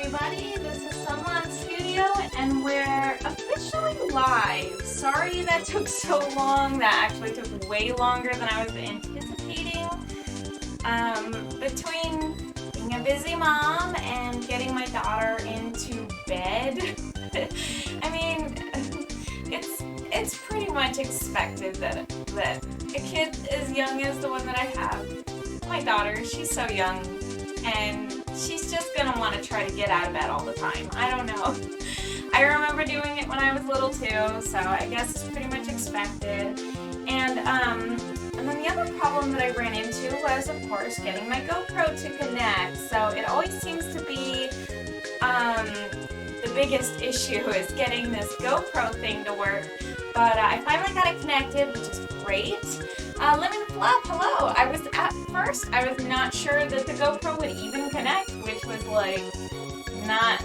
everybody, this is Sunland Studio and we're officially live. Sorry that took so long, that actually took way longer than I was anticipating. Between being a busy mom and getting my daughter into bed, I mean, it's pretty much expected that a kid as young as the one that I have, my daughter, she's so young, and she's just gonna want to try to get out of bed all the time. I don't know. I remember doing it when I was little too, so I guess it's pretty much expected. And then the other problem that I ran into was, of course, getting my GoPro to connect. So it always seems to be the biggest issue is getting this GoPro thing to work. But I finally got it connected, which is great. Lemon Fluff, hello! At first, I was not sure that the GoPro would even connect, which was like, not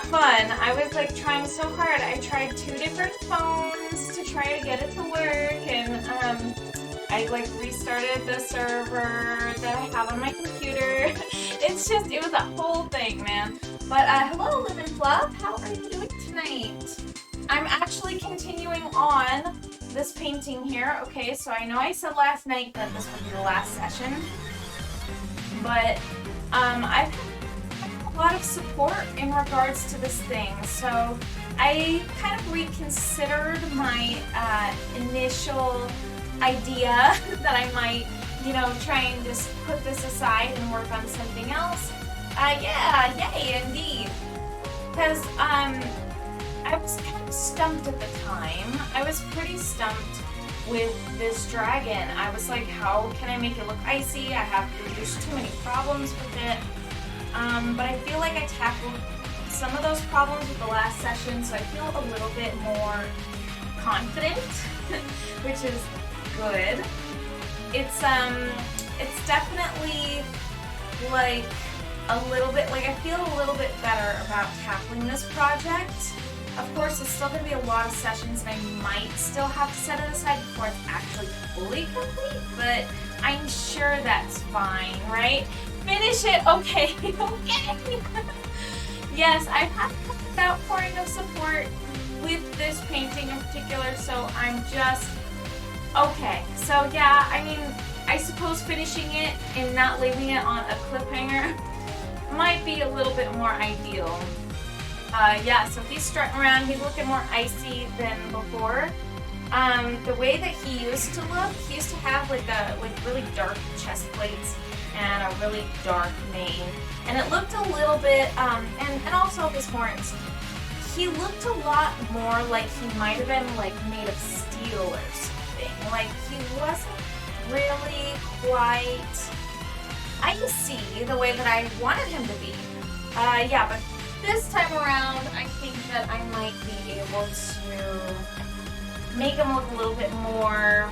fun. I was like trying so hard. I tried 2 different phones to try to get it to work, and I like restarted the server that I have on my computer. It was a whole thing, man. But hello, Lemon Fluff, how are you doing tonight? I'm actually continuing on this painting here. Okay, so I know I said last night that this would be the last session, but I've had a lot of support in regards to this thing, so I kind of reconsidered my initial idea that I might, try and just put this aside and work on something else. Yeah, yay, indeed. Because I was kind of stumped at the time. I was pretty stumped with this dragon. I was like, how can I make it look icy? There's too many problems with it. But I feel like I tackled some of those problems with the last session, so I feel a little bit more confident, which is good. It's definitely like a little bit, like I feel a little bit better about tackling this project. Of course, it's still going to be a lot of sessions, and I might still have to set it aside before it's actually fully complete, but I'm sure that's fine, right? Finish it! Okay, okay! Yes, I've had an outpouring of support with this painting in particular, so I'm just... Okay, so yeah, I mean, I suppose finishing it and not leaving it on a cliffhanger might be a little bit more ideal. Yeah, so he's strutting around, he's looking more icy than before. The way that he used to look, he used to have like really dark chest plates and a really dark mane. And it looked a little bit, and also his horns. He looked a lot more like he might have been like made of steel or something. Like he wasn't really quite icy the way that I wanted him to be. Yeah, but this time around, I think that I might be able to make him look a little bit more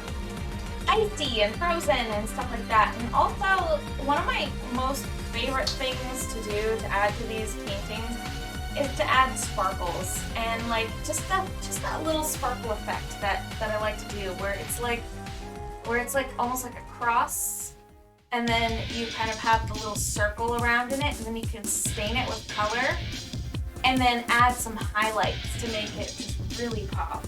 icy and frozen and stuff like that. And also, one of my most favorite things to do to add to these paintings is to add sparkles and like just that little sparkle effect that I like to do, where it's like almost like a cross. And then you kind of have the little circle around in it, and then you can stain it with color, and then add some highlights to make it just really pop.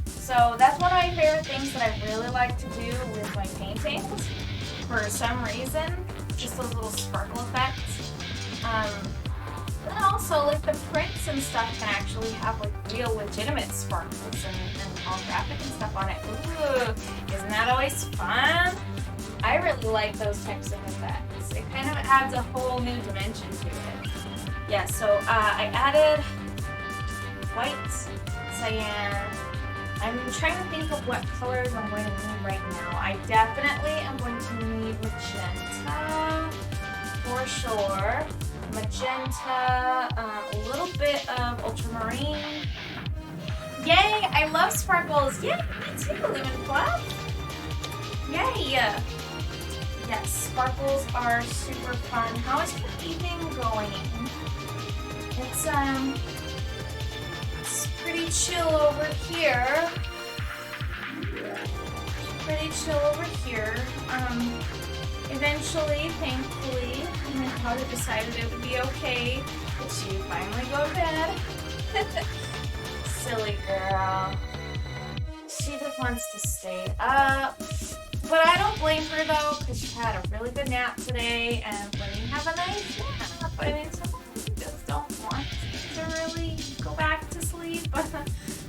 So that's one of my favorite things that I really like to do with my paintings, for some reason, just those little sparkle effects. And also, like, the prints and stuff can actually have like real legitimate sparkles and holographic and stuff on it. Ooh, isn't that always fun? I really like those types of effects. It kind of adds a whole new dimension to it. Yeah, so I added white, cyan. I'm trying to think of what colors I'm going to need right now. I definitely am going to need magenta, for sure. Magenta, a little bit of ultramarine. Yay, I love sparkles. Yeah, me too, Lemon Fluff. Yay. Yes, sparkles are super fun. How is your evening going? It's pretty chill over here. Eventually, thankfully, my daughter decided it would be okay that she finally go to bed. Silly girl. She just wants to stay up. But I don't blame her though, because she had a really good nap today, and when you have a nice nap, I mean, sometimes you just don't want to really go back to sleep.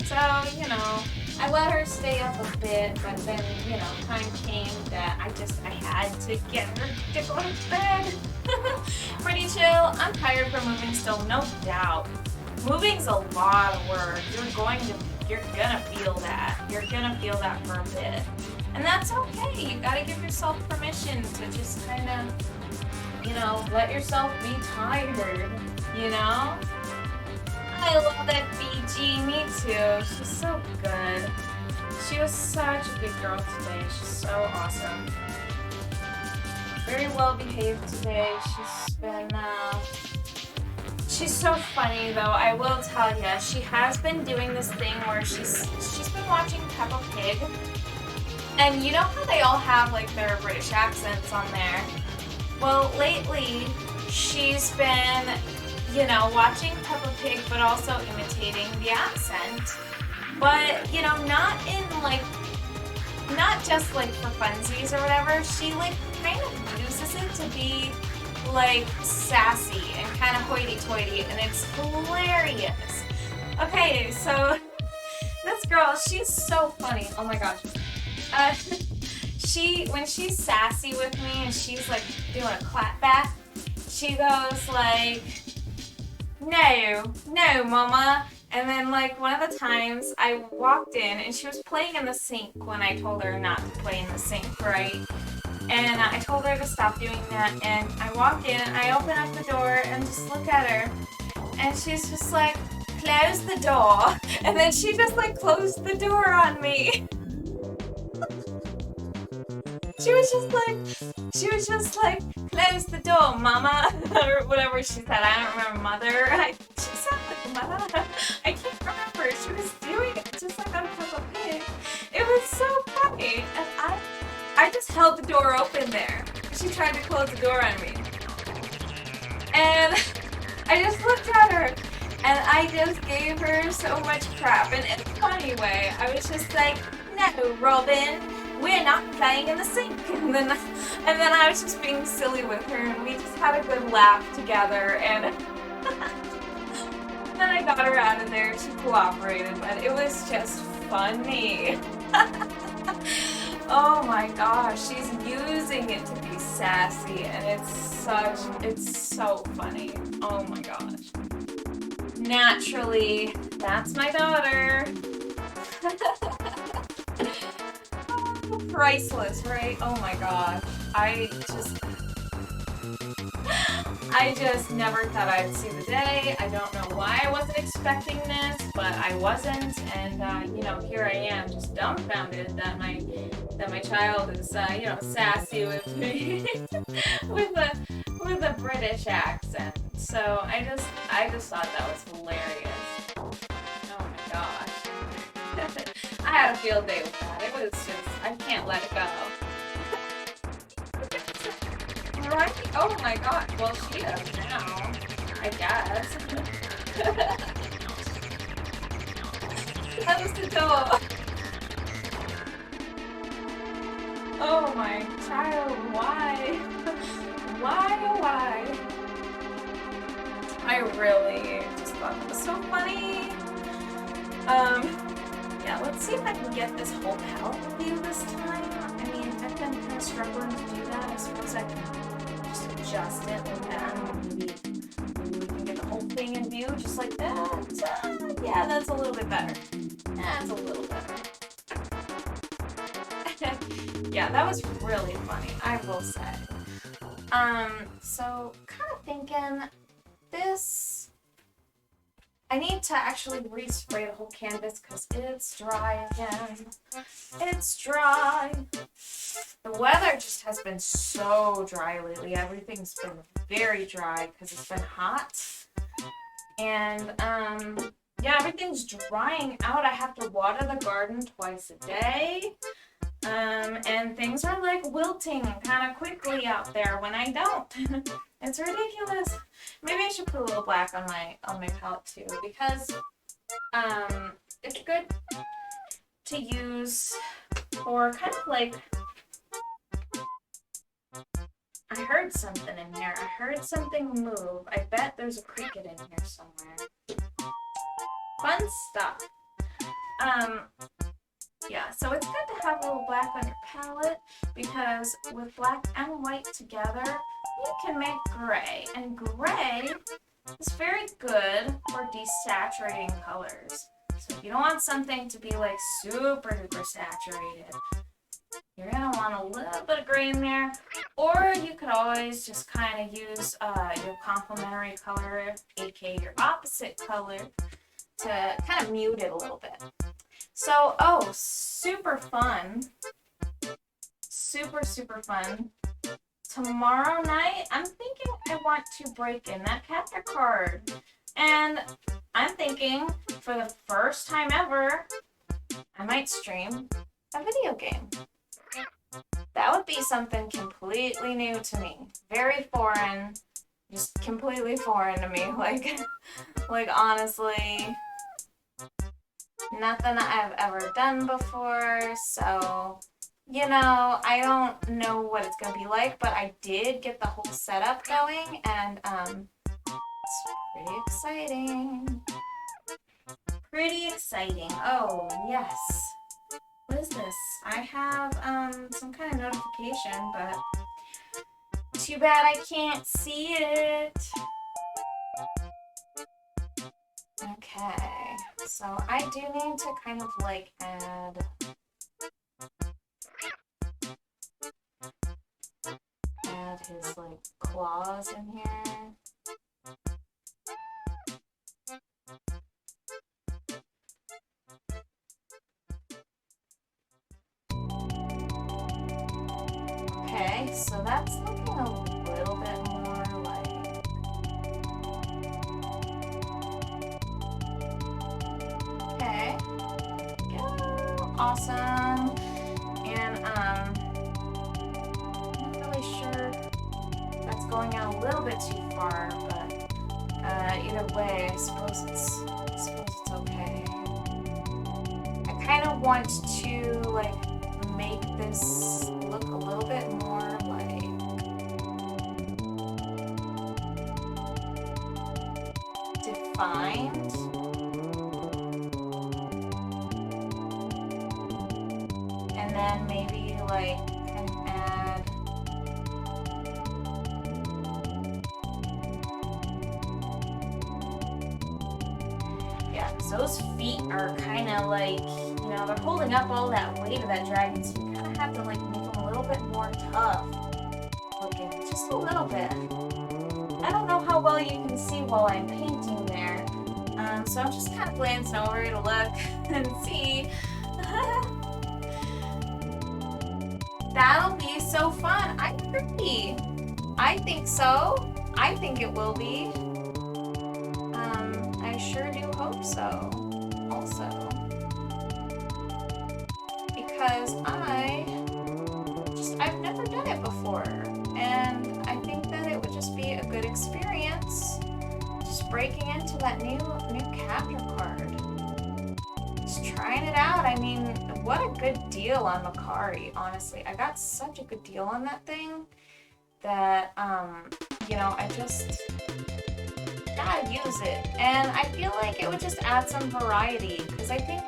So, you know, I let her stay up a bit, but then, you know, time came that I had to get her to go to bed. Pretty chill. I'm tired from moving still, no doubt. Moving's a lot of work. You're gonna feel that. You're gonna feel that for a bit. And that's okay. You gotta give yourself permission to just kind of, you know, let yourself be tired, you know? I love that Fiji. Me too. She's so good. She was such a good girl today. She's so awesome. Very well behaved today. She's so funny though. I will tell you. She has been doing this thing where she's been watching Peppa Pig. And you know how they all have like their British accents on there? Well, lately she's been, you know, watching Peppa Pig, but also imitating the accent. But, you know, not just like for funsies or whatever. She like kind of uses it to be like sassy and kind of hoity-toity, and it's hilarious. Okay, so this girl, she's so funny. Oh my gosh. When she's sassy with me and she's like doing a clap back, she goes like, no, mama. And then like one of the times I walked in and she was playing in the sink when I told her not to play in the sink, right? And I told her to stop doing that, and I walked in and I open up the door and just look at her, and she's just like, close the door. And then she just like closed the door on me. She was just like, close the door, mama, or whatever she said. I don't remember, mother. She sounded like mother. I can't remember. She was doing it just like on Peppa Pig. It was so funny, and I just held the door open there. She tried to close the door on me, and I just looked at her, and I just gave her so much crap, and in a funny way. I was just like, no, Robin. We're not playing in the sink. And then I was just being silly with her, and we just had a good laugh together, and then I got her out of there. She cooperated, but it was just funny. Oh my gosh, she's using it to be sassy, and it's so funny. Oh my gosh. Naturally, that's my daughter. Priceless, right? Oh my gosh. I just never thought I'd see the day. I don't know why I wasn't expecting this, but I wasn't, and you know, here I am, just dumbfounded that my child is you know, sassy with me with a British accent. So I just thought that was hilarious. Oh my gosh. I had a field day with that. It was just, I can't let it go. Right? Oh my god. Well, she does now, I guess. That was the door. Oh my child, why? Why, oh why? I really just thought it was so funny. Yeah, let's see if I can get this whole palette view this time. I mean, I've been kind of struggling to do that. I suppose I can just adjust it like that. Maybe we can get the whole thing in view just like that. Yeah, that's a little bit better. That's a little better. Yeah, that was really funny, I will say. So kind of thinking this, I need to actually respray the whole canvas because it's dry again. It's dry. The weather just has been so dry lately. Everything's been very dry because it's been hot. And yeah, everything's drying out. I have to water the garden twice a day. And things are like wilting kind of quickly out there when I don't. It's ridiculous. Maybe I should put a little black on my palette too, because it's good to use for kind of like, I heard something in here. I heard something move. I bet there's a cricket in here somewhere. Fun stuff. Yeah, so it's good to have a little black on your palette, because with black and white together, you can make gray. And gray is very good for desaturating colors. So if you don't want something to be like super duper saturated, you're gonna want a little bit of gray in there. Or you could always just kind of use your complementary color, aka your opposite color, to kind of mute it a little bit. So, oh, super fun. Super, super fun. Tomorrow night, I'm thinking I want to break in that capture card. And I'm thinking, for the first time ever, I might stream a video game. That would be something completely new to me. Very foreign. Just completely foreign to me. Like honestly, nothing I've ever done before. So, you know, I don't know what it's gonna be like, but I did get the whole setup going, and it's pretty exciting. Pretty exciting. Oh, yes. What is this? I have some kind of notification, but too bad I can't see it. Okay, so I do need to kind of like add his like claws in here. Okay, so that's looking a little bit more like, okay, yeah, awesome. And I'm not really sure if that's going out a little bit too far, but either way, I suppose it's okay. I kind of want to like make this look a little bit more like defined. And then maybe like kind of add because those feet are kind of like, you know, they're holding up all that weight of that dragon, so you kind of have to like make them a little bit more tough looking, just a little bit. I don't know how well you can see while I'm painting there, so I'm just kind of glancing over to look and see. That'll be so fun. I agree. I think so. I think it will be. I sure do hope so, also. Because I've never done it before. And I think that it would just be a good experience just breaking into that new capture card. Just trying it out. I mean, what a good deal on Macari, honestly. I got such a good deal on that thing that, you know, I just gotta use it. And I feel like it would just add some variety, because I think,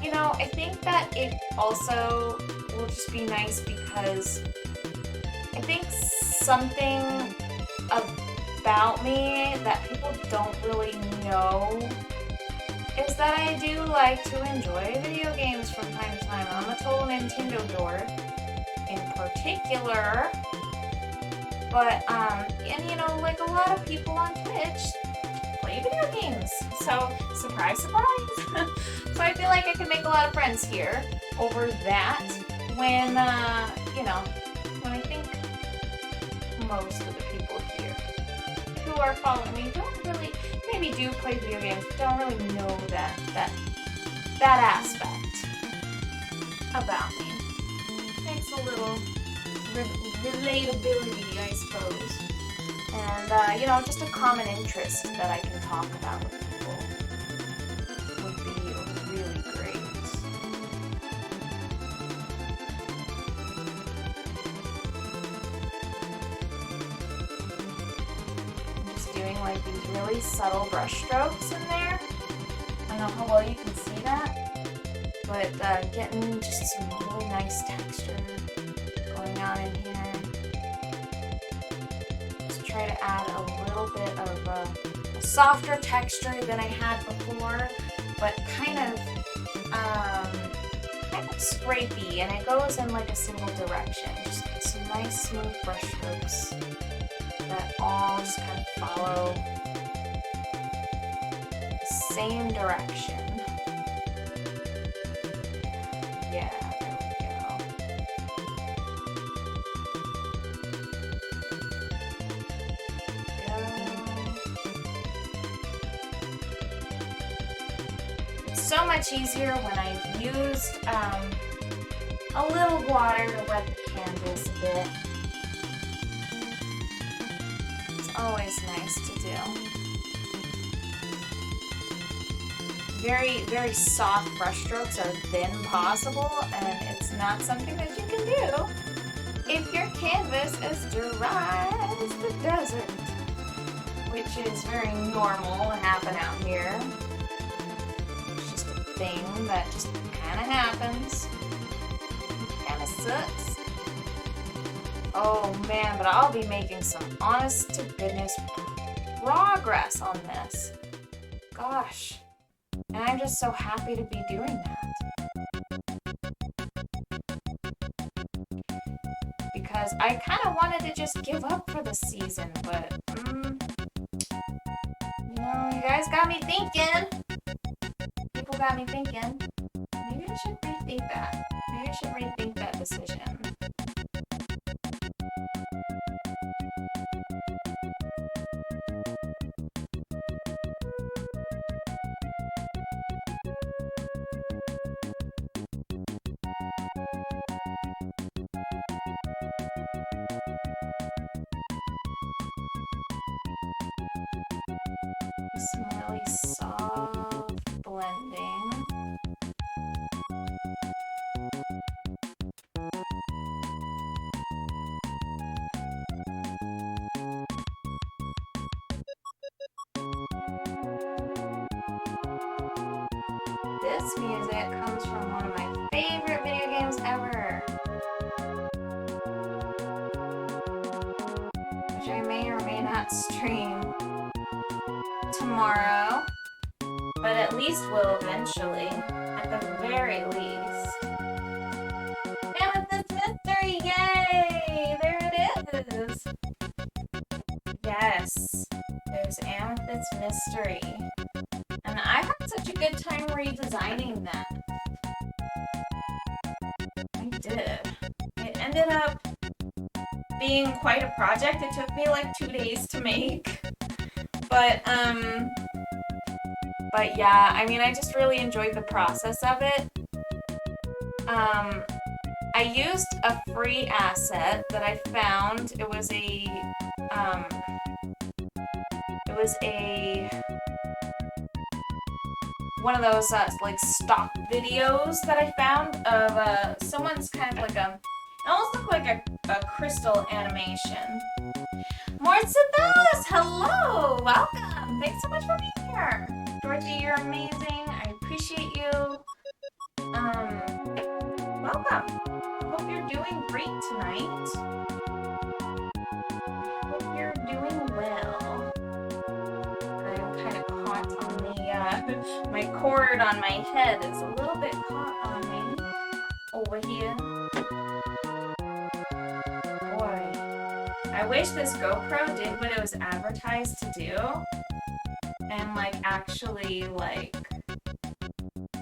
you know, I think that it also will just be nice because I think something about me that people don't really know is that I do like to enjoy video games from time to time. I'm a total Nintendo dork in particular. But, and you know, like a lot of people on Twitch play video games. So, surprise, surprise. So I feel like I can make a lot of friends here over that when, you know, when I think most of the people here who are following me don't really, maybe do play video games, but don't really know that aspect about me. relatability, I suppose. And, you know, just a common interest that I can talk about with people would be really great. I'm just doing like these really subtle brush strokes in there. I don't know how well you can see that, but getting just some really nice texture going on in here. Try to add a little bit of a softer texture than I had before, but kind of scrapey, and it goes in like a single direction. Just get some nice smooth brush strokes that all just kind of follow the same direction. Yeah. So much easier when I've used a little water to wet the canvas a bit. It's always nice to do. Very, very soft brush strokes are then possible, and it's not something that you can do if your canvas is dry as the desert, which is very normal to happen out here. Thing that just kind of happens. Kind of sucks. Oh man, but I'll be making some honest to goodness progress on this. Gosh. And I'm just so happy to be doing that. Because I kind of wanted to just give up for the season, but you know, you guys got me thinking. Got me thinking, maybe I should rethink that. Maybe I should rethink that decision. Some really soft blending. This music comes from one of my favorite video games ever, which I may or may not stream tomorrow, but at least will eventually, at the very least. Amethyst Mystery, yay! There it is! Yes, there's Amethyst Mystery. And I had such a good time redesigning that. I did. It ended up being quite a project. It took me like 2 days to make. But yeah, I mean, I just really enjoyed the process of it. I used a free asset that I found. It was one of those like stock videos that I found of someone's kind of like it almost looked like a crystal animation. Mortsabelis, hello, welcome. Thanks so much for being here. Dorothy, you're amazing. I appreciate you. Welcome. Hope you're doing great tonight. Hope you're doing well. I'm kind of caught on the, my cord on my head is a little bit caught on me over here. Boy, I wish this GoPro did what it was advertised to do and like actually like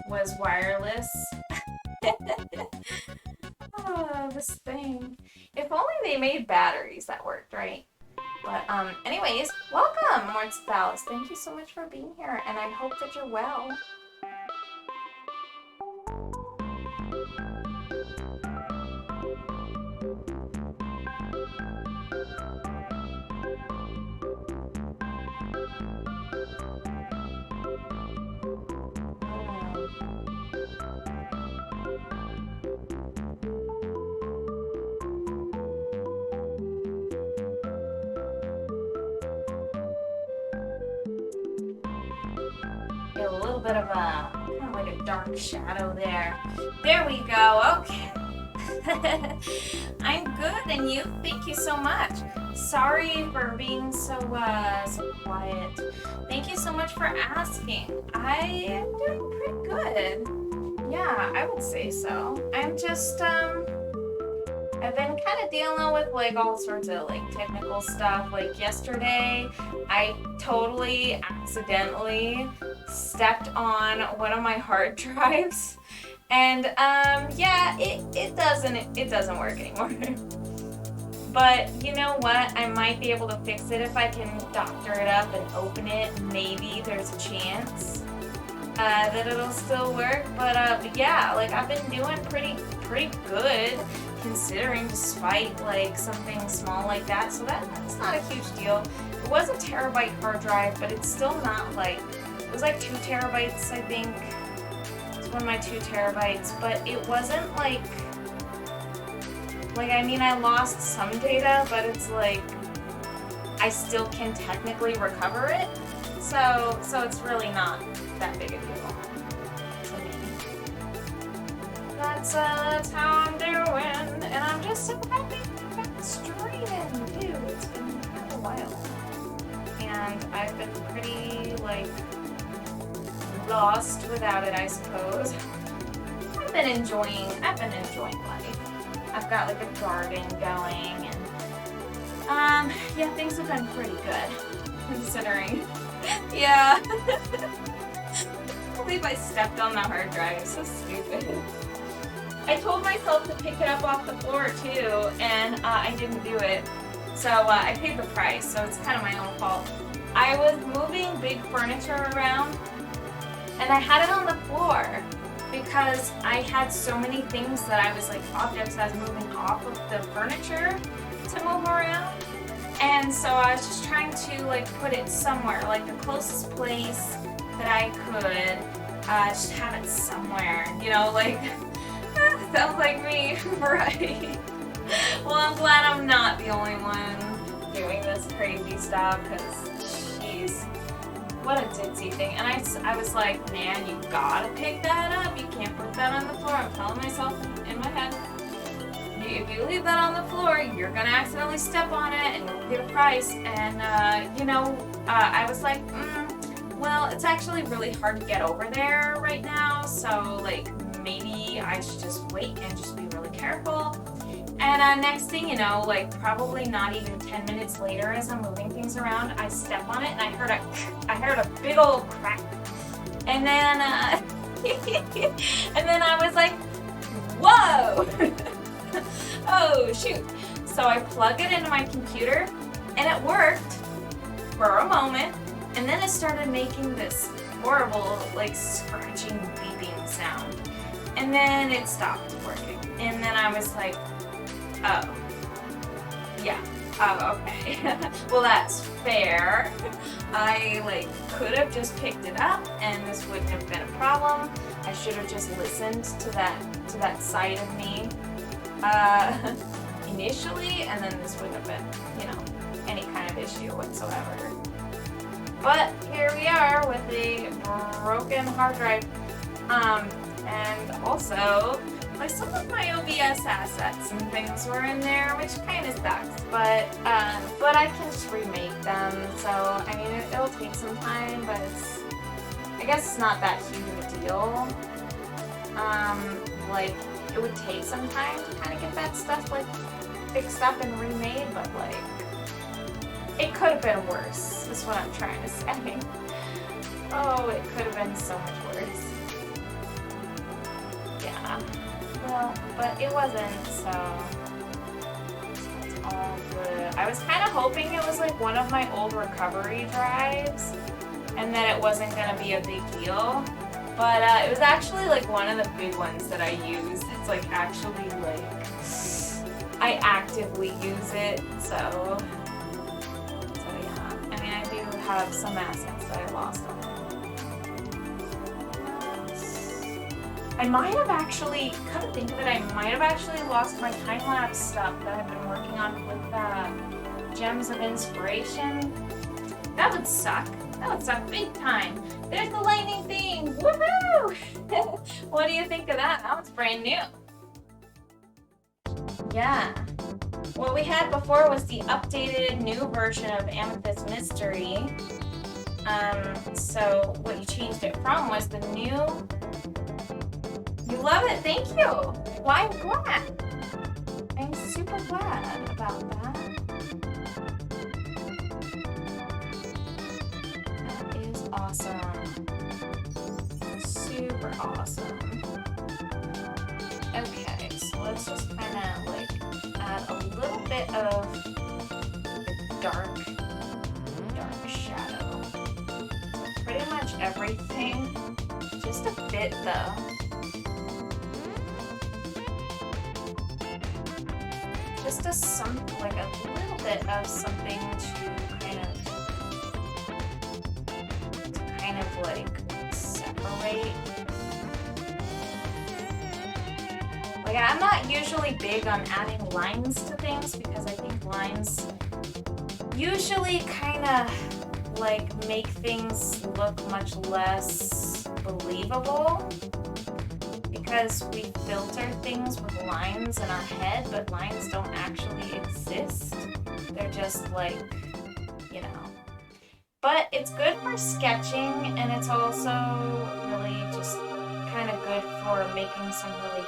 was wireless. Oh, this thing. If only they made batteries that worked, right? But anyways, welcome, Mortsabelis. Thank you so much for being here, and I hope that you're well. bit of a, kind of like a dark shadow there. There we go, okay. I'm good, and you? Thank you so much. Sorry for being so quiet. Thank you so much for asking. I am doing pretty good. Yeah, I would say so. I'm just, I've been kind of dealing with like all sorts of like technical stuff. Like yesterday, I totally accidentally stepped on one of my hard drives. And yeah, it doesn't work anymore. But you know what? I might be able to fix it if I can doctor it up and open it. Maybe there's a chance that it'll still work. But yeah, like I've been doing pretty good considering, despite like something small like that. So that's not a huge deal. It was a terabyte hard drive, but it's still not like, it was like 2 terabytes, I think. One of my 2 terabytes, but it wasn't like I mean, I lost some data, but it's like I still can technically recover it, so it's really not that big a deal to me. That's how I'm doing, and I'm just so happy to be streaming, dude. It's been kind of a while, and I've been pretty like lost without it, I suppose. I've been enjoying life. I've got like a garden going, and yeah, things have been pretty good considering. Yeah. I believe I stepped on the hard drive. So stupid. I told myself to pick it up off the floor too, and I didn't do it. So I paid the price, so it's kind of my own fault. I was moving big furniture around, and I had it on the floor because I had so many things that I was like objects I was moving off of the furniture to move around. And so I was just trying to like put it somewhere, like the closest place that I could, just have it somewhere, you know, like, sounds like me, right? Well, I'm glad I'm not the only one doing this crazy stuff, because jeez. What a ditzy thing. And I was like, man, you gotta pick that up. You can't put that on the floor. I'm telling myself in my head, if you leave that on the floor, you're gonna accidentally step on it and you'll pay the price. And, you know, I was like, well, it's actually really hard to get over there right now. So, like, maybe I should just wait and just be really careful. And next thing you know, like probably not even 10 minutes later, as I'm moving things around, I step on it and I heard a big old crack. And then, and then I was like, whoa! Oh shoot! So I plug it into my computer, and it worked for a moment, and then it started making this horrible, like scratching, beeping sound, and then it stopped working, and then I was like, oh, yeah, oh, okay. Well, that's fair. I, like, could have just picked it up, and this wouldn't have been a problem. I should have just listened to that side of me, initially, and then this wouldn't have been, you know, any kind of issue whatsoever. But here we are with a broken hard drive, and also, like, some of my OBS assets and things were in there, which kind of sucks, but I can just remake them, so, I mean, it'll take some time, but I guess it's not that huge of a deal. Like, it would take some time to kind of get that stuff, like, fixed up and remade, but, like, it could have been worse, is what I'm trying to say. Oh, it could have been so much worse. Yeah. Well, but it wasn't, so it's all good. I was kind of hoping it was like one of my old recovery drives and that it wasn't going to be a big deal, but it was actually like one of the big ones that I use. It's like actually like, I actively use it, so yeah. I mean, I do have some assets that I lost on it. I might have actually, come to think of it, I might have actually lost my time-lapse stuff that I've been working on with Gems of Inspiration. That would suck. Oh, it's a big time. There's the lightning thing. Woohoo! What do you think of that? That one's brand new. Yeah. What we had before was the updated new version of Amethyst Mystery. So what you changed it from was the new. You love it, thank you. Well, I'm glad. I'm super glad about that. That is awesome. Super awesome. Okay, so let's just kind of like add a little bit of dark shadow. Pretty much everything. Just a bit though. Just a little bit of something to kind of like separate. Like, I'm not usually big on adding lines to things because I think lines usually kind of like make things look much less believable. Because we filter things with lines in our head, but lines don't actually exist. They're just like, you know. But it's good for sketching, and it's also really just kind of good for making some really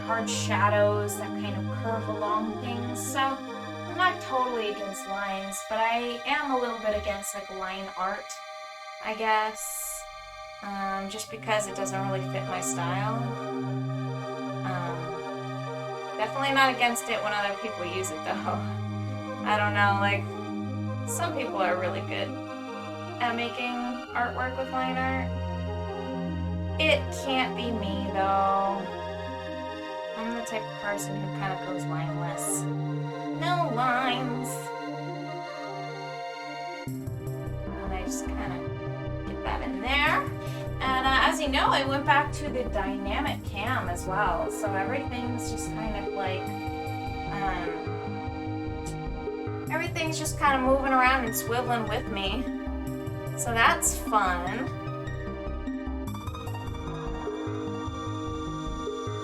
hard shadows that kind of curve along things. So I'm not totally against lines, but I am a little bit against like line art, I guess. Just because it doesn't really fit my style. Definitely not against it when other people use it though. I don't know, like, some people are really good at making artwork with line art. It can't be me though. I'm the type of person who kind of goes lineless. No lines. And I just kind of get that in there. And as you know, I went back to the dynamic cam as well, so everything's just kind of like, everything's just kind of moving around and swiveling with me. So that's fun.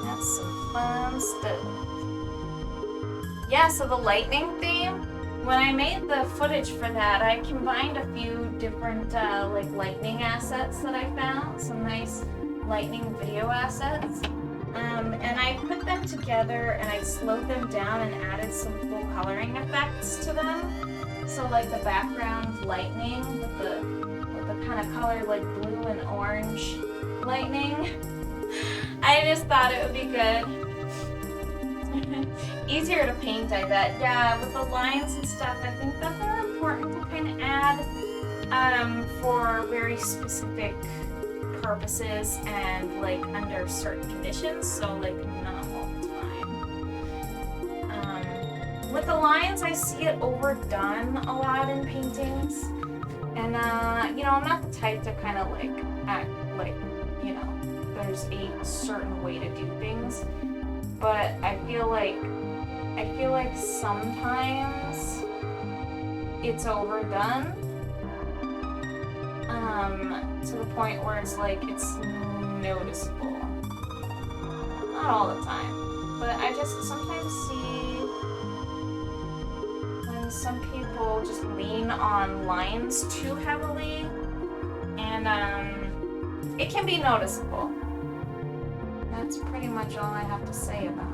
That's some fun stuff. Yeah, so the lightning theme, when I made the footage for that, I combined a few different like lightning assets that I found, some nice lightning video assets, and I put them together and I slowed them down and added some full coloring effects to them. So like the background lightning with the kind of color like blue and orange lightning. I just thought it would be good. Easier to paint, I bet. Yeah, with the lines and stuff, I think that they're important to kind of add for very specific purposes and like under certain conditions, so like not all the time. With the lines, I see it overdone a lot in paintings, and you know, I'm not the type to kind of like act like, you know, there's a certain way to do things, but I feel like sometimes it's overdone to the point where it's like it's noticeable. Not all the time, but I just sometimes see when some people just lean on lines too heavily, and it can be noticeable. That's pretty much all I have to say about it.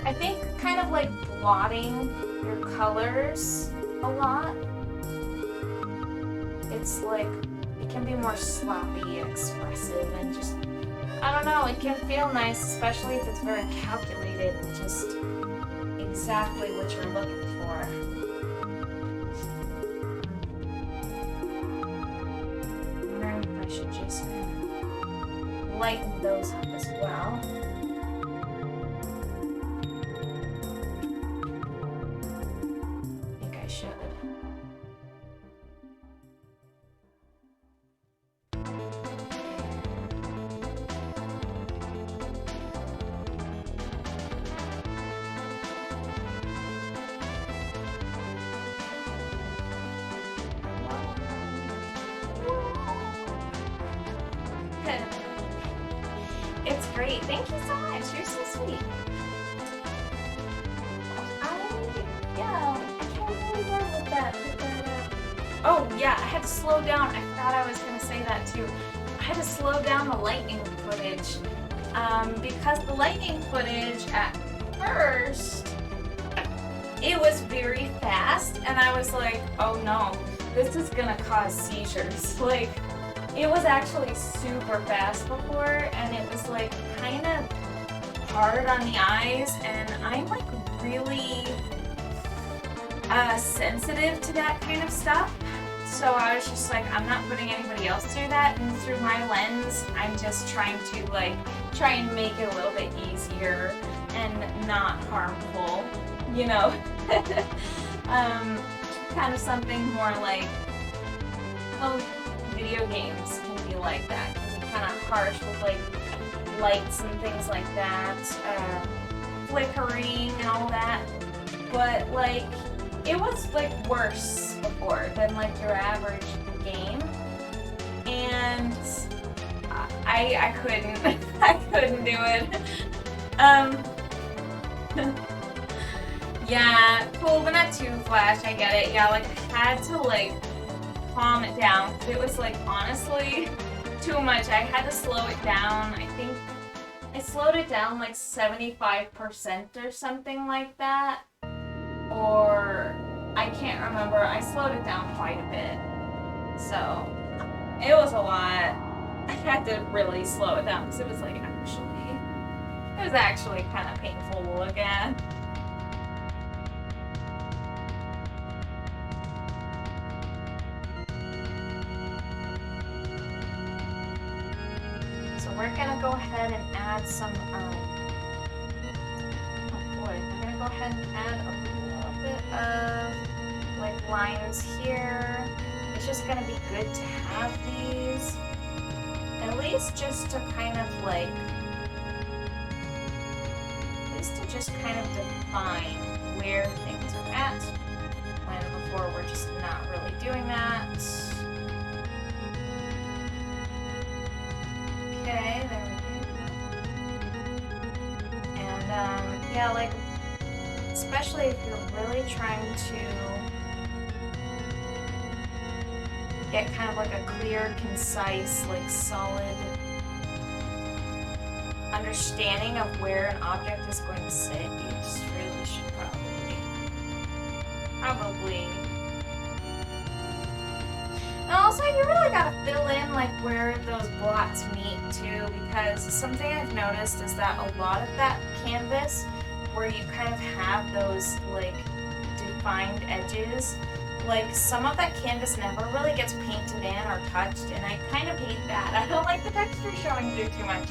I think kind of like blotting your colors a lot. It's like, it can be more sloppy and expressive and just, I don't know, it can feel nice, especially if it's very calculated and just exactly what you're looking for. I'm wondering if I should just lighten those up as well. great. Thank you so much. You're so sweet. I can't really learn with that. Oh yeah, I had to slow down. I forgot I was gonna say that too. I had to slow down the lightning footage because the lightning footage at first it was very fast, and I was like, oh no, this is gonna cause seizures. Like, it was actually super fast before, and it was like kind of hard on the eyes, and I'm like really sensitive to that kind of stuff. So I was just like, I'm not putting anybody else through that, and through my lens, I'm just trying to like try and make it a little bit easier and not harmful, you know. Kind of something more like, oh, video games can be like that. It can be kind of harsh with like lights and things like that, flickering and all that. But like, it was like worse before than like your average game, and I couldn't I couldn't do it. Yeah, cool, but not too flash. I get it. Yeah, like I had to like calm it down because it was like honestly too much. I had to slow it down. I think I slowed it down like 75% or something like that. Or I can't remember. I slowed it down quite a bit. So it was a lot. I had to really slow it down because it was actually kind of painful to look at. So we're gonna go ahead and add some, oh boy, we're gonna go ahead and add a little bit of like lines here. It's just gonna be good to have these, at least just to kind of like, define where things are at, when before we're just not really doing that. Okay, there we go. And yeah, like, especially if you're really trying to get kind of like a clear, concise, like solid understanding of where an object is going to sit, you just really should probably. And also, you really gotta fill in like where those blots meet too, because something I've noticed is that a lot of that canvas, where you kind of have those like defined edges, like some of that canvas never really gets painted in or touched, and I kind of hate that. I don't like the texture showing through too much.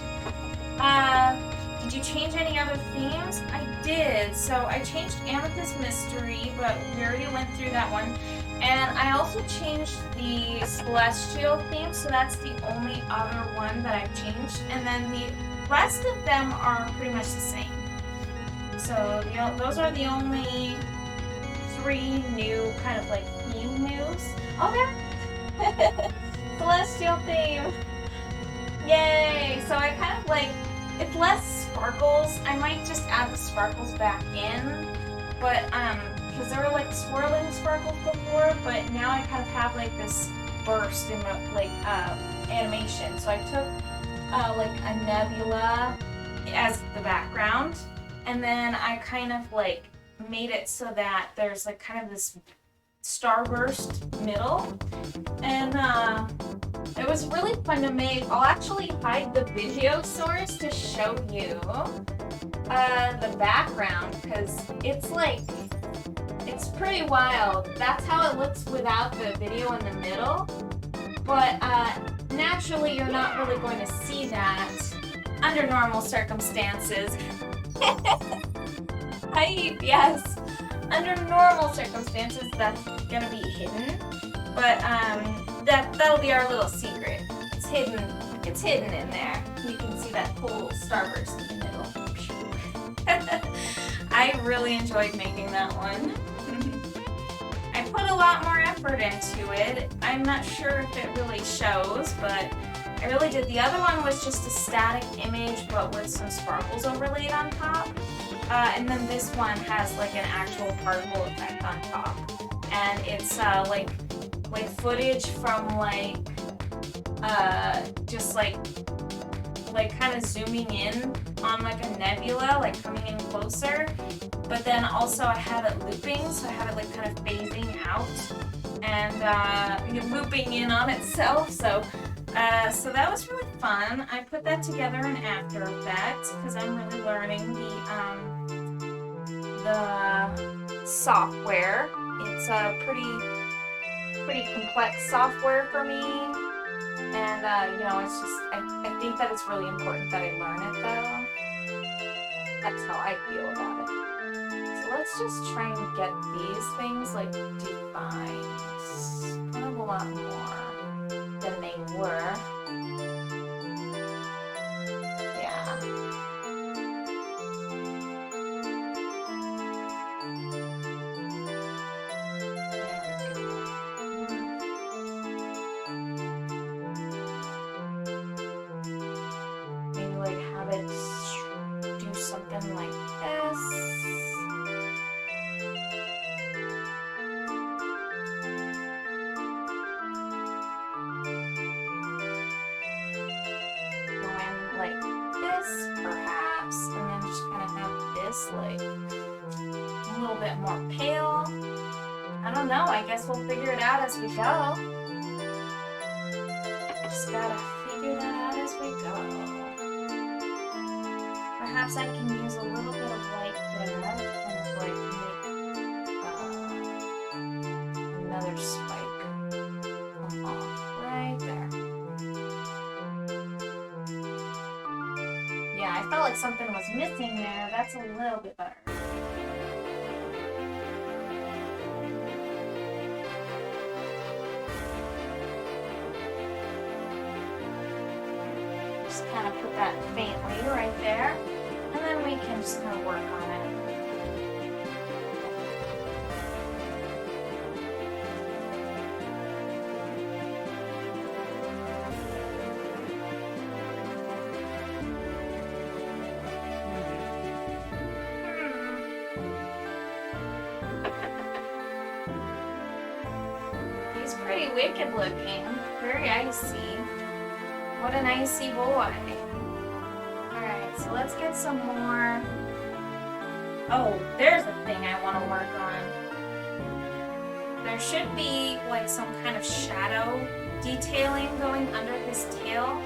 Did you change any other themes? I did. So I changed Amethyst Mystery, but we already went through that one. And I also changed the Celestial theme, so that's the only other one that I've changed. And then the rest of them are pretty much the same. So those are the only 3 new kind of like theme news. Oh, yeah. Celestial theme. Yay! So I kind of like, it's less sparkles. I might just add the sparkles back in, but because there were like swirling sparkles before, but now I kind of have like this burst in like animation. So I took like a nebula as the background, and then I kind of like made it so that there's like kind of this starburst middle, and it was really fun to make. I'll actually hide the video source to show you the background, because it's like, it's pretty wild. That's how it looks without the video in the middle, but naturally you're not really going to see that under normal circumstances. Hi, yes. Under normal circumstances, that's gonna be hidden, but that'll be our little secret. It's hidden. It's hidden in there. You can see that cool starburst in the middle. I really enjoyed making that one. I put a lot more effort into it. I'm not sure if it really shows, but I really did. The other one was just a static image, but with some sparkles overlaid on top. And then this one has like an actual particle effect on top. And it's like footage from like just like kind of zooming in on like a nebula, like coming in closer. But then also I have it looping, so I have it like kind of phasing out and looping in on itself. So that was really fun. I put that together in After Effects because I'm really learning the software. It's a pretty complex software for me, and you know, it's just I think that it's really important that I learn it though. That's how I feel about it. So let's just try and get these things like defined kind of a lot more than they were. Yeah. Maybe like have it do something like this. Like this, perhaps, and then just kind of have this like a little bit more pale. I don't know, I guess we'll figure it out as we go. Just gotta figure that out as we go. Perhaps I can use a little bit of white there, kind of like make another spike come off right there. Yeah, I felt like something was missing there. That's a little bit better. Just kind of put that faintly right there. And then we can just kind of work on it. He's pretty wicked looking, very icy. What an icy boy. Alright, so let's get some more. Oh, there's a thing I want to work on. There should be like some kind of shadow detailing going under his tail.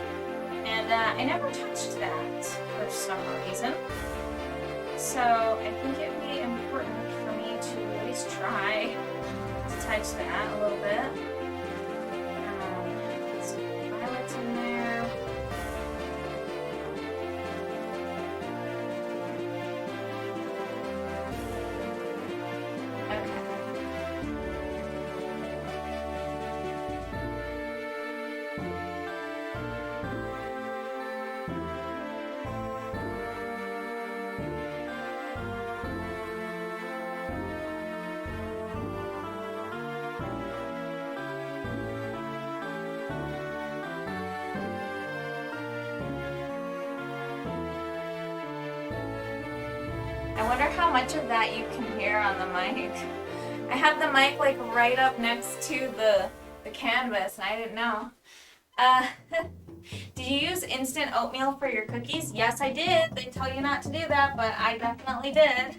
And I never touched that for some reason. So I think it would be important for me to at least try to touch that a little bit. Some violets in there. Okay. I wonder how much of that you can hear on the mic. I have the mic like right up next to the canvas and I didn't know. Did you use instant oatmeal for your cookies? Yes, I did. They tell you not to do that, but I definitely did.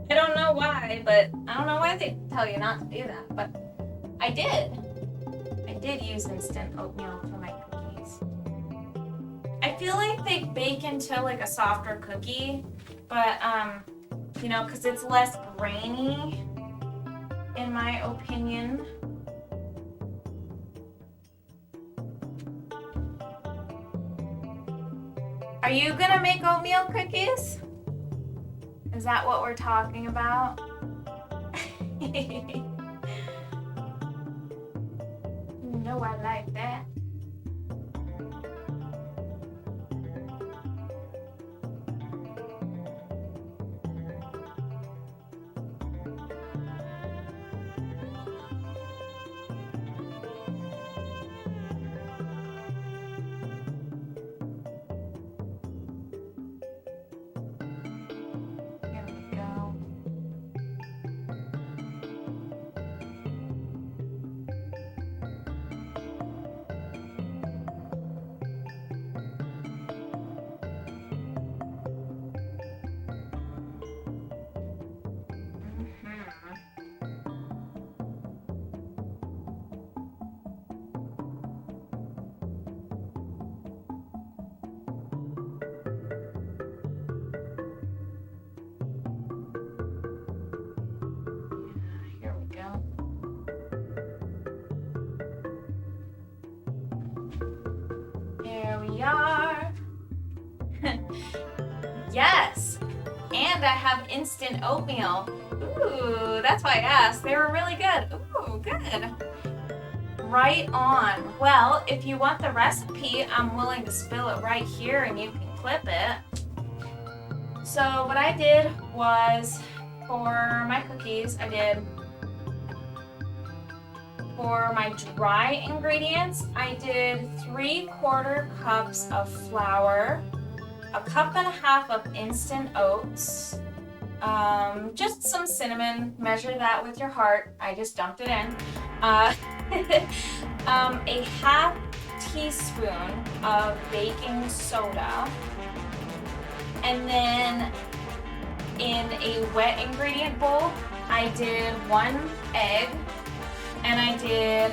I don't know why, but I don't know why they tell you not to do that, but I did. I did use instant oatmeal for my cookies. I feel like they bake into like a softer cookie, but you know, because it's less grainy, in my opinion. Are you gonna make oatmeal cookies? Is that what we're talking about? No, I like that. we are. Yes, and I have instant oatmeal. Ooh, that's why I asked. They were really good. Ooh, good. Right on. Well, if you want the recipe, I'm willing to spill it right here and you can clip it. So what I did was, for my cookies, for my dry ingredients, I did 3/4 cups of flour, 1.5 cups of instant oats, just some cinnamon, measure that with your heart, I just dumped it in, a 1/2 teaspoon of baking soda, and then in a wet ingredient bowl, I did 1 egg, and I did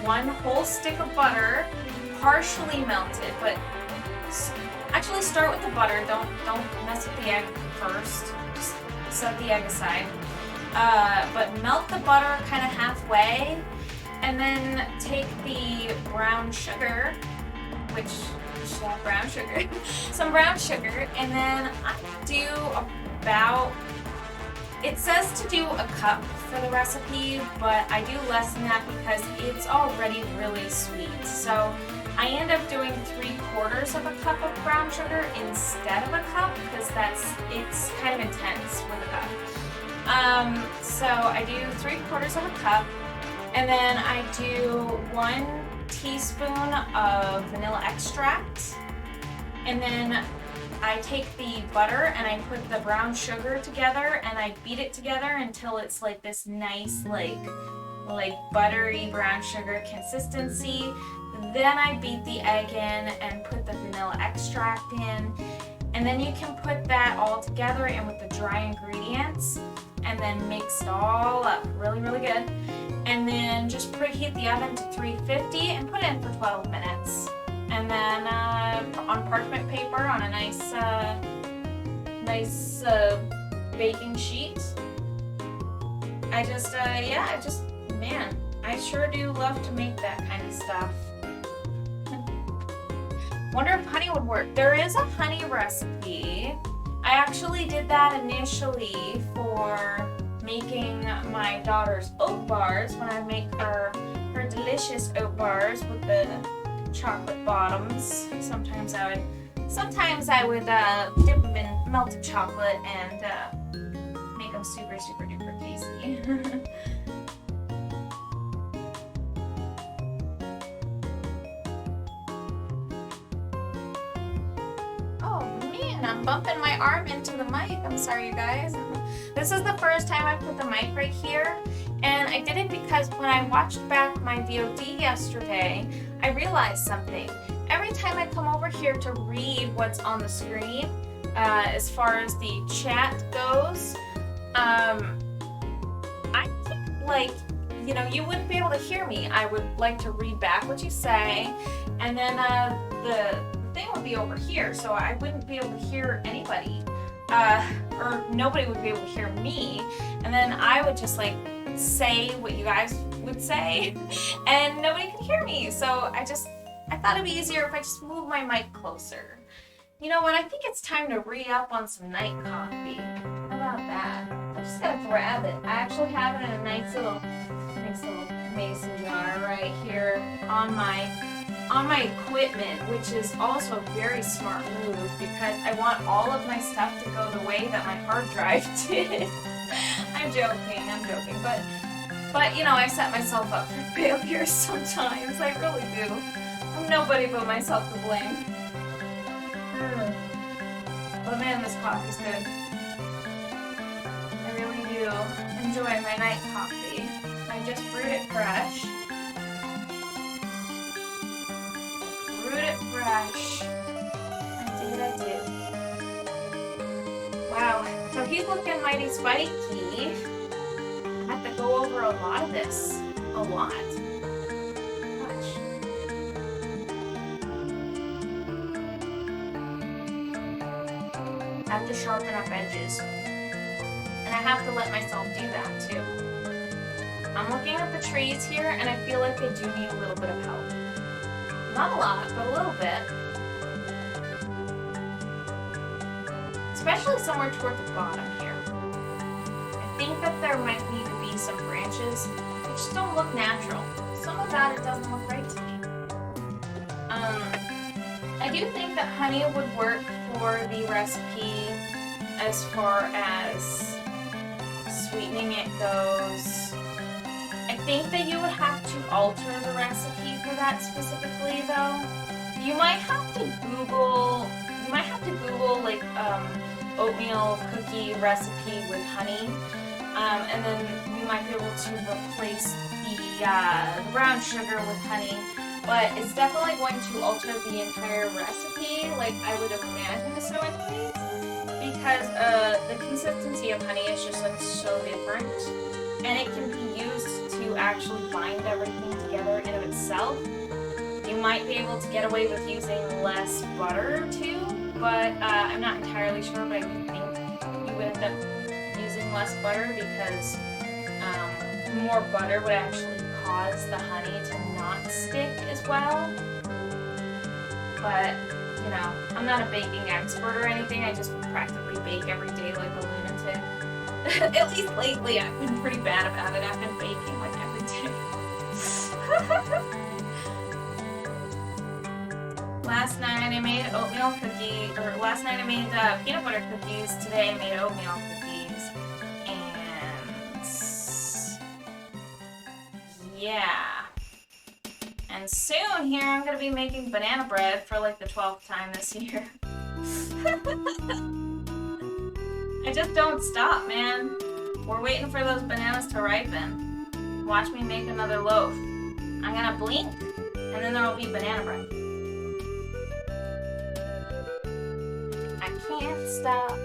1 whole stick of butter, partially melted, but actually start with the butter. Don't mess with the egg first. Just set the egg aside. But melt the butter kind of halfway, and then take the brown sugar, which should have brown sugar, some brown sugar, and then I do about, it says to do 1 cup for the recipe, but I do less than that because it's already really sweet. So I end up doing 3/4 of a cup of brown sugar instead of 1 cup because it's kind of intense with 1 cup. So I do 3/4 of a cup, and then I do 1 teaspoon of vanilla extract, and then I take the butter and I put the brown sugar together and I beat it together until it's like this nice like buttery brown sugar consistency. Then I beat the egg in and put the vanilla extract in, and then you can put that all together and with the dry ingredients and then mix it all up really good, and then just preheat the oven to 350 and put it in for 12 minutes. And then on parchment paper on a nice baking sheet. Man, I sure do love to make that kind of stuff. Wonder if honey would work. There is a honey recipe. I actually did that initially for making my daughter's oat bars when I make her delicious oat bars with the chocolate bottoms. Sometimes I would dip them in melted chocolate and make them super duper tasty. Oh man, I'm bumping my arm into the mic. I'm sorry, you guys. This is the first time I put the mic right here, and I did it because when I watched back my VOD yesterday, I realized something. Every time I come over here to read what's on the screen, as far as the chat goes, I think, you wouldn't be able to hear me. I would like to read back what you say, and then the thing would be over here, so I wouldn't be able to hear anybody, or nobody would be able to hear me, and then I would just say what you guys would say, and nobody could hear me. So I thought it'd be easier if I just move my mic closer. You know what? I think it's time to re-up on some night coffee. How about that? I'm just gonna grab it. I actually have it in a nice little mason jar right here on my equipment, which is also a very smart move because I want all of my stuff to go the way that my hard drive did. I'm joking, but I set myself up for failure sometimes. I really do. I'm nobody but myself to blame. But man, this coffee's good. I really do enjoy my night coffee. I just brewed it fresh. I did. Wow, so he's looking mighty spiky. I have to go over a lot of this. A lot. Watch. I have to sharpen up edges. And I have to let myself do that too. I'm looking at the trees here and I feel like they do need a little bit of help. Not a lot, but a little bit. Especially somewhere toward the bottom here. I think that there might need to be some branches which don't look natural. Some of that, it doesn't look right to me. I do think that honey would work for the recipe as far as sweetening it goes. I think that you would have to alter the recipe for that specifically though. You might have to Google like oatmeal cookie recipe with honey, and then you might be able to replace the brown sugar with honey. But it's definitely going to alter the entire recipe, like I would imagine so anyways, because the consistency of honey is just like so different, and it can be used to actually bind everything together in of itself. You might be able to get away with using less butter too, but I'm not entirely sure, but I do think you would end up using less butter because more butter would actually cause the honey to not stick as well. But, you know, I'm not a baking expert or anything. I just practically bake every day like a lunatic. At least lately I've been pretty bad about it. I've been baking like every day. Last night I made oatmeal cookie, or last night I made peanut butter cookies. Today I made oatmeal cookies. And yeah. And soon here I'm gonna be making banana bread for like the 12th time this year. I just don't stop, man. We're waiting for those bananas to ripen. Watch me make another loaf. I'm gonna blink, and then there will be banana bread. I can't stop.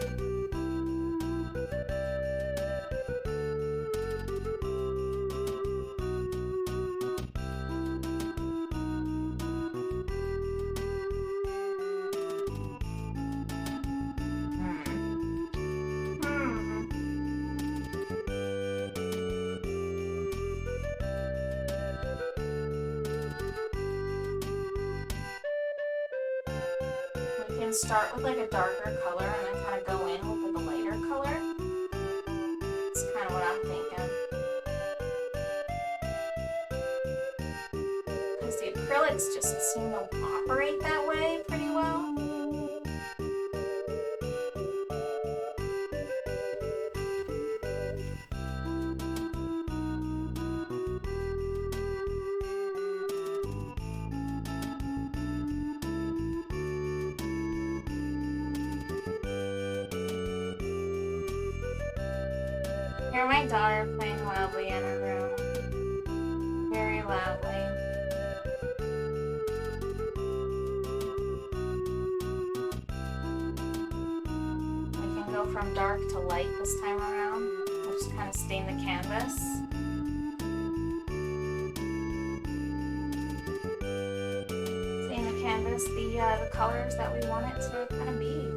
Start with like a darker color and then kind of go in with like a lighter color. That's kind of what I'm thinking. Because the acrylics just seem to operate that way pretty well. Hear my daughter playing loudly in her room. Very loudly. We can go from dark to light this time around. We'll just kind of stain the canvas. Stain the canvas the colors that we want it to kind of be.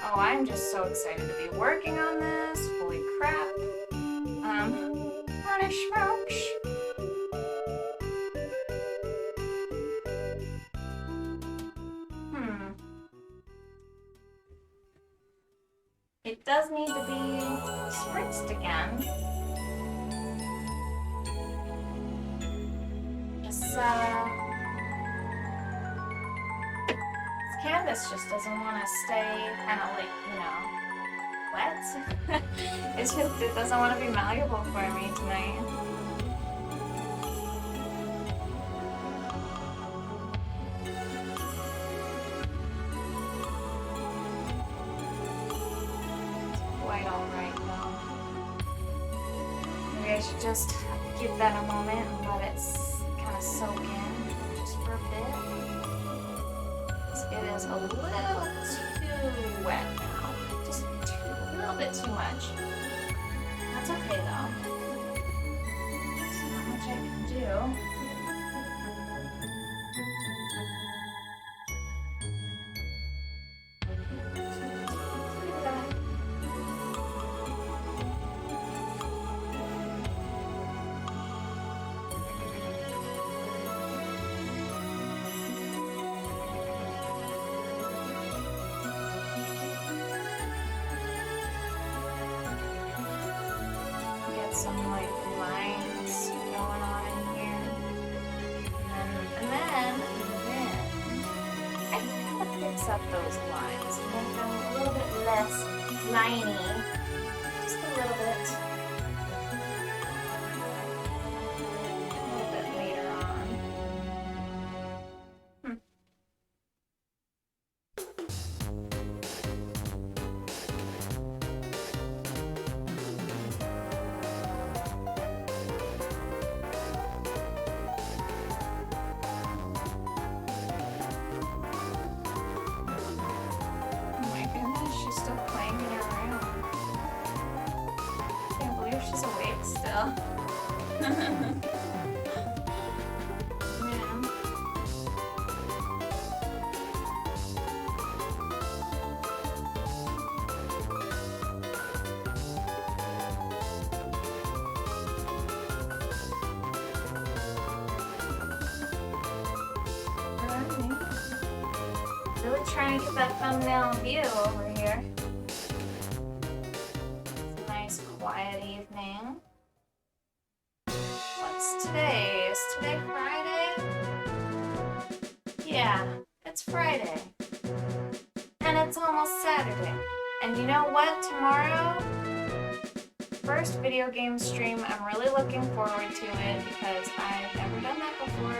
Oh, I'm just so excited to be working on this. Holy crap. Run a smokes. It does need to be spritzed again. This canvas just doesn't want to stay kind of like, you know, wet. It doesn't want to be malleable for me tonight. It's quite alright though. Maybe I should just give that a moment and let it kind of soak in just for a bit. It is a little too wet now. Just a little bit too much. That's okay though. There's not much I can do. spice up those lines and make them a little bit less liney. Just a little bit. A little bit later on. She's still playing in her room. Can't believe she's awake still. Man. Really trying to get that thumbnail view over here. It's a nice quiet evening. What's today? Is today Friday? Yeah, it's Friday. And it's almost Saturday. And you know what? Tomorrow, first video game stream, I'm really looking forward to it because I've never done that before.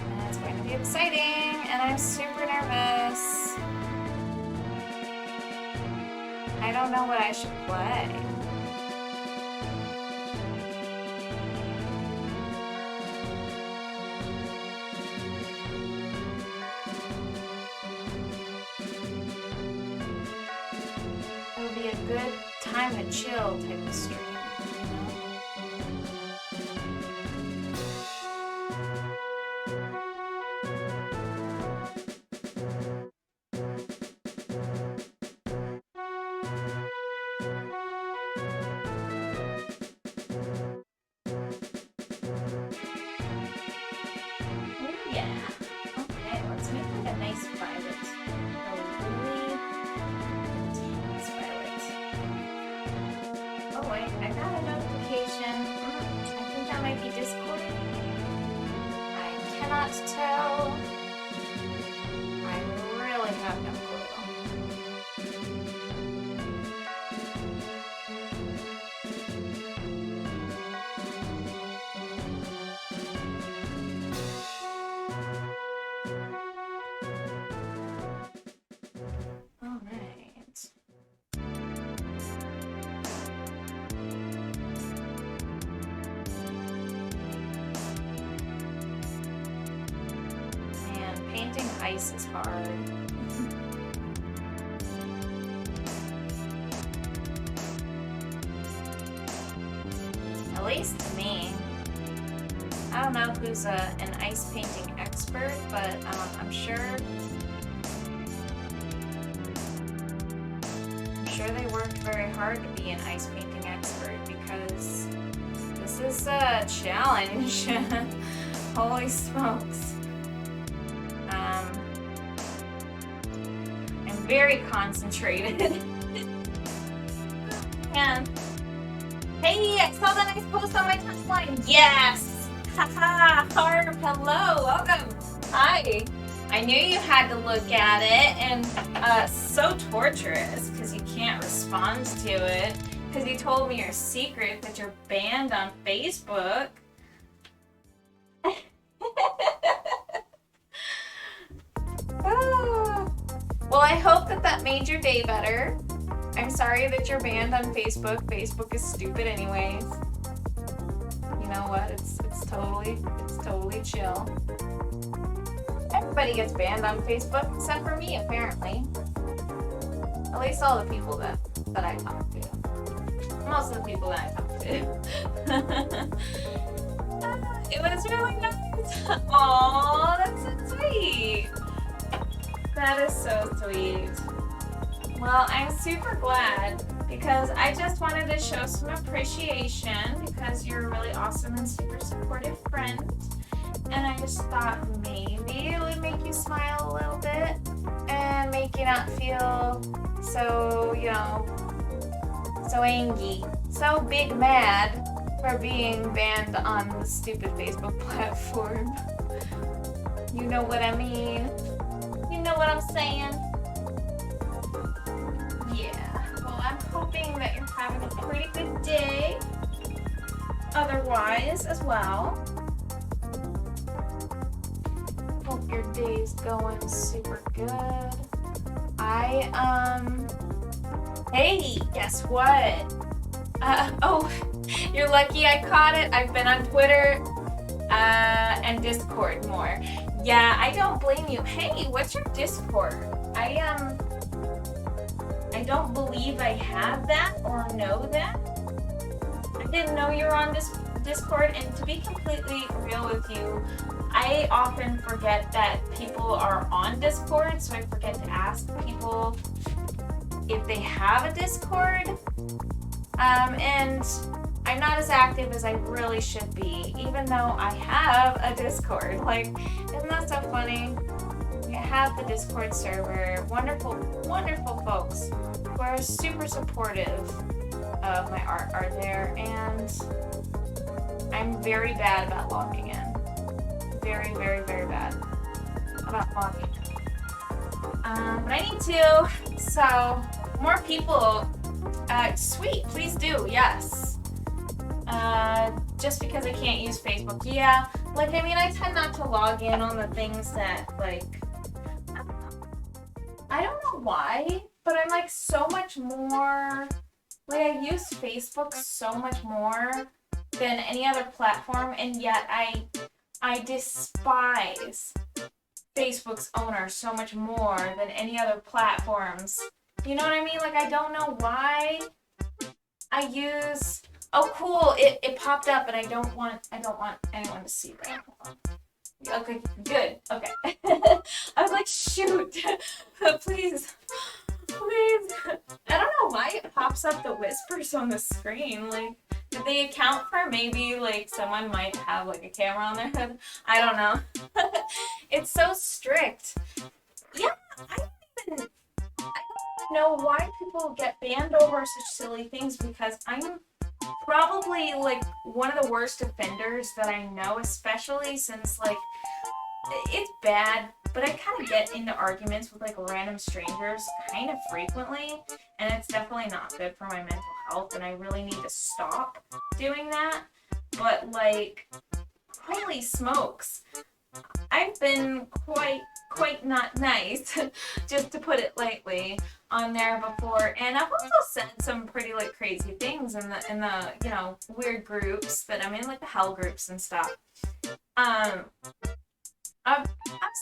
And it's going to be exciting, and I'm super nervous. I don't know what I should play. It'll be a good time to chill type of stream. Tell. I really have no clue. All right. Painting ice is hard. At least to me. I don't know who's an ice painting expert, but I'm sure they worked very hard to be an ice painting expert because this is a challenge. Holy smokes. I'm very concentrated. And hey, I saw that nice post on my timeline. Yes! Haha, Harp, hello, welcome. Hi. I knew you had to look at it, and so torturous because you can't respond to it because you told me your secret that you're banned on Facebook. Well, I hope that made your day better. I'm sorry that you're banned on Facebook. Facebook is stupid anyways. You know what? It's totally chill. Everybody gets banned on Facebook except for me, apparently. At least all the people that I talk to. Most of the people that I talk to. It was really nice. Aww, that's so sweet. That is so sweet. Well, I'm super glad because I just wanted to show some appreciation because you're a really awesome and super supportive friend. And I just thought maybe it would make you smile a little bit and make you not feel so, you know, so angry, so big mad for being banned on the stupid Facebook platform. You know what I mean? You You know what I'm saying? Yeah. Well, I'm hoping that you're having a pretty good day. Otherwise, as well. Hope your day's going super good. Hey, guess what? Oh, you're lucky I caught it. I've been on Twitter, and Discord more. Yeah, I don't blame you. Hey, what's your Discord? I don't believe I have that or know that. I didn't know you were on Discord, and to be completely real with you, I often forget that people are on Discord, so I forget to ask people if they have a Discord. And I'm not as active as I really should be, even though I have a Discord. Like, isn't that so funny? I have the Discord server. Wonderful, wonderful folks who are super supportive of my art are there, and I'm very bad about logging in. Very, very, very bad about logging in. But I need to, so more people, sweet, please do, yes. Just because I can't use Facebook, yeah. Like, I mean, I tend not to log in on the things that, like, I don't know why, but I'm, like, so much more, like, I use Facebook so much more than any other platform, and yet I despise Facebook's owner so much more than any other platforms. You know what I mean? Like, I don't know why I use... Oh, cool! It popped up, and I don't want anyone to see that. Hold on. Okay, good. Okay. I was like, shoot! Please. Please. I don't know why it pops up the whispers on the screen. Like, did they account for maybe, like, someone might have, like, a camera on their head? I don't know. It's so strict. Yeah, I don't know why people get banned over such silly things, because I'm probably, like, one of the worst offenders that I know, especially since, like, it's bad, but I kind of get into arguments with, like, random strangers kind of frequently, and it's definitely not good for my mental health, and I really need to stop doing that. But, like, holy smokes, I've been quite not nice, just to put it lightly, on there before, and I've also said some pretty, like, crazy things in the you know, weird groups that I'm in, like the hell groups and stuff. I've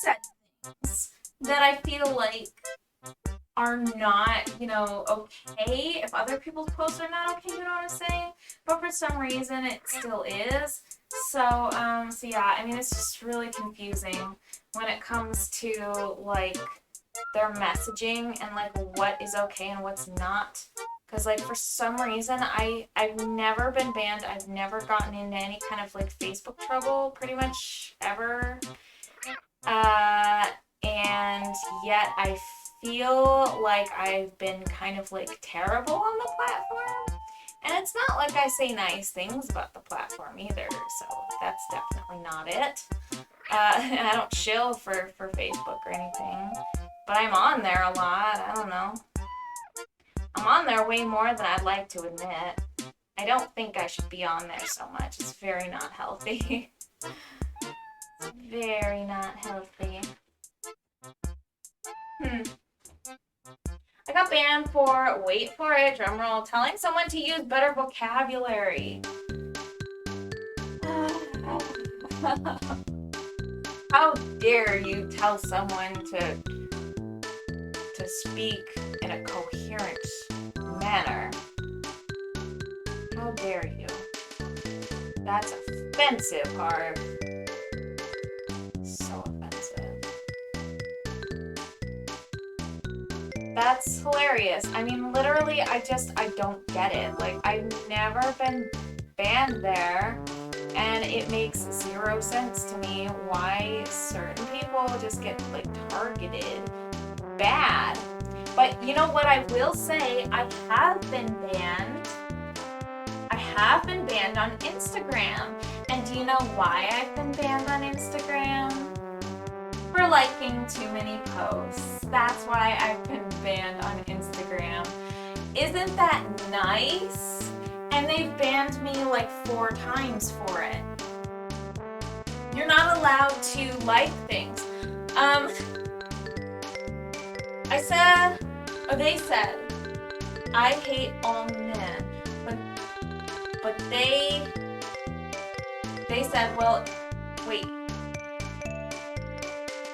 said things that I feel like are not, you know, okay. If other people's posts are not okay, you know what I'm saying? But for some reason, it still is. So yeah, I mean, it's just really confusing when it comes to, like, their messaging and, like, what is okay and what's not. Because, like, for some reason, I've never been banned. I've never gotten into any kind of, like, Facebook trouble, pretty much ever. And yet I feel like I've been kind of, like, terrible on the platform. And it's not like I say nice things about the platform either, so that's definitely not it. And I don't chill for Facebook or anything, but I'm on there a lot. I don't know. I'm on there way more than I'd like to admit. I don't think I should be on there so much. It's very not healthy. Very not healthy. I got banned for, wait for it, drumroll, telling someone to use better vocabulary. How dare you tell someone to speak in a coherent manner? How dare you? That's offensive, Harv. So offensive. That's hilarious. I mean, literally, I don't get it. Like, I've never been banned there, and it makes zero sense to me why certain people just get, like, targeted bad. But you know what I will say? I have been banned. I have been banned on Instagram. And do you know why I've been banned on Instagram? for liking too many posts. That's why I've been banned on Instagram. Isn't that nice? And they've banned me like 4 times for it. You're not allowed to like things. They said, I hate all men, but they said, well, wait.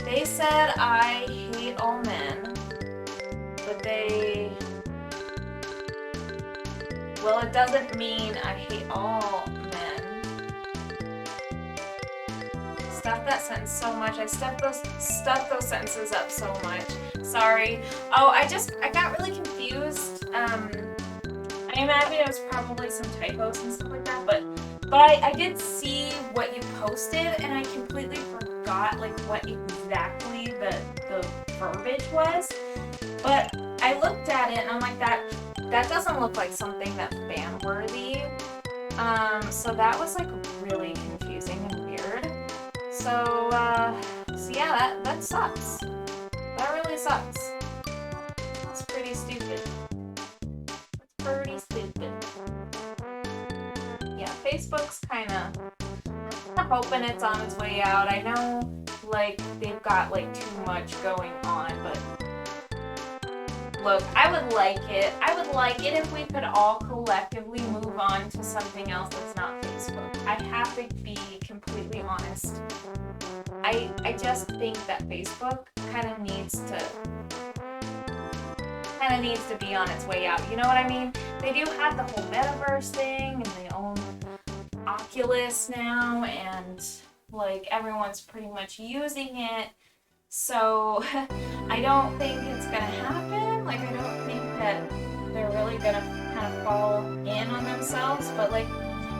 They said I hate all men, but well, it doesn't mean I hate all men. Stuff that sentence so much. I stuffed those sentences up so much. Sorry. Oh, I got really confused. I imagine it was probably some typos and stuff like that, but I did see what you posted, and I completely forgot like what exactly the verbiage was. But I looked at it and I'm like, that doesn't look like something that's ban worthy. So that was like really confusing and weird. So yeah, that sucks. That really sucks. That's pretty stupid. That's pretty stupid. Yeah, Facebook's kinda hoping it's on its way out. I know, like, they've got, like, too much going on, but look, I would like it. I would like it if we could all collectively move on to something else that's not Facebook. I have to be completely honest. I just think that Facebook kind of needs to be on its way out. You know what I mean? They do have the whole metaverse thing, and they own Oculus now, and like everyone's pretty much using it. So I don't think it's gonna happen. Like, I don't think that they're really gonna kind of fall in on themselves. But like,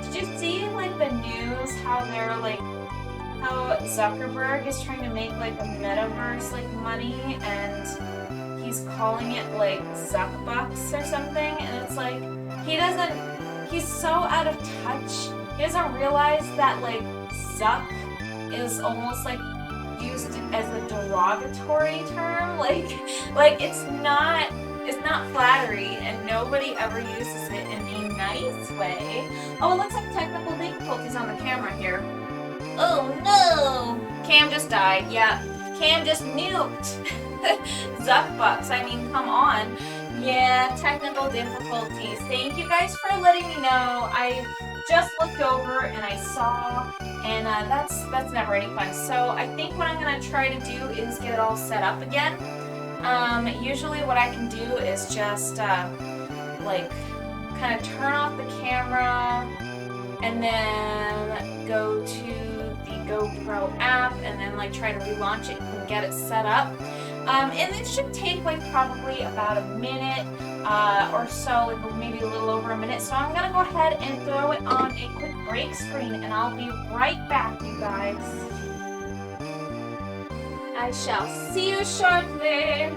did you see like the news how they're like, how Zuckerberg is trying to make like a metaverse like money, and he's calling it like Zuckbucks or something, and it's like he's so out of touch. He doesn't realize that like Zuck is almost like used as a derogatory term. Like it's not flattery, and nobody ever uses it in a nice way. Oh, it looks like technical difficulties on the camera here. Oh no! Cam just died. Yeah, Cam just nuked. Zuckbucks. I mean, come on. Yeah, technical difficulties. Thank you guys for letting me know. I just looked over and I saw, and that's never any fun. So I think what I'm gonna try to do is get it all set up again. Usually what I can do is just like kind of turn off the camera and then go to the GoPro app and then like try to relaunch it and get it set up. And it should take like probably about a minute or so, like maybe a little over a minute. So I'm gonna go ahead and throw it on a quick break screen, and I'll be right back, you guys. I shall see you shortly.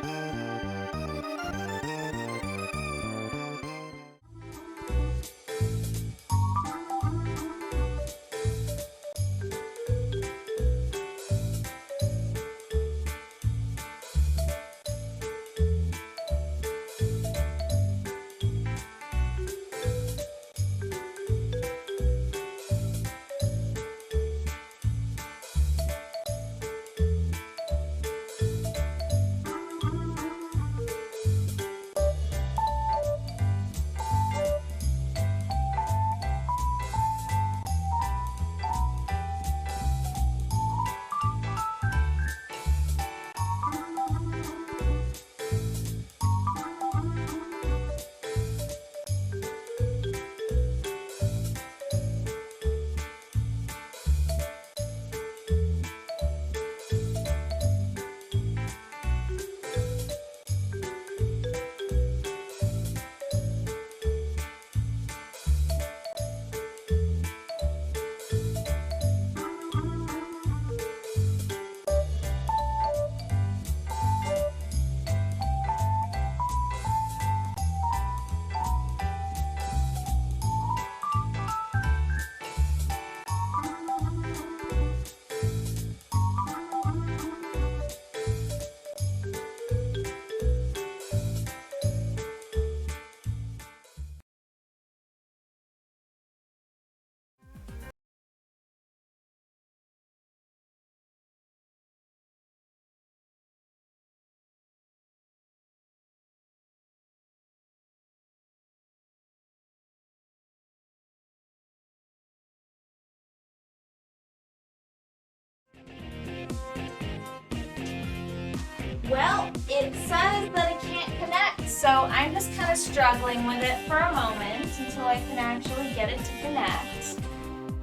it says that it can't connect, so I'm just kind of struggling with it for a moment until I can actually get it to connect.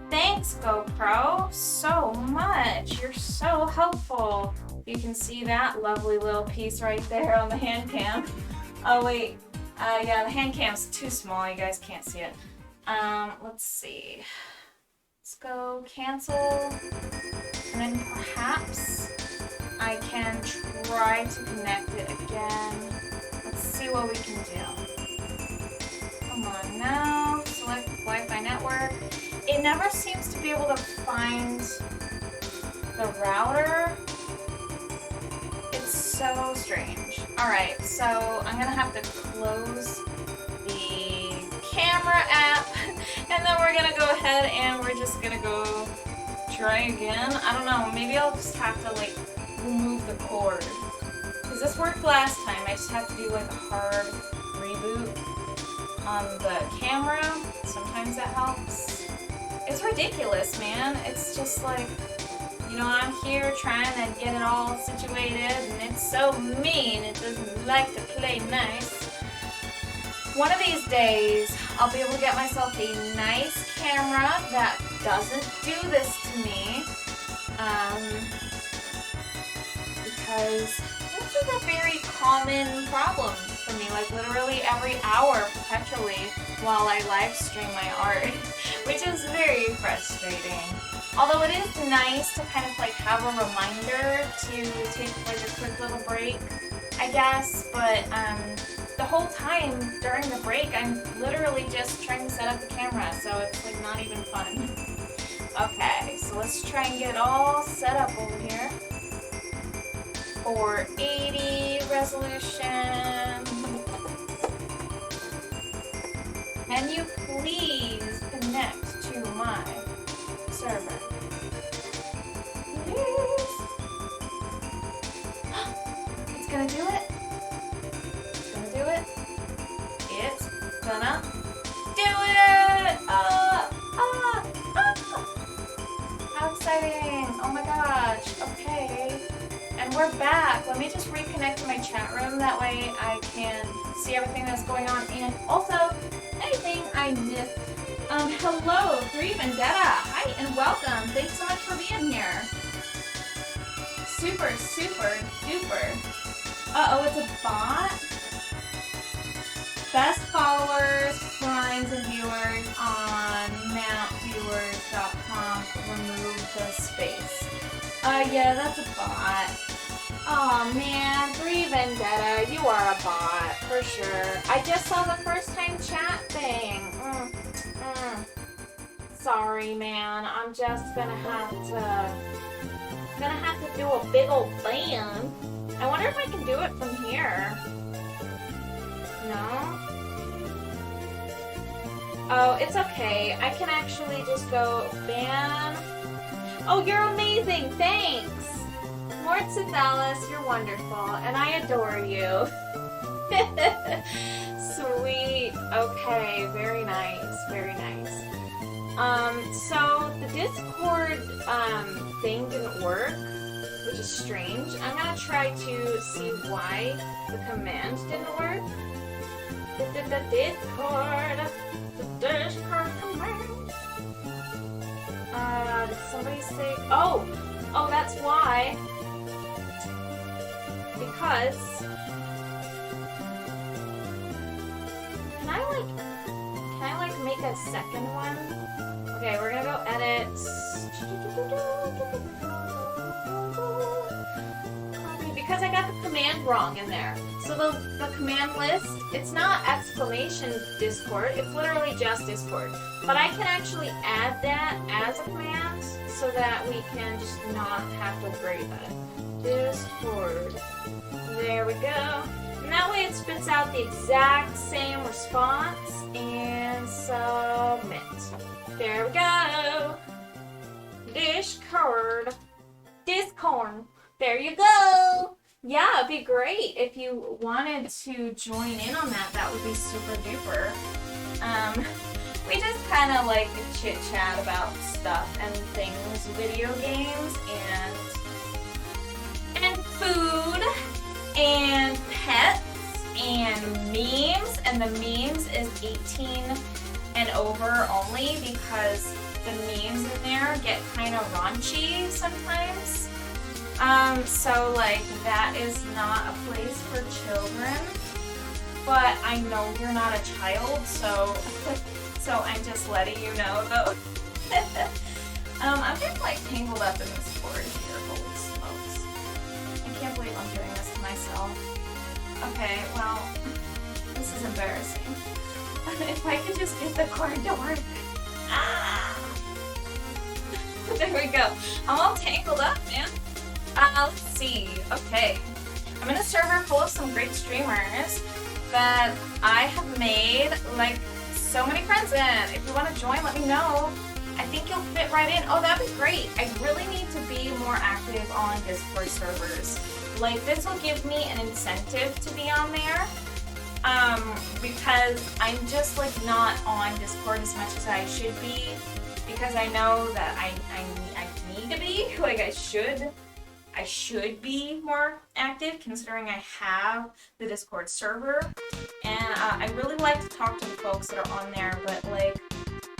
Thanks, GoPro, so much. You're so helpful. You can see that lovely little piece right there on the hand cam. Oh wait, yeah, the hand cam's too small. You guys can't see it. Let's see. Let's go cancel, and then perhaps I can try to connect it again. Let's see what we can do. Come on now, select Wi-Fi network. It never seems to be able to find the router. It's so strange. Alright, so I'm gonna have to close the camera app, and then we're gonna go ahead and we're just gonna go try again. I don't know, maybe I'll just have to like remove the cord. Because this worked last time, I just have to do like a hard reboot on the camera. Sometimes that helps. It's ridiculous, man. It's just like, you know, I'm here trying to get it all situated, and it's so mean. It doesn't like to play nice. One of these days, I'll be able to get myself a nice camera that doesn't do this to me. Because this is a very common problem for me, like literally every hour perpetually while I live stream my art, which is very frustrating. Although it is nice to kind of like have a reminder to take like a quick little break, I guess, but the whole time during the break I'm literally just trying to set up the camera, so it's like not even fun. Okay, so let's try and get it all set up over here. 480 resolution. Can you please connect to my server? Please. It's gonna do it. It's gonna do it. It's gonna do it. How exciting! Oh my gosh. Okay. And we're back. Let me just reconnect to my chat room. That way I can see everything that's going on. And also, anything I missed. Hello, 3 Vendetta. Hi and welcome. Thanks so much for being here. Super, super duper. Uh-oh, it's a bot? Best followers, friends, and viewers on mountviewers.com. Remove the space. Yeah, that's a bot. Aw, man, 3 Vendetta, you are a bot, for sure. I just saw the first time chat thing. Sorry, man, I'm just gonna have to do a big old band. I wonder if I can do it from here. No? Oh, it's okay. I can actually just go ban. Oh, you're amazing, thanks! Mortz Dallas, you're wonderful, and I adore you. Sweet. Okay, very nice, very nice. So the Discord thing didn't work, which is strange. I'm gonna try to see why the command didn't work. The Discord command. Did somebody say? Oh, that's why. Because can I like make a second one? Okay, we're gonna go edit. Because I got the command wrong in there. So the command list, it's not exclamation Discord, it's literally just Discord. But I can actually add that as a command so that we can just not have to worry about it. Discord. There we go. And that way it spits out the exact same response and submit. There we go. Discord. There you go. Yeah, it'd be great if you wanted to join in on that. That would be super duper. We just kind of like to chit chat about stuff and things, video games and food. and pets and memes, and the memes is 18 and over only because the memes in there get kind of raunchy sometimes. So like that is not a place for children, but I know you're not a child, so I'm just letting you know though. I'm getting like tangled up in this cord here, holy smokes. I can't believe I'm doing this to myself. Okay, well, this is embarrassing. If I could just get the cord to work. Ah! There we go. I'm all tangled up, man. Let's see. Okay. I'm in a server full of some great streamers that I have made like so many friends in. If you want to join, let me know. I think you'll fit right in. Oh, that'd be great. I really need to be more active on Discord servers. Like, this will give me an incentive to be on there. Because I'm just like not on Discord as much as I should be. Because I know that I need to be. Like, I should be more active considering I have the Discord server. And I really like to talk to the folks that are on there, but like,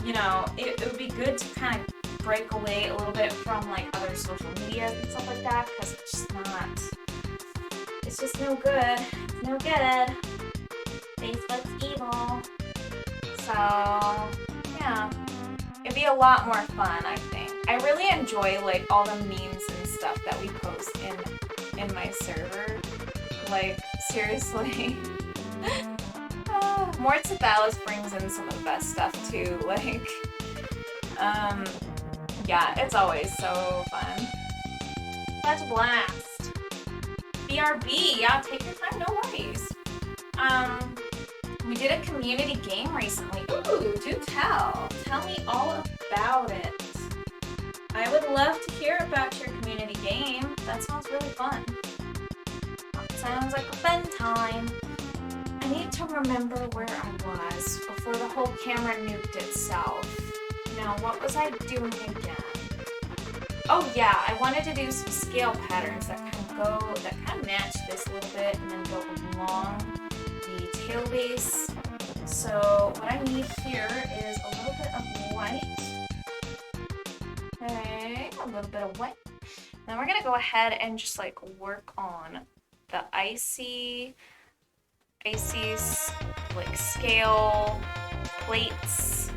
you know, it would be good to kind of break away a little bit from like other social media and stuff like that, because it's just not, it's just no good. It's no good. Facebook's evil. So, yeah. It'd be a lot more fun, I think. I really enjoy like all the memes and stuff that we post in my server. Like, seriously. Morts of Dallas brings in some of the best stuff too. Like, yeah, it's always so fun. Such a blast. BRB, yeah, take your time, no worries. We did a community game recently. Ooh, do tell. Tell me all about it. I would love to hear about your community game. That sounds really fun. That sounds like a fun time. I need to remember where I was before the whole camera nuked itself. Now, what was I doing again? Oh yeah, I wanted to do some scale patterns that kind of match this a little bit and then go along the tail base. So what I need here is a little bit of white. Okay, a little bit of white. Then we're gonna go ahead and just like work on the icy like scale plates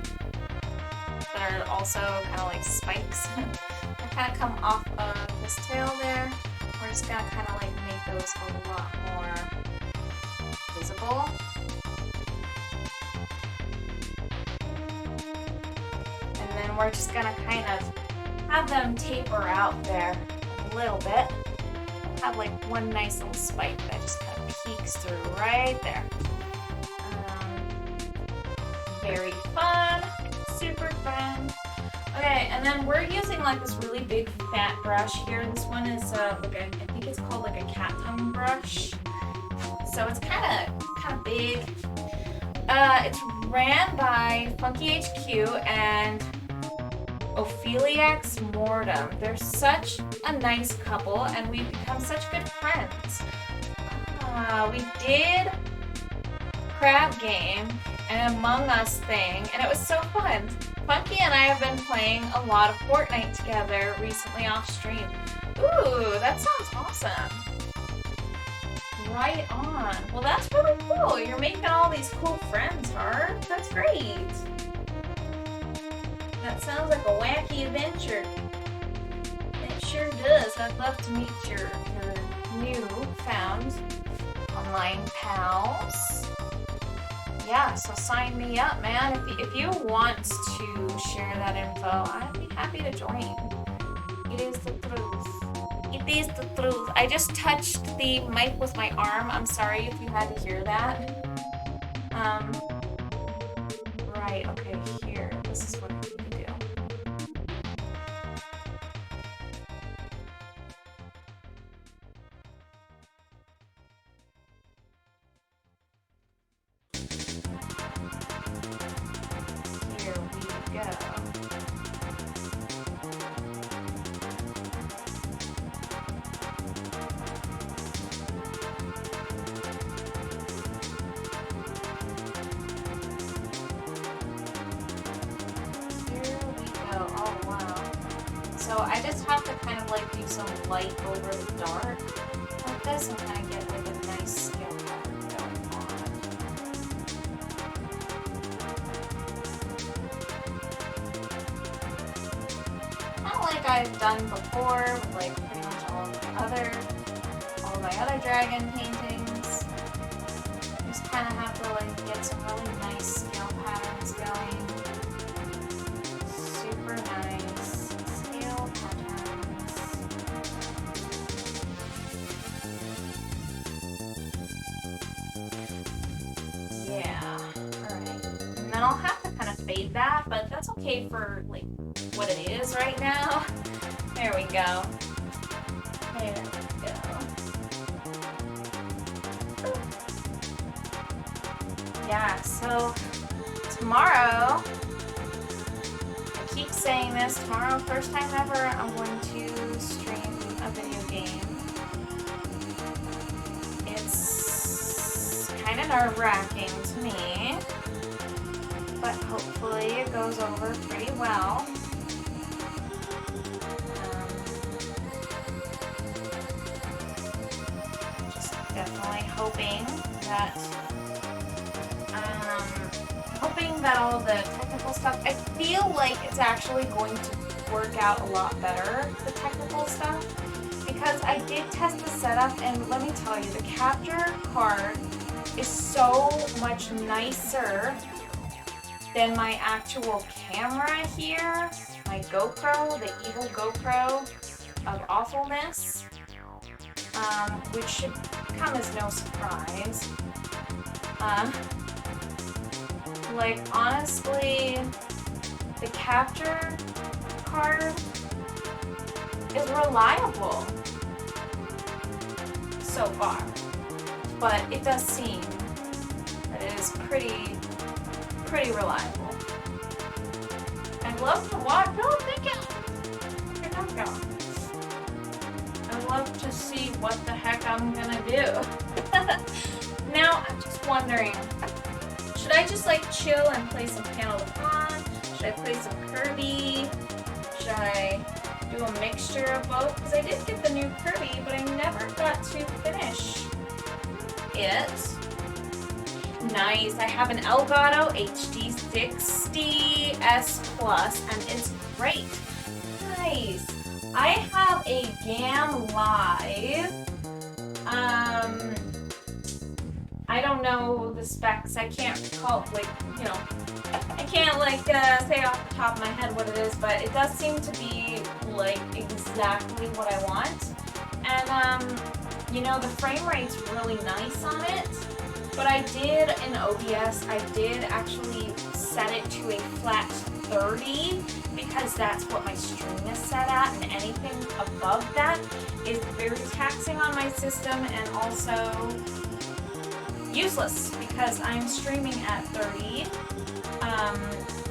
that are also kind of like spikes. They kind of come off of this tail there. We're just gonna kind of like make those a lot more visible. And then we're just gonna kind of have them taper out there a little bit. Have like one nice little spike that just kind of peeks through right there. Very fun, super fun. Okay, and then we're using like this really big fat brush here. This one is like I think it's called like a cat tongue brush. So it's kind of big. It's ran by Funky HQ and Opheliax Mortem. They're such a nice couple and we've become such good friends. We did crab game and Among Us thing and it was so fun. Funky and I have been playing a lot of Fortnite together recently off stream. Ooh, that sounds awesome. Right on. Well, that's really cool. You're making all these cool friends, Heart. That's great. That sounds like a wacky adventure. It sure does. I'd love to meet your new found online pals. Yeah, so sign me up, man. If you want to share that info, I'd be happy to join. It is the truth. It is the truth. I just touched the mic with my arm. I'm sorry if you had to hear that. Right, okay, here. This is what I need to do. Here we go. have to kind of like do some light over the dark like this and kind of get like a nice scale pattern going on. Kind of like I've done before with like pretty much all my other dragon paintings. Just kind of have to like get some really nice scale patterns going. Super nice scale patterns. Yeah, alright. And then I'll have to kind of fade that, but that's okay for like what it is right now. There we go. There we go. Yeah, so tomorrow, I keep saying this, tomorrow, first time ever, I'm going to stream a video game. It's kind of nerve-wracking to me, but hopefully it goes over pretty well. Just definitely hoping that all the technical stuff, I feel like it's actually going to work out a lot better, the technical stuff, because I did test the setup, and let me tell you, the capture card is so much nicer than my actual camera here, my GoPro, the evil GoPro of awfulness, which should come as no surprise. Like, honestly, the capture card is reliable so far, but it does seem that it is pretty reliable. I'd love to watch. No, thank you. I'd love to see what the heck I'm gonna do. Now, I'm just wondering. Should I just like chill and play some Panel Con? Should I play some Kirby? Should I do a mixture of both? Because I did get the new Kirby, but I never got to finish it. Nice. I have an Elgato HD 60S Plus, and it's great. Nice. I have a GAM Live. I don't know the specs. I can't call, like, you know, I can't, like, say off the top of my head what it is, but it does seem to be, like, exactly what I want. And, you know, the frame rate's really nice on it, but I did, in OBS, I did actually set it to a flat 30, because that's what my stream is set at, and anything above that is very taxing on my system, and also useless, because I'm streaming at 30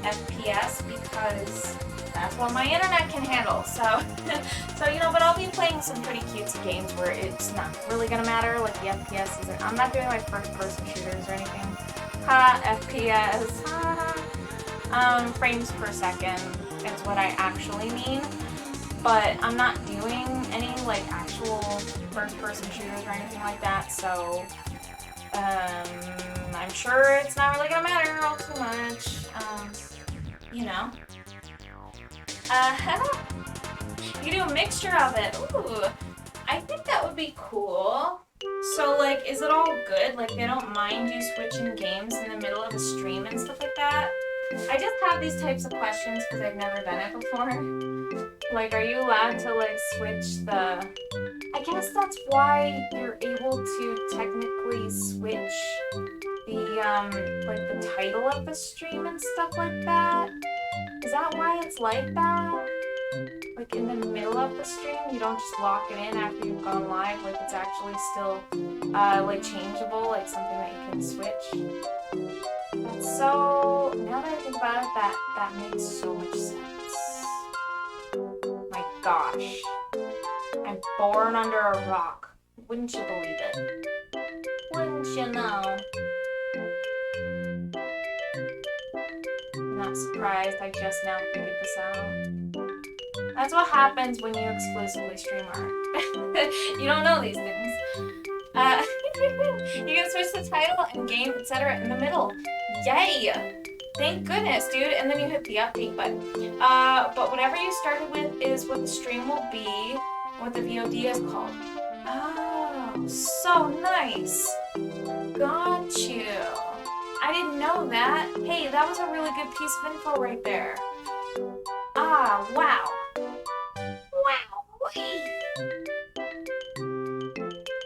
FPS, because that's what my internet can handle. So, you know, but I'll be playing some pretty cutesy games where it's not really gonna matter, like the FPS isn't. I'm not doing like first-person shooters or anything. FPS. Frames per second is what I actually mean. But I'm not doing any like actual first-person shooters or anything like that, so I'm sure it's not really gonna matter all too much. You know. You do a mixture of it. Ooh, I think that would be cool. So, like, is it all good? Like, they don't mind you switching games in the middle of a stream and stuff like that? I just have these types of questions because I've never done it before. Like, are you allowed to, like, switch the... I guess that's why you're able to technically switch the, like, the title of the stream and stuff like that? Is that why it's like that? Like, in the middle of the stream, you don't just lock it in after you've gone live, like, it's actually still, like, changeable, like, something that you can switch. That's so... Now that I think about it, that makes so much sense. My gosh. I'm born under a rock. Wouldn't you believe it? Wouldn't you know? I'm not surprised, I just now figured this out. That's what happens when you exclusively stream art. You don't know these things. You can switch the title and game, etc. in the middle. Yay! Thank goodness, dude. And then you hit the update button. But whatever you started with is what the stream will be, what the VOD is called. Oh, so nice. Got you. I didn't know that. Hey, that was a really good piece of info right there. Ah, wow. Wow.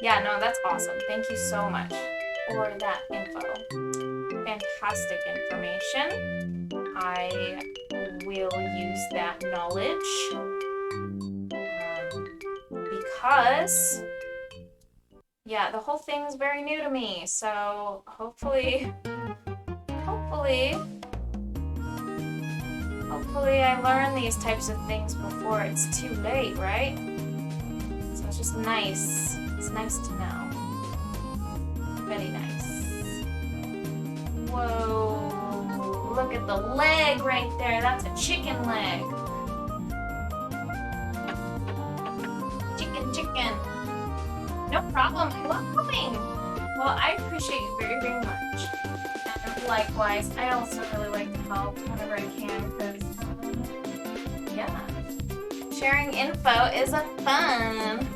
Yeah, no, that's awesome. Thank you so much for that info. Fantastic information. I will use that knowledge because, yeah, the whole thing is very new to me. So hopefully I learn these types of things before it's too late, right? So it's just nice. It's nice to know. Very nice. Whoa, look at the leg right there. That's a chicken leg. Chicken. No problem. I love helping. Well, I appreciate you very, very much. And likewise, I also really like to help whenever I can because, yeah, sharing info is a fun.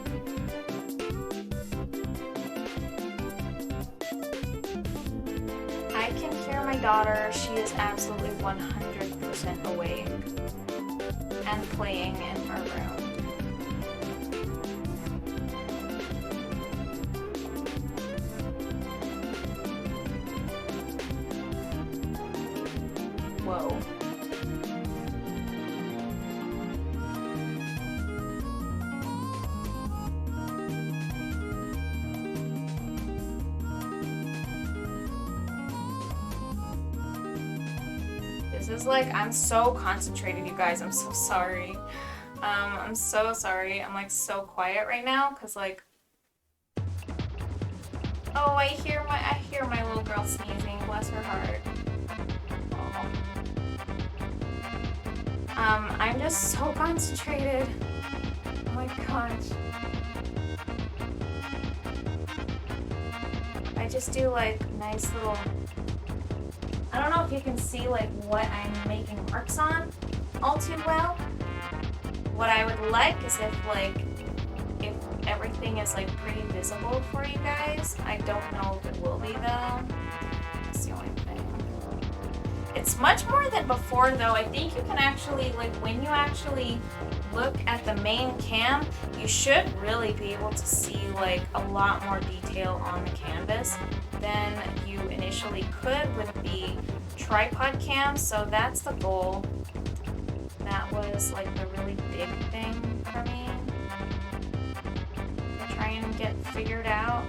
I can hear my daughter. She is absolutely 100% awake and playing in her room. Whoa. This is like, I'm so concentrated, you guys. I'm so sorry. I'm so sorry. I'm like so quiet right now because like, oh, I hear my little girl sneezing. Bless her heart. I'm just so concentrated. Oh my gosh. I just do like nice little, I don't know if you can see like what I'm making marks on all too well. What I would like is if everything is like pretty visible for you guys. I don't know if it will be though. That's the only thing. It's much more than before though. I think you can actually, like when you actually look at the main cam, you should really be able to see like a lot more detail on the canvas than you initially could with the tripod cam. So that's the goal. That was like the really big thing for me. To try and get figured out.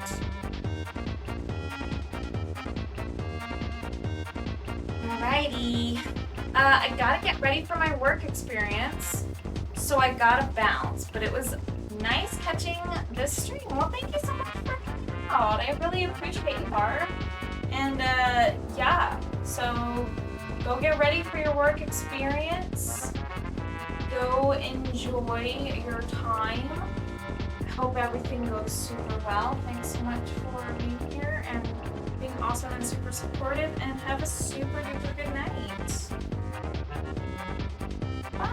Alrighty, I gotta get ready for my work experience, so I gotta bounce, but it was nice catching this stream. Well, thank you so much for coming out. I really appreciate you, Barb. And yeah, so go get ready for your work experience. Go enjoy your time. I hope everything goes super well. Thanks so much for being here and being awesome and super supportive, and have a super duper good night. Bye.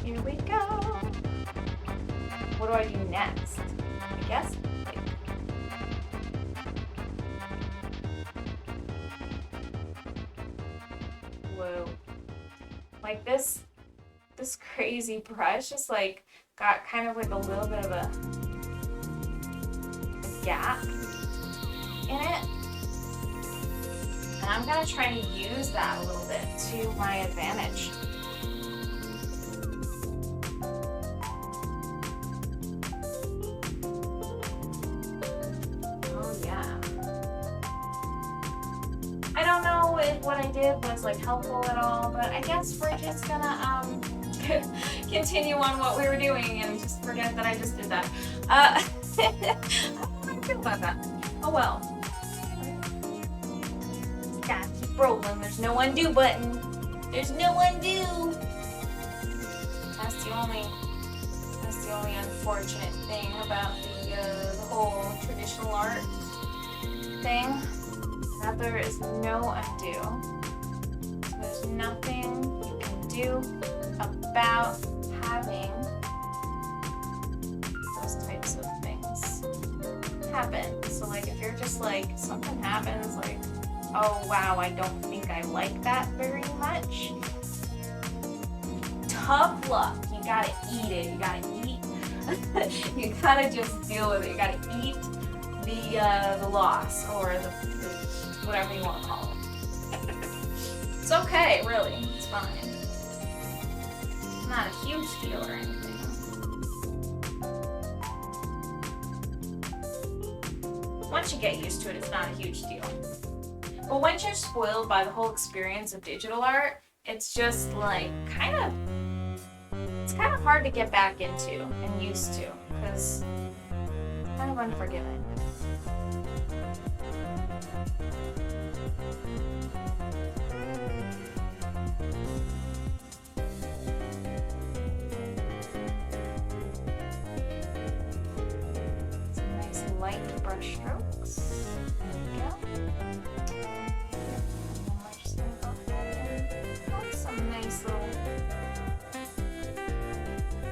Here we go. What do I do next? I guess. Whoa. Like this crazy brush just like got kind of like a little bit of a gap in it, and I'm gonna try to use that a little bit to my advantage. Oh yeah. I don't know if what I did was like helpful at all, but I guess we're just gonna continue on what we were doing and just forget that I just did that. I don't know how I feel about that. Oh well. Just gotta keep scrolling. There's no undo button. There's no undo. That's the only unfortunate thing about the whole traditional art thing. That there is no undo. There's nothing you can do about having those types of things happen. So like if you're just like, something happens like, oh wow, I don't think I like that very much. Tough luck. You gotta eat it. You gotta eat. You gotta just deal with it. You gotta eat the loss, or the whatever you want to call it. It's okay, really. It's fine. It's not a huge deal or anything. Once you get used to it, it's not a huge deal. But once you're spoiled by the whole experience of digital art, it's just like it's kind of hard to get back into and used to, because it's kind of unforgiving. Some nice light brush strokes. There we go. And we're just going to go ahead and add some nice little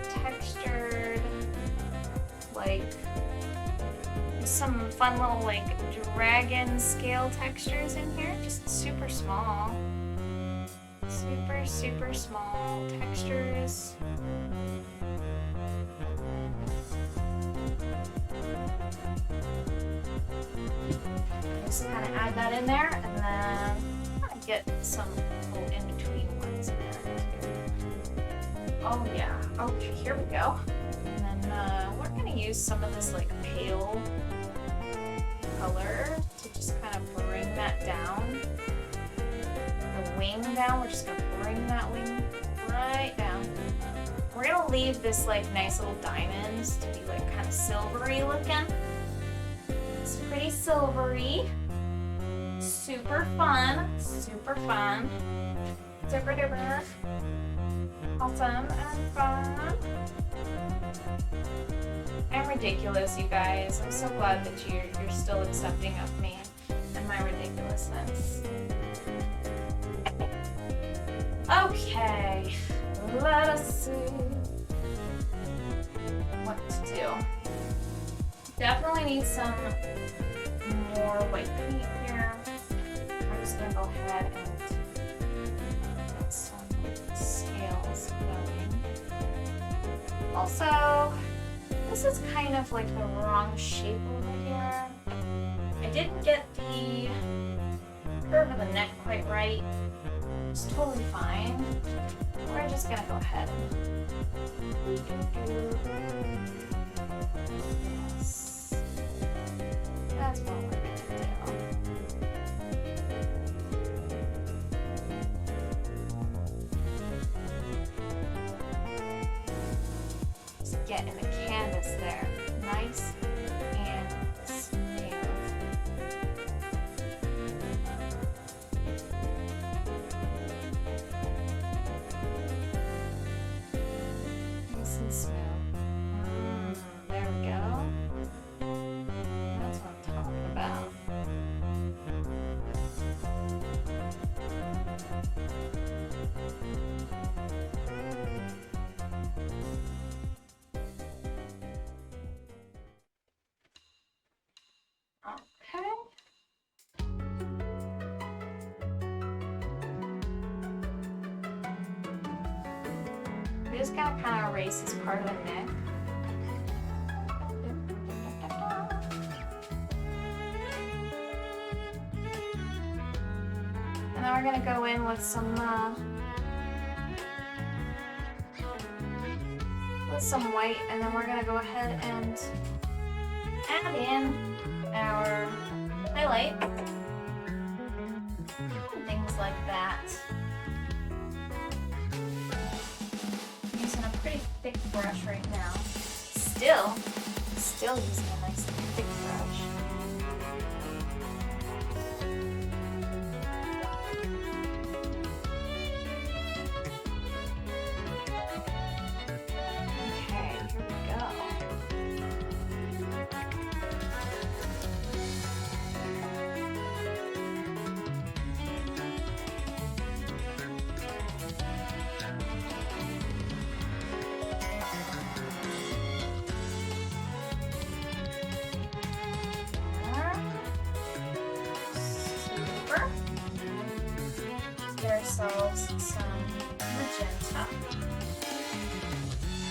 textured, like some fun little like dragon scale textures in here, just super small, super small textures. Just kind of add that in there, and then kind of get some little in-between ones in there. Oh yeah, okay, here we go. And then we're gonna use some of this like pale color to just kind of bring that down. The wing down, we're just gonna bring that wing right down. We're gonna leave this like nice little diamonds to be like kind of silvery looking. It's pretty silvery. Super fun, super fun. Super duper. Awesome and fun. I'm ridiculous, you guys. I'm so glad that you're still accepting of me and my ridiculousness. Okay, let us see what to do. Definitely need some more white paint here. I'm just gonna go ahead and get some scales going. Also, this is kind of like the wrong shape over here. I didn't get the curve of the neck quite right. It's totally fine. We're just gonna go ahead and yes. That's what we're gonna do. Just get in the canvas there. Nice and smooth. Nice and smooth. There we go. That's what I'm talking about. Okay. We're just gonna kind of erase this part of the neck. And then we're gonna go in with some white, and then we're gonna go ahead and add in our highlight and things like that. I'm using a pretty thick brush right now. Still using a nice thick brush.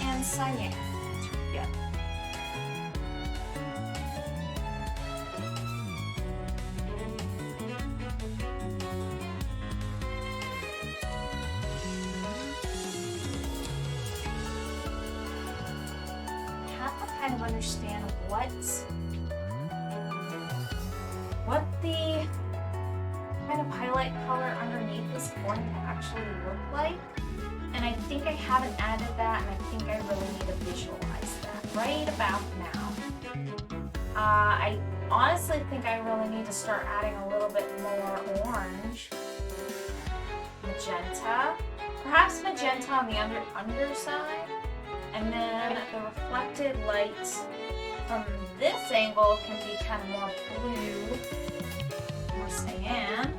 and cyan together. Kind of understand what the kind of highlight color underneath is going to actually look like, and I think I haven't added that, and I think I really need to visualize that right about now. I honestly think I really need to start adding a little bit more orange, magenta, perhaps magenta on the underside. And then the reflected light from this angle can be kind of more blue, more cyan,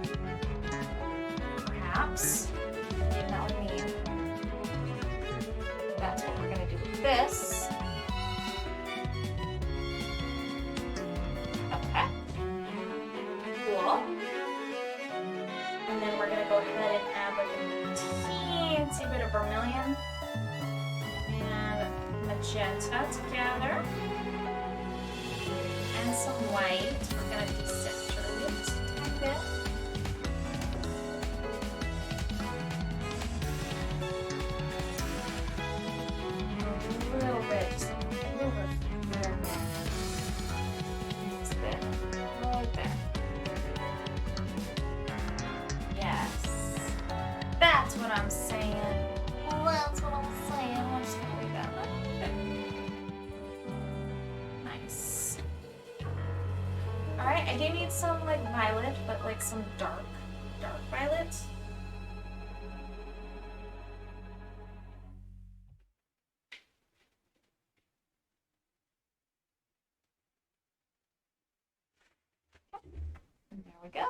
perhaps. That would mean that's what we're going to do with this. Okay. Cool. And then we're going to go ahead and add like a teensy bit of vermilion. Magenta together, and some white. We're going to desaturate a bit. A little bit there. Just there, right there. Yes, that's what I'm saying. That's what I'm saying. I'm just going to leave that right. Nice. Alright, I do need some like violet, but like some dark violet. And there we go.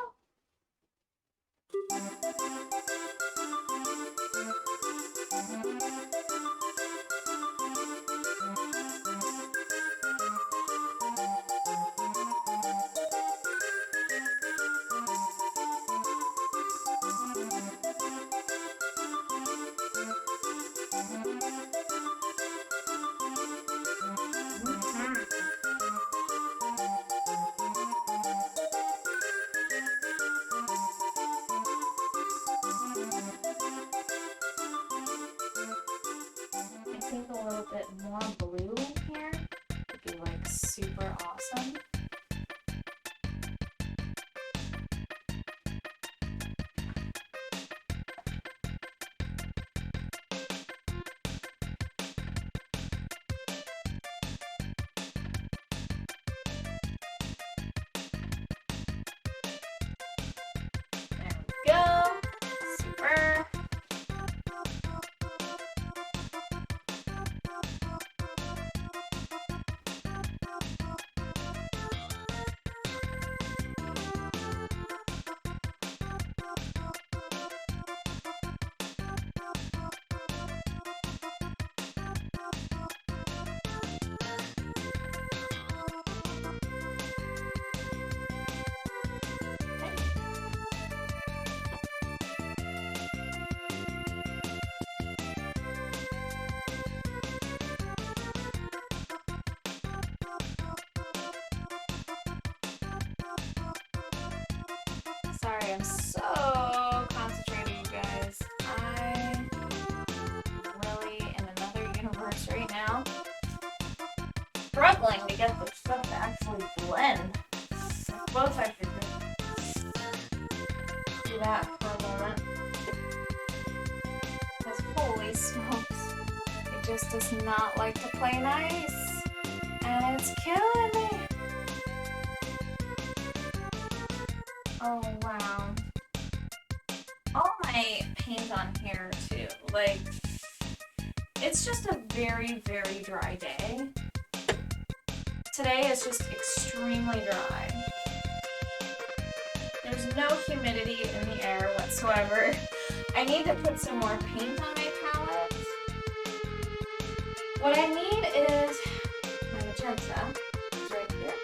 I think a little bit more blue in here would be like super awesome. There we go. Super. Sorry, I'm so concentrated, you guys. I'm really in another universe right now. Struggling to get the stuff to actually blend. I suppose I should just do that for a moment. Because holy smokes, it just does not like to play nice. And it's killing me. Oh wow. All my paint on here too, like, it's just a very, very dry day. Today is just extremely dry. There's no humidity in the air whatsoever. I need to put some more paint on my palette. What I need is my magenta. It's right here.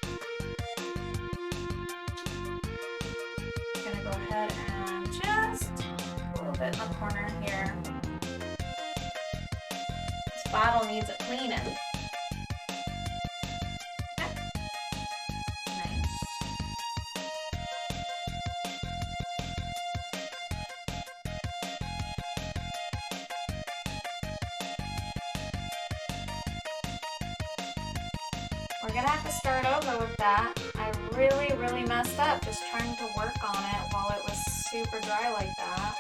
I'm gonna go ahead and just a little bit in the corner here. bottle needs a cleaning. Okay. Nice. We're gonna have to start over with that. I really messed up just trying to work on it while it was super dry like that.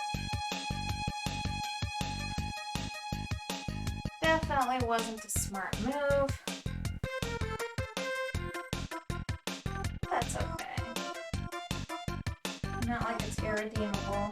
Definitely wasn't a smart move. That's okay. Not like it's irredeemable.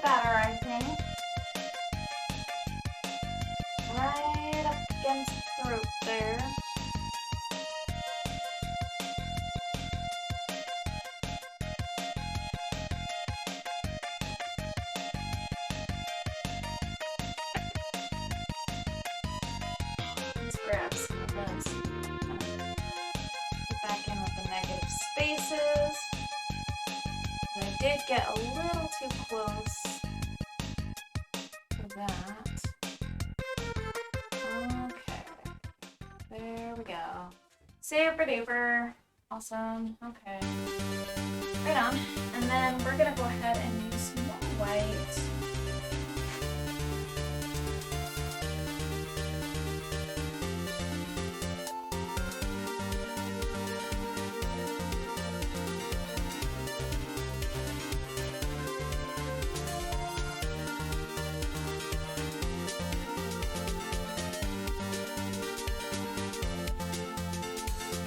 Better, I think. Right up against the throat there. Let's grab some of this. Get back in with the negative spaces. I did get a little too close. That. Okay. There we go. Super duper. Awesome. Okay. Right on. And then we're gonna go ahead and use some more white.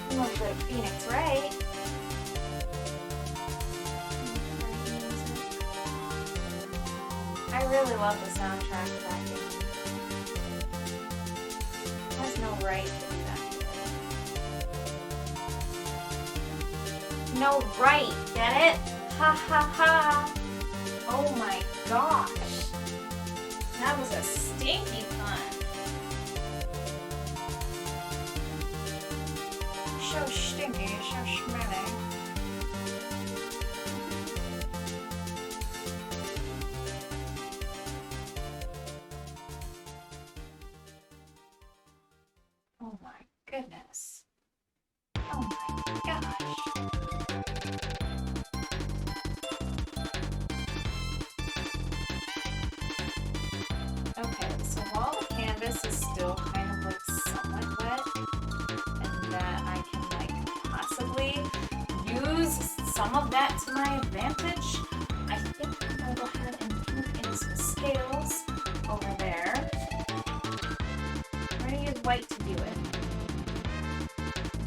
A little bit of Phoenix, right? I really love the soundtrack to that game. There's no right to do that. No right, get it? Ha ha ha! Oh my gosh. That was a stinky pun. So stinky, so smelly. Oh my goodness. Oh my gosh. Okay, so while the canvas is still kind of like somewhat wet, and that I can like possibly use some of that to my advantage, I think I'm gonna go ahead and put in some scales over there. I'm gonna use white to do it.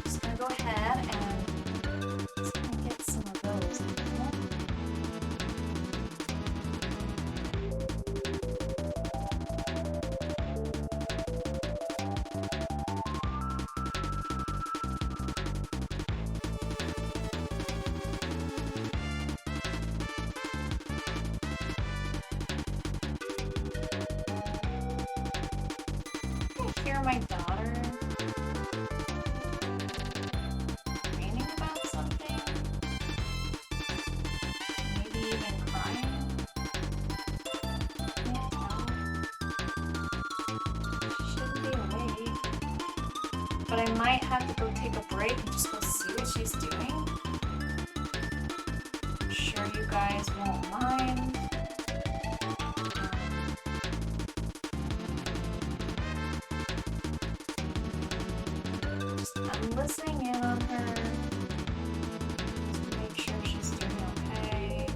Just gonna go ahead and just gonna get some of those in there. hear my daughter complaining about something? Maybe even crying? Can't tell. She shouldn't be awake. But I might have to go take a break and just go see what she's doing. I'm sure you guys won't mind. I'm listening in on her just to make sure she's doing okay.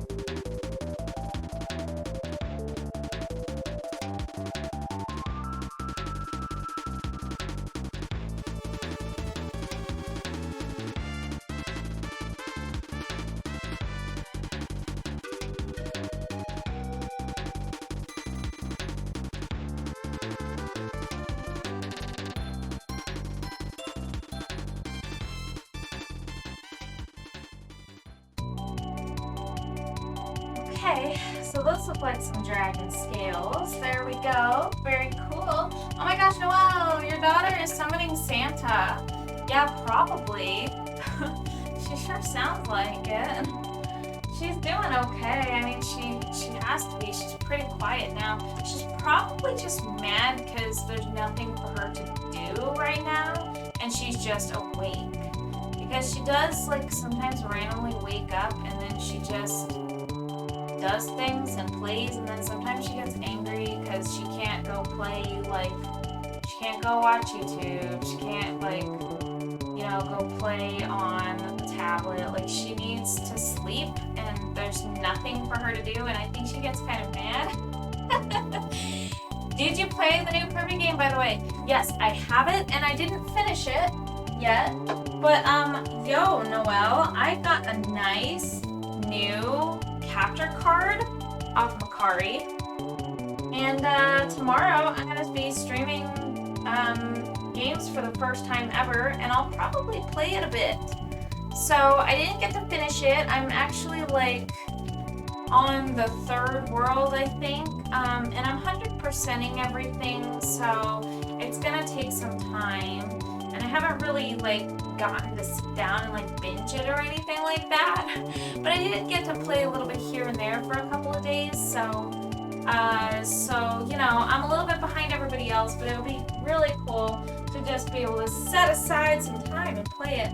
Okay, so those look like some dragon scales. There we go. Very cool. Oh my gosh, Noelle, your daughter is summoning Santa. Yeah, probably. She sure sounds like it. She's doing okay. I mean, she has to be. She's pretty quiet now. She's probably just mad because there's nothing for her to do right now, and she's just awake. Because she does, like, sometimes randomly wake up, and then she just does things and plays, and then sometimes she gets angry because she can't go play, like, she can't go watch YouTube, she can't, like, you know, go play on the tablet, like, she needs to sleep, and there's nothing for her to do, and I think she gets kind of mad. Did you play the new Kirby game, by the way? Yes, I have it, and I didn't finish it yet, but, yo, Noelle, I got a nice new capture card off Macari, and tomorrow I'm going to be streaming games for the first time ever, and I'll probably play it a bit. So I didn't get to finish it. I'm actually like on the third world, I think, and I'm 100%ing everything, so it's going to take some time, and I haven't really like gotten to sit down and like binge it or anything like that, but I did get to play a little bit here and there for a couple of days, so you know, I'm a little bit behind everybody else, but it'll be really cool to just be able to set aside some time and play it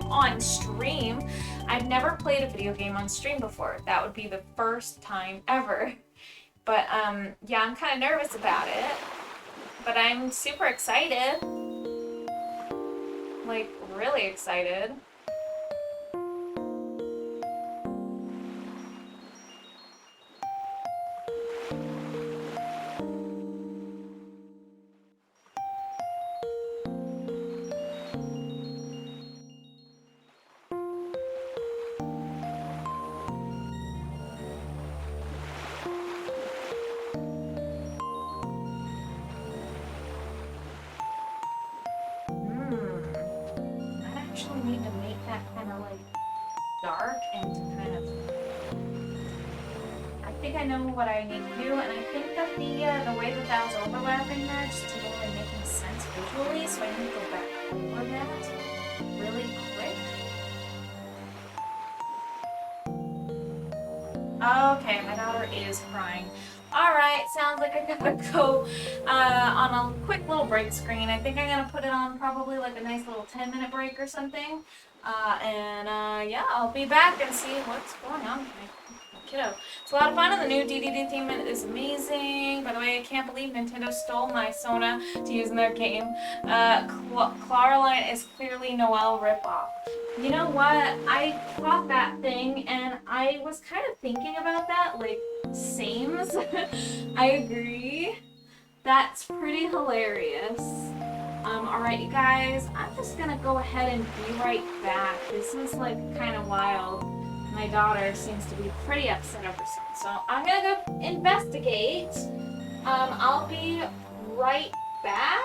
on stream. I've never played a video game on stream before. That would be the first time ever, but yeah, I'm kind of nervous about it, but I'm super excited. Like, really excited. Need to make that kind of like dark and to kind of, I think I know what I need to do, and I think that the way that that was overlapping there just didn't really making sense visually, so I need to go back over that really quick. Okay, my daughter is crying. Alright, sounds like I gotta go on a quick little break screen. I think I'm gonna put it on probably like a nice little 10-minute break or something. Yeah, I'll be back and see what's going on with my kiddo. It's a lot of fun, and the new DDD theme is amazing. By the way, I can't believe Nintendo stole my Sona to use in their game. Claraline is clearly Noelle ripoff. You know what? I caught that thing, and I was kind of thinking about that, like, sames. I agree. That's pretty hilarious. Alright, you guys, I'm just gonna go ahead and be right back. This is, like, kind of wild. My daughter seems to be pretty upset over something, so I'm gonna go investigate. I'll be right back.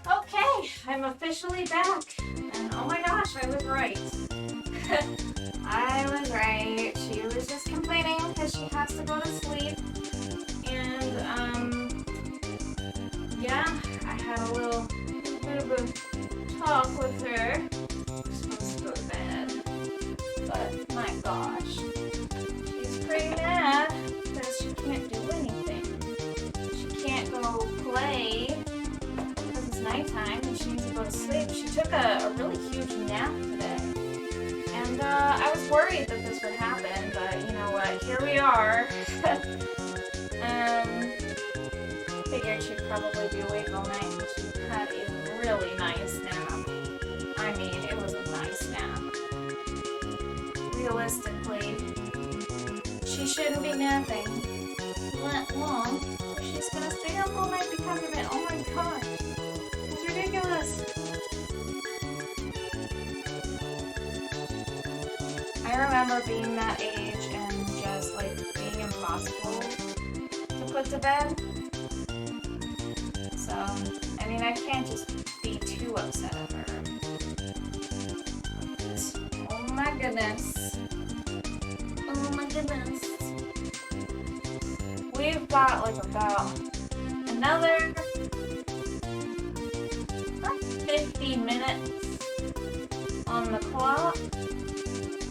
Okay, I'm officially back, and oh my gosh, I was right. I was right. She was just complaining because she has to go to sleep, and yeah, I had a little bit of a talk with her. She's supposed to go to bed, but my gosh, she's pretty mad because she can't do anything. She can't go play nighttime and she needs to go to sleep. She took a really huge nap today. And I was worried that this would happen, but you know what? Here we are. Figured she'd probably be awake all night and she had a really nice nap. I mean, it was a nice nap. Realistically, she shouldn't be napping that long, so she's gonna stay up all night because of it. Oh my gosh. Ridiculous. I remember being that age and just like being impossible to put to bed. So, I mean, I can't just be too upset at her. But, oh my goodness. Oh my goodness. We've got like about another 50 minutes on the clock,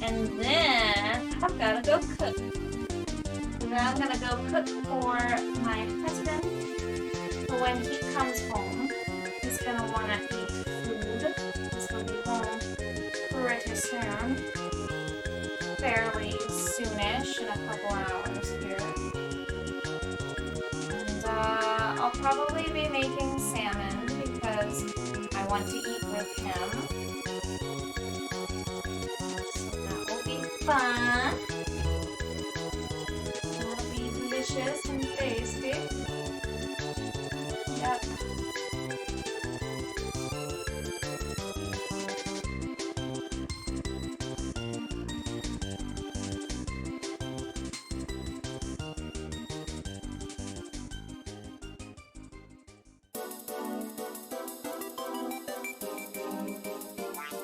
and then I've gotta go cook. And then I'm gonna go cook for my husband. So when he comes home, he's gonna wanna eat food. He's gonna be home pretty soon, fairly soonish, in a couple hours here. And I'll probably be making salmon. want to eat with him. So that will be fun. That'll be delicious and tasty. Yep.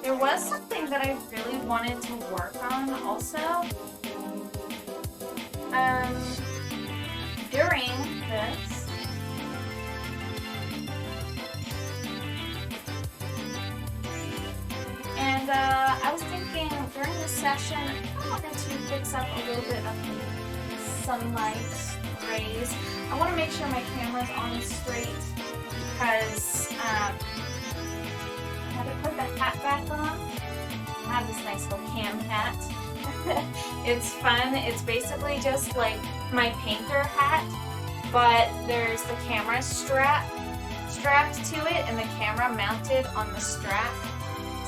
There was something that I really wanted to work on also. During this, and I was thinking during the session I wanted to fix up a little bit of the sunlight rays. I want to make sure my camera's on straight because I had to put the hat back on. I have this nice little cam hat. It's fun. It's basically just like my painter hat, but there's the camera strapped to it and the camera mounted on the strap.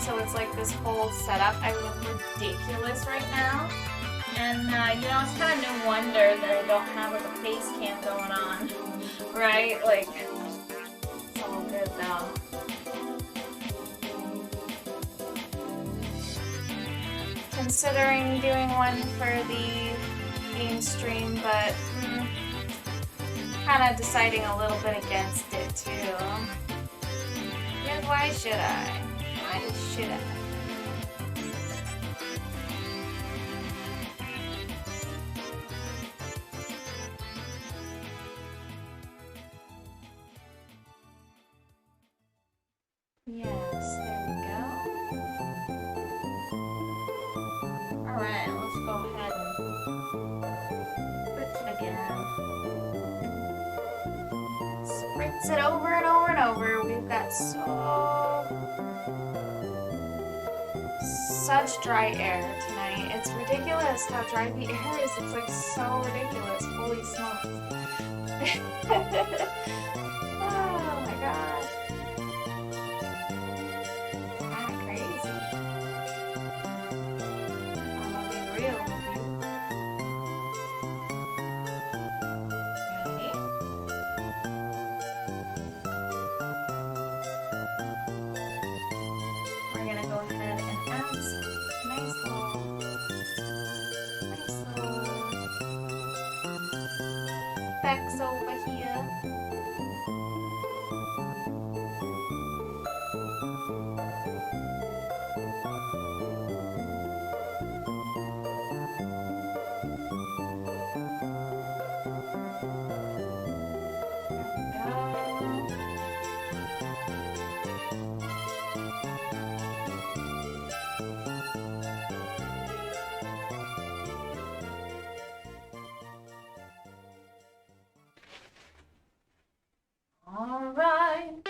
So it's like this whole setup. I look ridiculous right now. And you know, it's kind of no wonder that I don't have like a face cam going on, right? Like, it's all good though. Considering doing one for the game stream, but kind of deciding a little bit against it too. Because why should I? Why should I? Yes, there we go. Alright, let's go ahead and spritz it again. Spritz it over and over and over. We've got such dry air tonight. It's ridiculous how dry the air is. It's like so ridiculous. Holy smokes. Oh my god. Effects over here. Alright.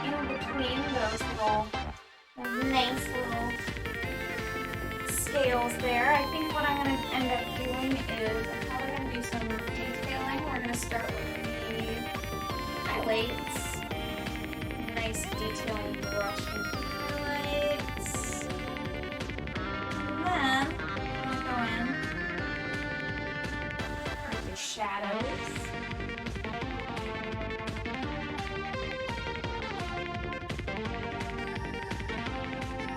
And in between those little nice little scales there, I think what I'm going to end up doing is I'm probably going to do some detailing. We're going to start with the highlights. Nice detailing brush with the highlights. And then I'm going to go in with your shadows.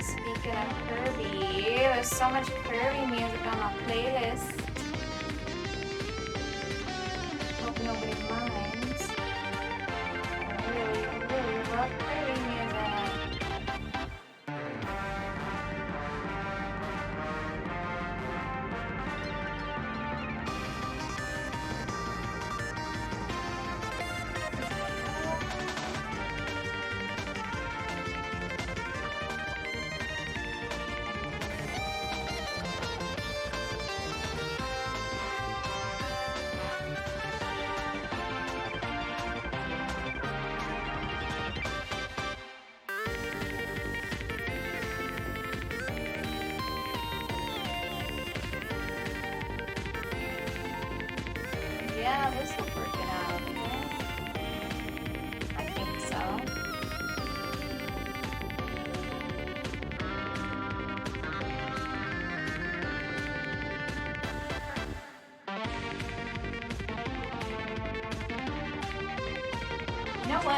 Speaking of Kirby, there's so much Kirby music on my playlist. Hope nobody minds. I really love Kirby music.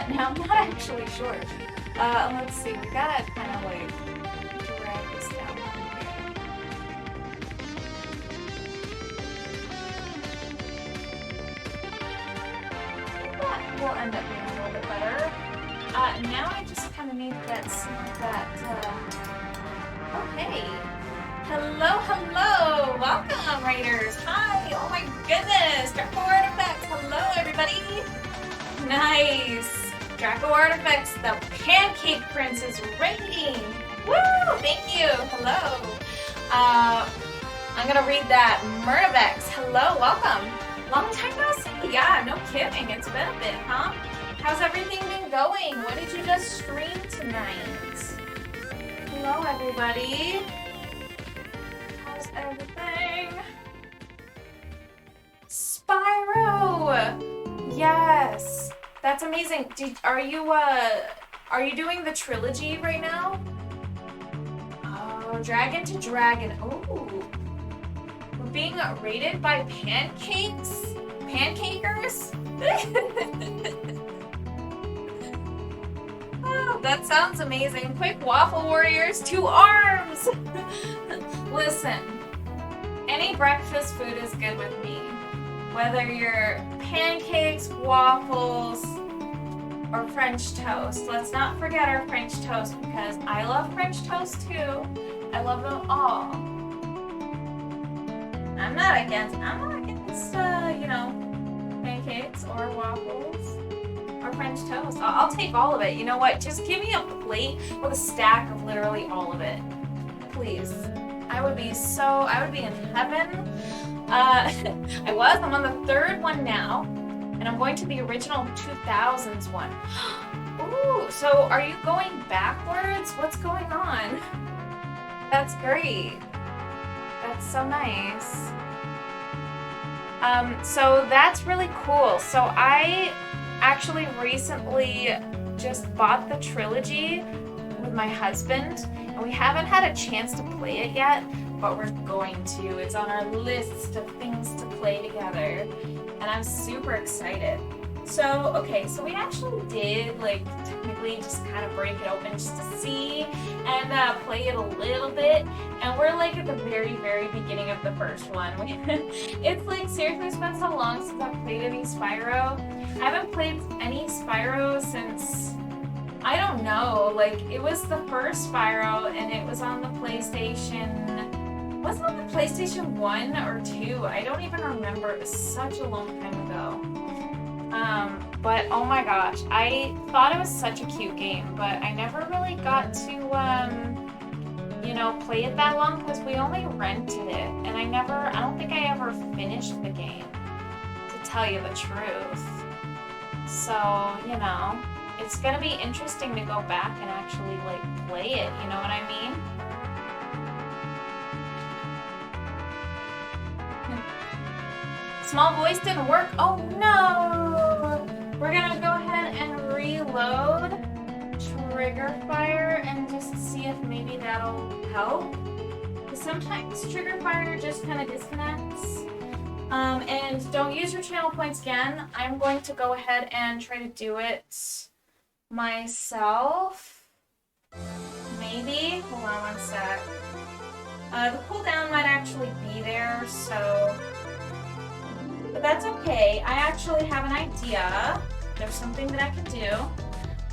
Now I'm not actually sure. Let's see, we gotta kind of like drag this down here. That will end up being a little bit better. Now I just kind of need that, okay. Hello, hello! Welcome, Raiders! Hi! Oh my goodness! Draco Artifacts! Hello, everybody! Nice! Draco Artifacts, the Pancake Prince is raiding! Woo! Thank you! Hello! I'm gonna read that. Murdavex, hello, welcome! Long time no see! Yeah, no kidding, it's been a bit, huh? How's everything been going? What did you just stream tonight? Hello, everybody! How's everything? Spyro! Yes! That's amazing. Are you doing the trilogy right now? Oh, Dragon to Dragon. Oh. We're being raided by pancakes? Pancakers? Oh, that sounds amazing. Quick Waffle Warriors, 2 arms! Listen, any breakfast food is good with me. Whether you're pancakes, waffles, or French toast. Let's not forget our French toast because I love French toast too. I love them all. I'm not against you know, pancakes or waffles or French toast. I'll take all of it. You know what? Just give me a plate with a stack of literally all of it. Please. I would be in heaven. I'm on the 3rd one now, and I'm going to the original 2000s one. Ooh, so are you going backwards? What's going on? That's great. That's so nice. So that's really cool. So I actually recently just bought the trilogy with my husband, and we haven't had a chance to play it yet, but we're going to. It's on our list of things to play together, and I'm super excited. So, okay, so we actually did, like, technically just kind of break it open just to see and play it a little bit, and we're, like, at the very, very beginning of the first one. It's, like, seriously, it's been so long since I've played any Spyro. I haven't played any Spyro since, I don't know, like, it was the first Spyro, and it was on the PlayStation. Wasn't it the PlayStation 1 or 2? I don't even remember. It was such a long time ago. But oh my gosh, I thought it was such a cute game, but I never really got to, you know, play it that long because we only rented it, and I don't think I ever finished the game, to tell you the truth. So, you know, it's gonna be interesting to go back and actually, like, play it, you know what I mean? Small voice didn't work. Oh no! We're gonna go ahead and reload Trigger Fire and just see if maybe that'll help. Sometimes Trigger Fire just kind of disconnects. And don't use your channel points again. I'm going to go ahead and try to do it myself. Maybe. Hold on one sec. The cooldown might actually be there, so. But that's okay. I actually have an idea. There's something that I can do.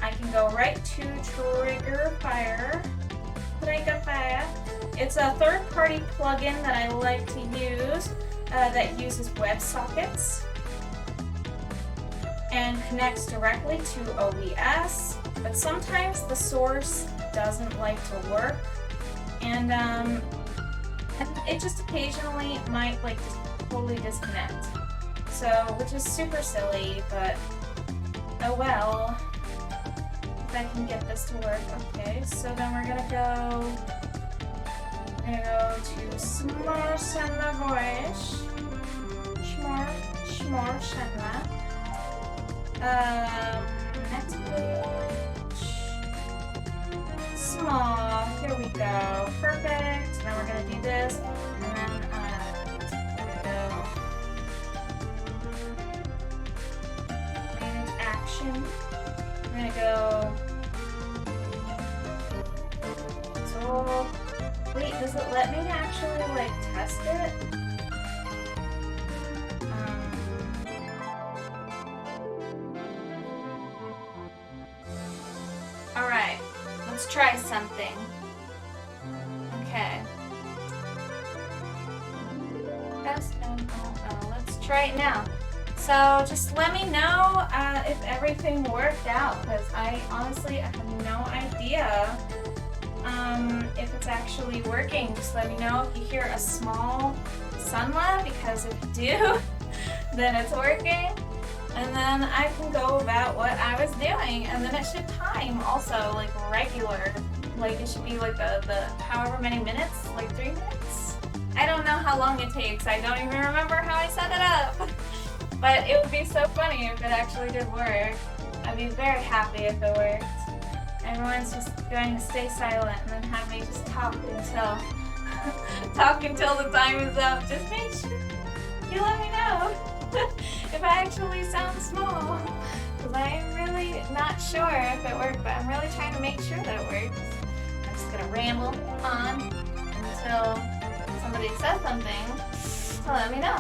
I can go right to Trigger Fire. Trigger Fire. It's a third-party plugin that I like to use that uses WebSockets and connects directly to OBS. But sometimes the source doesn't like to work, and it just occasionally might like just totally disconnect. So, which is super silly, but oh well. If I can get this to work. Okay, so then we're gonna go to Smarsenna voice. Smarsenna. Next page. Small. Here we go. Perfect. Now we're gonna do this, and then action. gonna go. So, wait, does it let me actually like test it? Alright, let's try something. Okay. S-M-O-L. Let's try it now. So just let me know if everything worked out, because I honestly have no idea if it's actually working. Just let me know if you hear a small sunlight, because if you do, then it's working. And then I can go about what I was doing, and then it should time also like regular. Like it should be like the however many minutes, like 3 minutes. I don't know how long it takes. I don't even remember how I set it up. But it would be so funny if it actually did work. I'd be very happy if it worked. Everyone's just going to stay silent and then have me just talk until the time is up. Just make sure you let me know if I actually sound small. Because I'm really not sure if it worked, but I'm really trying to make sure that it works. I'm just going to ramble on until somebody says something to let me know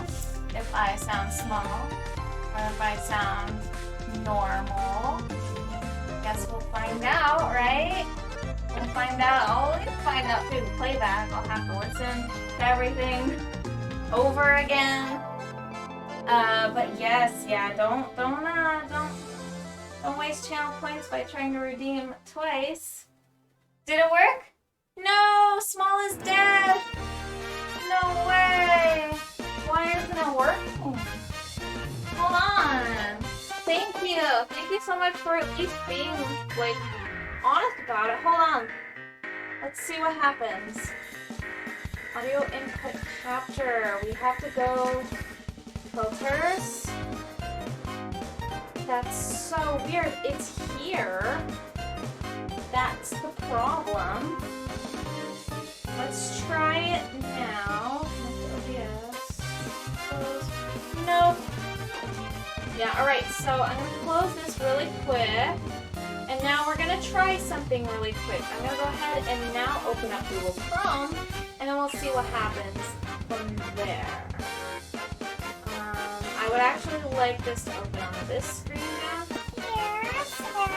if I sound small or if I sound normal. Guess we'll find out, right? We'll find out. I'll find out through the playback. I'll have to listen to everything over again. But yes, yeah, don't waste channel points by trying to redeem twice. Did it work? No, small is dead. No way. Why isn't it working? Hold on. Thank you. Thank you so much for at least being, like, honest about it. Hold on. Let's see what happens. Audio input capture. We have to go filters. That's so weird. It's here. That's the problem. Let's try it now. No. Yeah, alright, so I'm going to close this really quick. And now we're going to try something really quick. I'm going to go ahead and now open up Google Chrome, and then we'll see what happens from there. I would actually like this to open on this screen now. Here, so that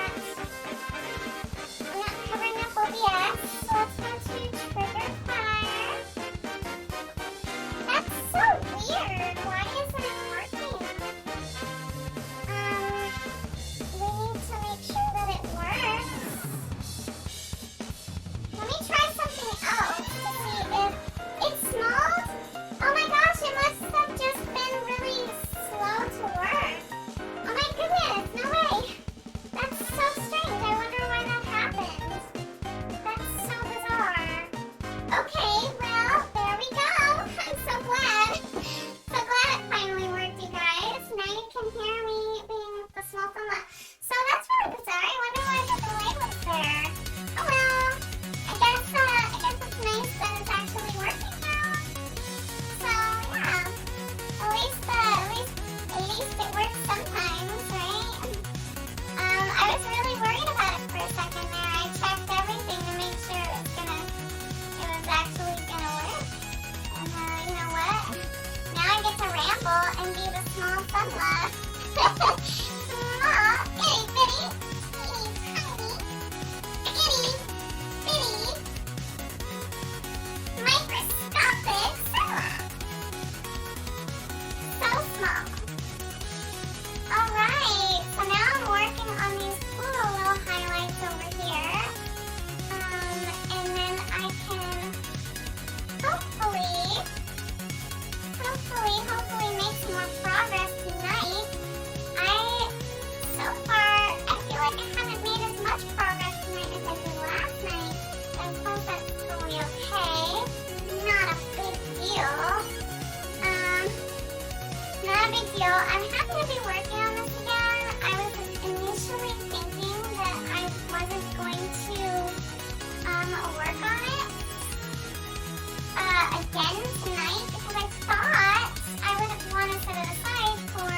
I'm not covering up OBS, so it's going to trigger fire. That's so weird. Why isn't it working? We need to make sure that it works. Let me try something else to see if it's small. Oh my gosh, it must have just been really slow to work. Oh my goodness, no way. That's so strange. I wonder why that happened. That's so bizarre. Okay, well, there we go. I'm so glad. So glad it finally worked, you guys. Now you can hear me being the small fella. So that's really bizarre. I wonder why the delay was there. Oh well. I guess it's nice that it's actually working now. So yeah. At least it works sometimes, right? I was really worried about it for a second there. I checked everything to make sure it was actually gonna work. And you know what? Now I get to ramble and be the small fella. Small, itty bitty, teeny tiny, itty bitty, microscopic fella. So small. Alright, so now I'm working on these cool little highlights over here. And then I can hopefully make some more progress tonight. So far, I feel like I haven't made as much progress tonight as I did last night. I suppose that's totally okay. Not a big deal. Not a big deal. I'm happy to be working on this again. I was initially thinking that I wasn't going to work on it again tonight because I thought I would want to set it aside for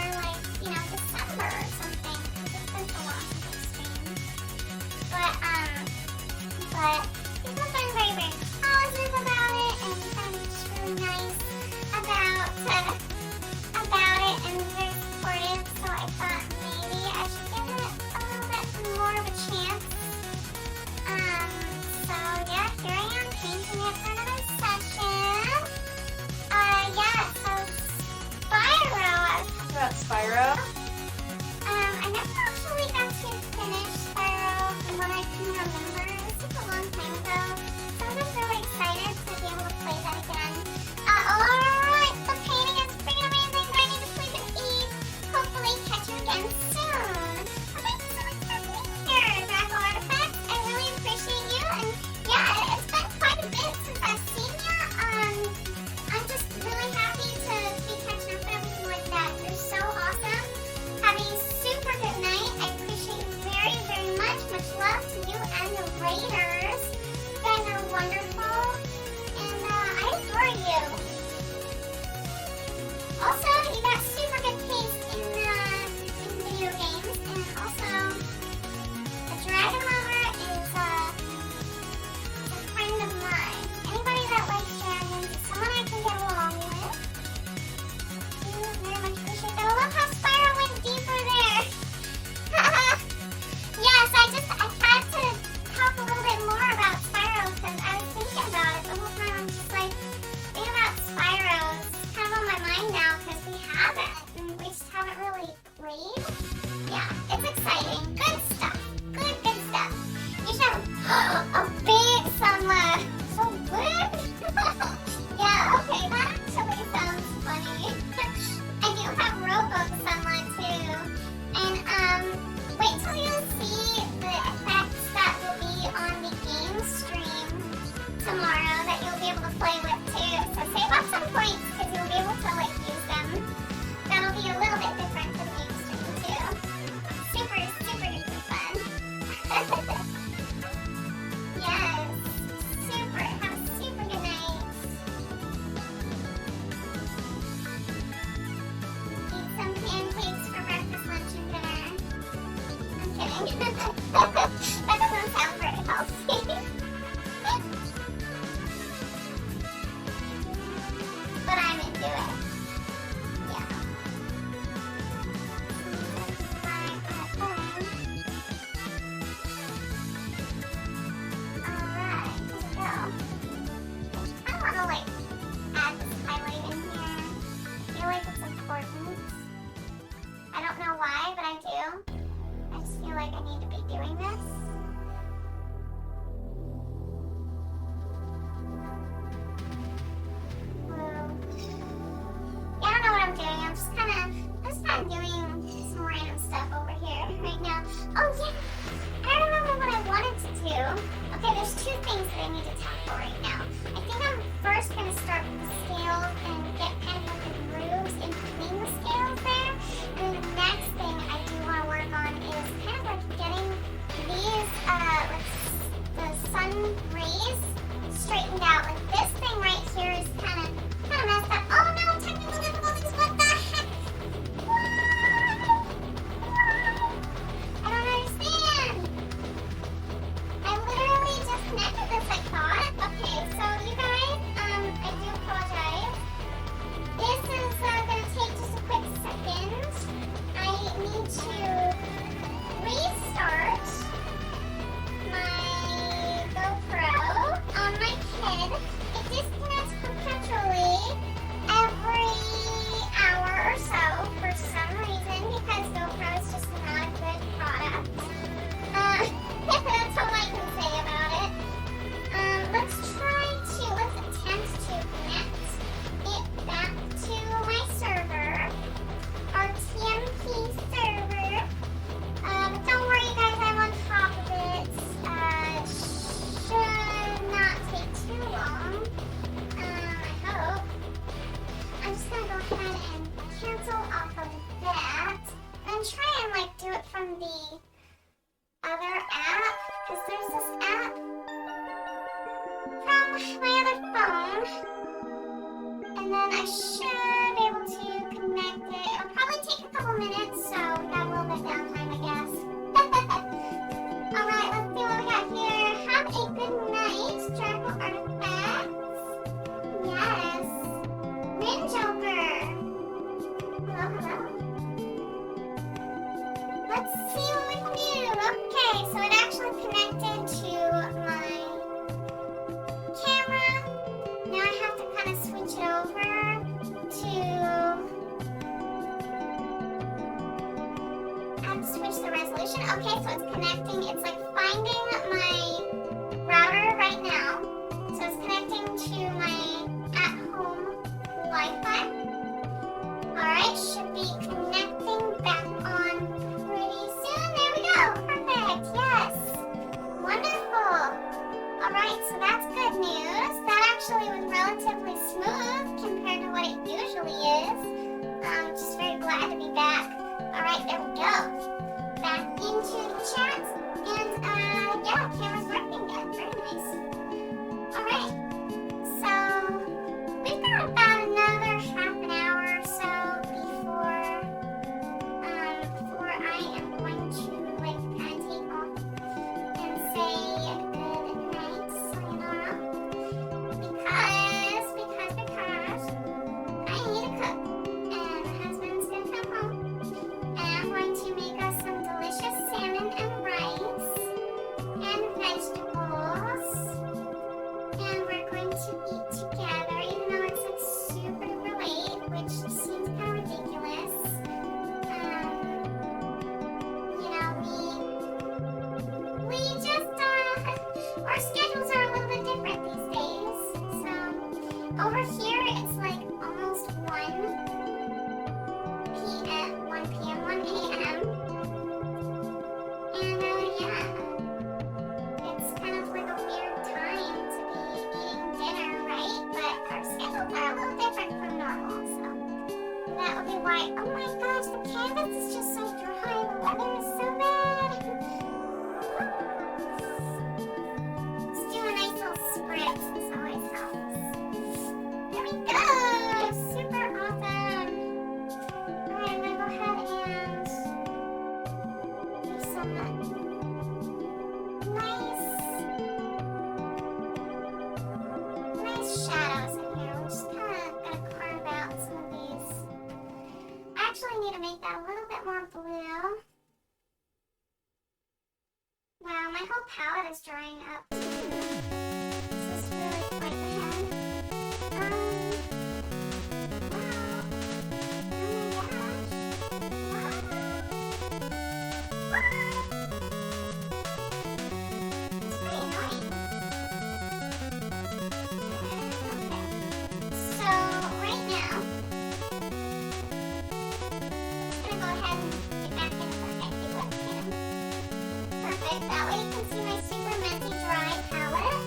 December or something because it's been so long since I've streamed. I need to tackle right now. I think I'm first going to start with the scales and get kind of the grooves in between the scales there. And then the next thing I do want to work on is kind of like getting these, the sun rays straightened out. Like this thing right here is kind of messed up. Oh no, technical difficulties, what the heck? Why? I don't understand. I literally just connected this, I thought. Okay, so you guys, I do apologize. This is gonna take just a quick second. I need to restart my GoPro on my head. It disconnects perpetually every hour or so for some reason because GoPro is just not a good product. That's all I can say about it. Let's attempt to connect it back to my server, our TMP server. But don't worry, you guys, I'm on top of it. Should not take too long. I hope. I'm just gonna go ahead and cancel off of that, and try and do it from the other app, because there's this app from my other phone, and then I should be able to connect it. It'll probably take a couple minutes, so we got a little bit of downtime, I guess. Alright, let's see what we got here. Have a good night, Draco Artifacts. Yes. Rin Joker. Hello. Let's see what we can do. Okay, so it actually connected to my camera. Now I have to kind of switch it over I have to switch the resolution. Okay, so it's connecting. It's finding my router right now. So it's connecting to my at-home Wi-Fi. Alright, should be connecting back on pretty soon. There we go. Perfect. Yes. Wonderful. Alright, so that's good news. That actually was relatively smooth compared to what it usually is. Just very glad to be back. Alright, there we go. Back into the chat. And, yeah, camera's working again. Very nice. Alright. So, we've got about another half an hour or so before I am going to, kind of take off and say good night, sayonara. Because I need to cook. And my husband's gonna come home. And I'm going to make us some delicious salmon and rice and vegetables. And we're going to eat together, even though it's super duper late, which seems kind of ridiculous. We just, our schedules are a little bit different these days. So, over here it's almost 1 p.m., 1 a.m. And, yeah, it's kind of a weird time to be eating dinner, right? But our schedules are a little different from normal, so that would be why. Oh my gosh, the canvas is just so dry. The weather is so bad. Let's do a nice little spritz. This always helps. There we go. Super awesome. Alright, I'm gonna go ahead and do some nice shadows in here. We're just kind of gonna carve out some of these. I actually need to make that a little bit more blue. Wow, my whole palette is drying up too. This is really quite bad. Wow. Oh my gosh. Wow. It's pretty annoying. Okay. So, right now, I'm gonna go ahead and get back into the empty webcam. Perfect. That way you can see my super messy dry palette.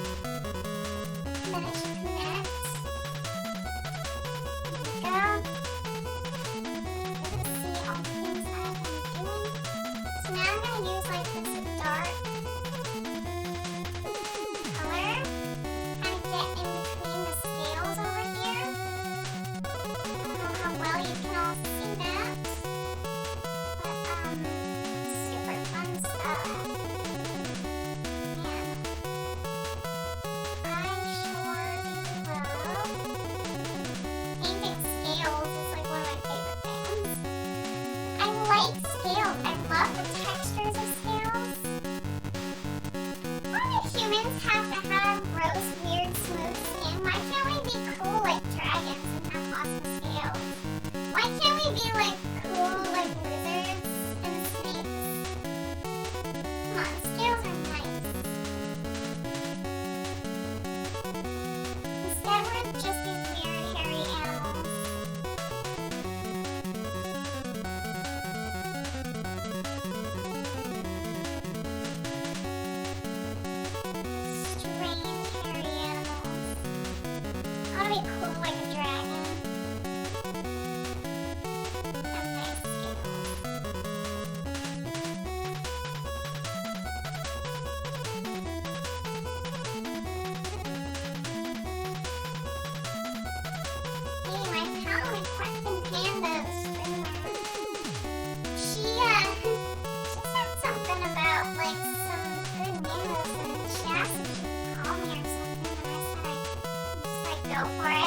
go for it. I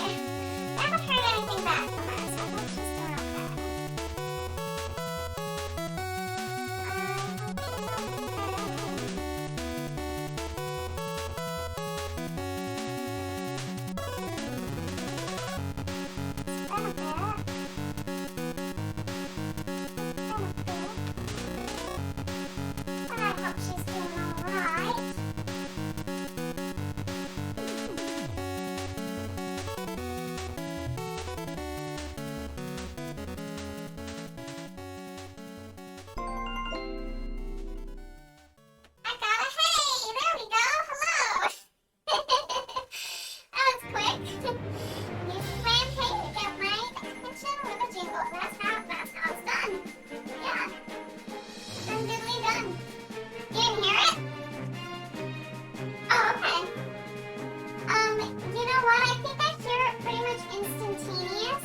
haven't heard anything back from her, so I hope she's doing okay. I hope she's doing alright. I got a hey! There we go! Hello! That was quick. You slammed hey to get my attention with a jingle. That's how it's done. Yeah. Done diddly done. You didn't hear it? Oh, okay. You know what? I think I hear it pretty much instantaneous,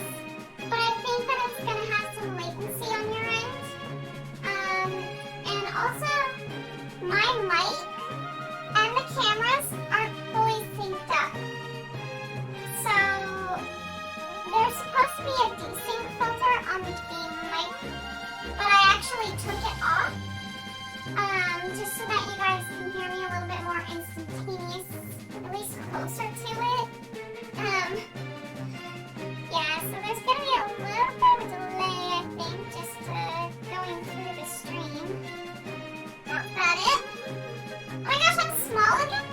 but I think that it's gonna have some latency on your end. And also, my mic and the cameras are fully synced up. So, there's supposed to be a desync filter on the mic, but I actually took it off. Just so that you guys can hear me a little bit more instantaneous, at least closer to it. Yeah, so there's gonna be a little bit of a delay, I think, just going through the stream. That's about it. Oh my gosh, I'm small again?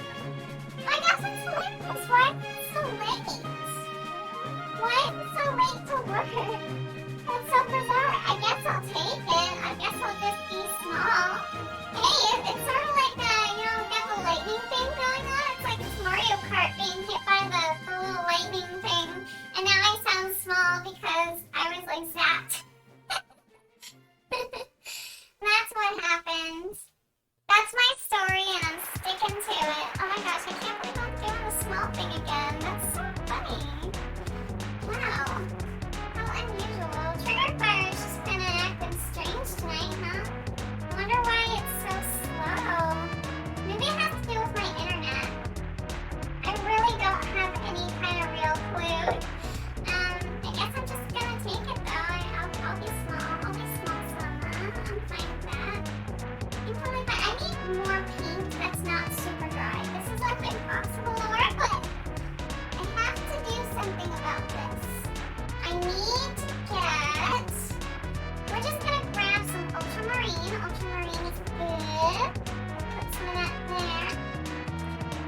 Oh my gosh, I'm so late. Why is it so late? Why is it so late to work? That's so bizarre. I guess I'll take it. I guess I'll just be small. Hey, it's sort of like got the lightning thing going on. It's like it's Mario Kart being hit by the little lightning thing. And now I sound small because I was like zapped. That's what happened. That's my story and I'm sticking to it. Oh my gosh, I can't believe I'm doing the small thing again. That's so funny. Wow. How unusual. Trigger fire's just been acting strange tonight, huh? I wonder why it's so slow. Maybe it has to do with my internet. I really don't have any kind of real clue. I guess I'm just gonna take it though. I'll be small. I'll be small summer. I'm fine with that. I'm totally fine. I need more paint that's not super dry. This is like impossible to work with. I have to do something about this. I need to get... We're just gonna grab some ultramarine. Ultramarine is good. Put some of that there.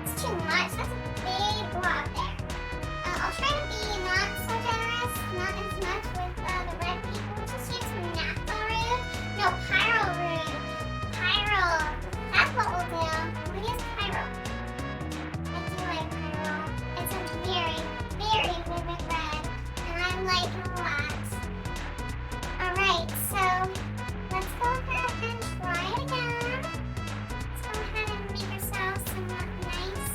It's too much. That's a big blob there. I'll try to be not so generous, not as much with the red paint. We'll just use some naphtha root. No, pyro root. Pyro. That's what we'll do. We'll use pyro. I do like pyro. It's a very, very vivid red. And I like it a lot. Alright, so let's go ahead and try it again. Let's go ahead and make ourselves some nice,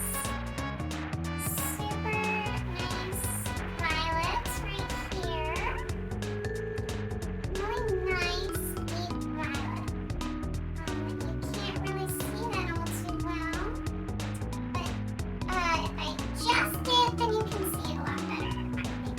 super nice violets right here. Really nice deep violet. You can't really see that all too well, but if I adjust it, then you can see it a lot better, I think.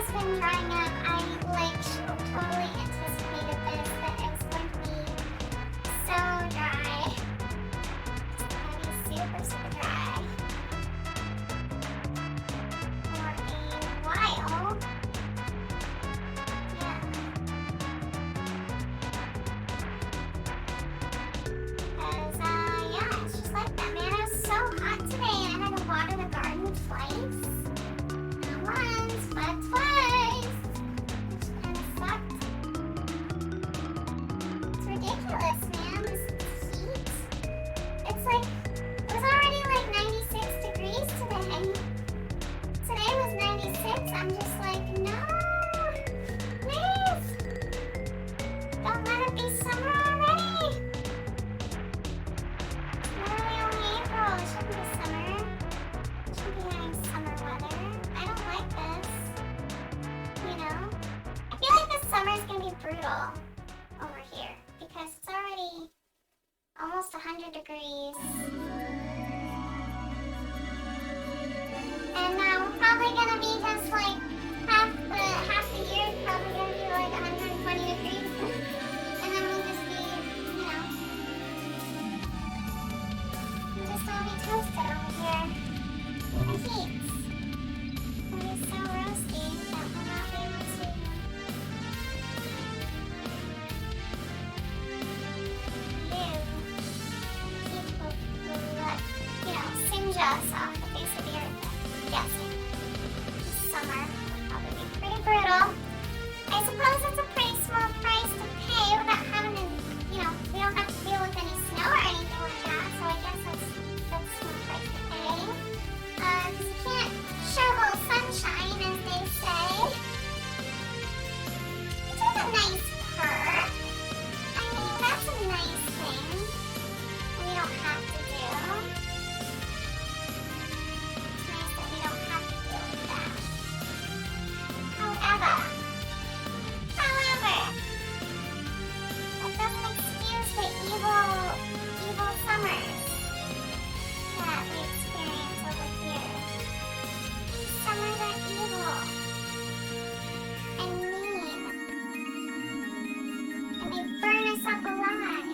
has been drying up. I like totally anticipated this, that it was going to be so dry. It's gonna be super, super dry. For a while. Yeah. Because, yeah, it's just like that, man. It was so hot today and I had to water the garden twice. Not once, but twice. Which kind of sucked. It's ridiculous, man. This heat. It's like, it was already like 96 degrees today. Today was 96. I'm just like, no. Please. Don't let it be summer already. It's literally only April. It shouldn't be summer. It should be having summer weather. I don't like this. You know? I feel like this summer is going to be brutal over here because it's already almost 100 degrees. And now we're probably going to be just like half the year is probably going to be like 120 degrees. And then we'll just be, you know, we'll just all be toasted over here in the heat. It'll be so roasty that we'll not be able to live. Heat will, you know, singe us off the face of the earth. I'm guessing. This summer will probably be pretty brutal. I suppose it's a pretty small price to pay without having to, you know, we don't have to deal with any snow or anything like that, so I guess that's a small price to pay. Because you can't shovel sunshine, as they say. Which is a nice perk. I mean, that's a nice thing we don't have to do. It's nice that we don't have to deal with that. However, that doesn't excuse the evil summers that we experience over here. These summers are evil and mean, and they burn us up alive.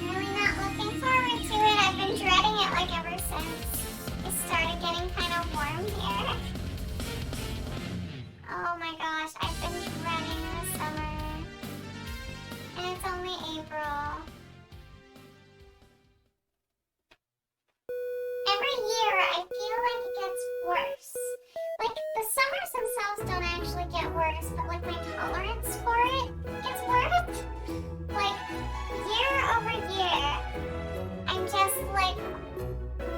Really not looking forward to it. I've been dreading it like ever since it started getting kind of warm here. Oh my gosh, I've been dreading the summer. And it's only April. Every year I feel like it gets worse. Like the summers themselves don't actually get worse, but like my tolerance for it gets worse. Like year over year, I'm just like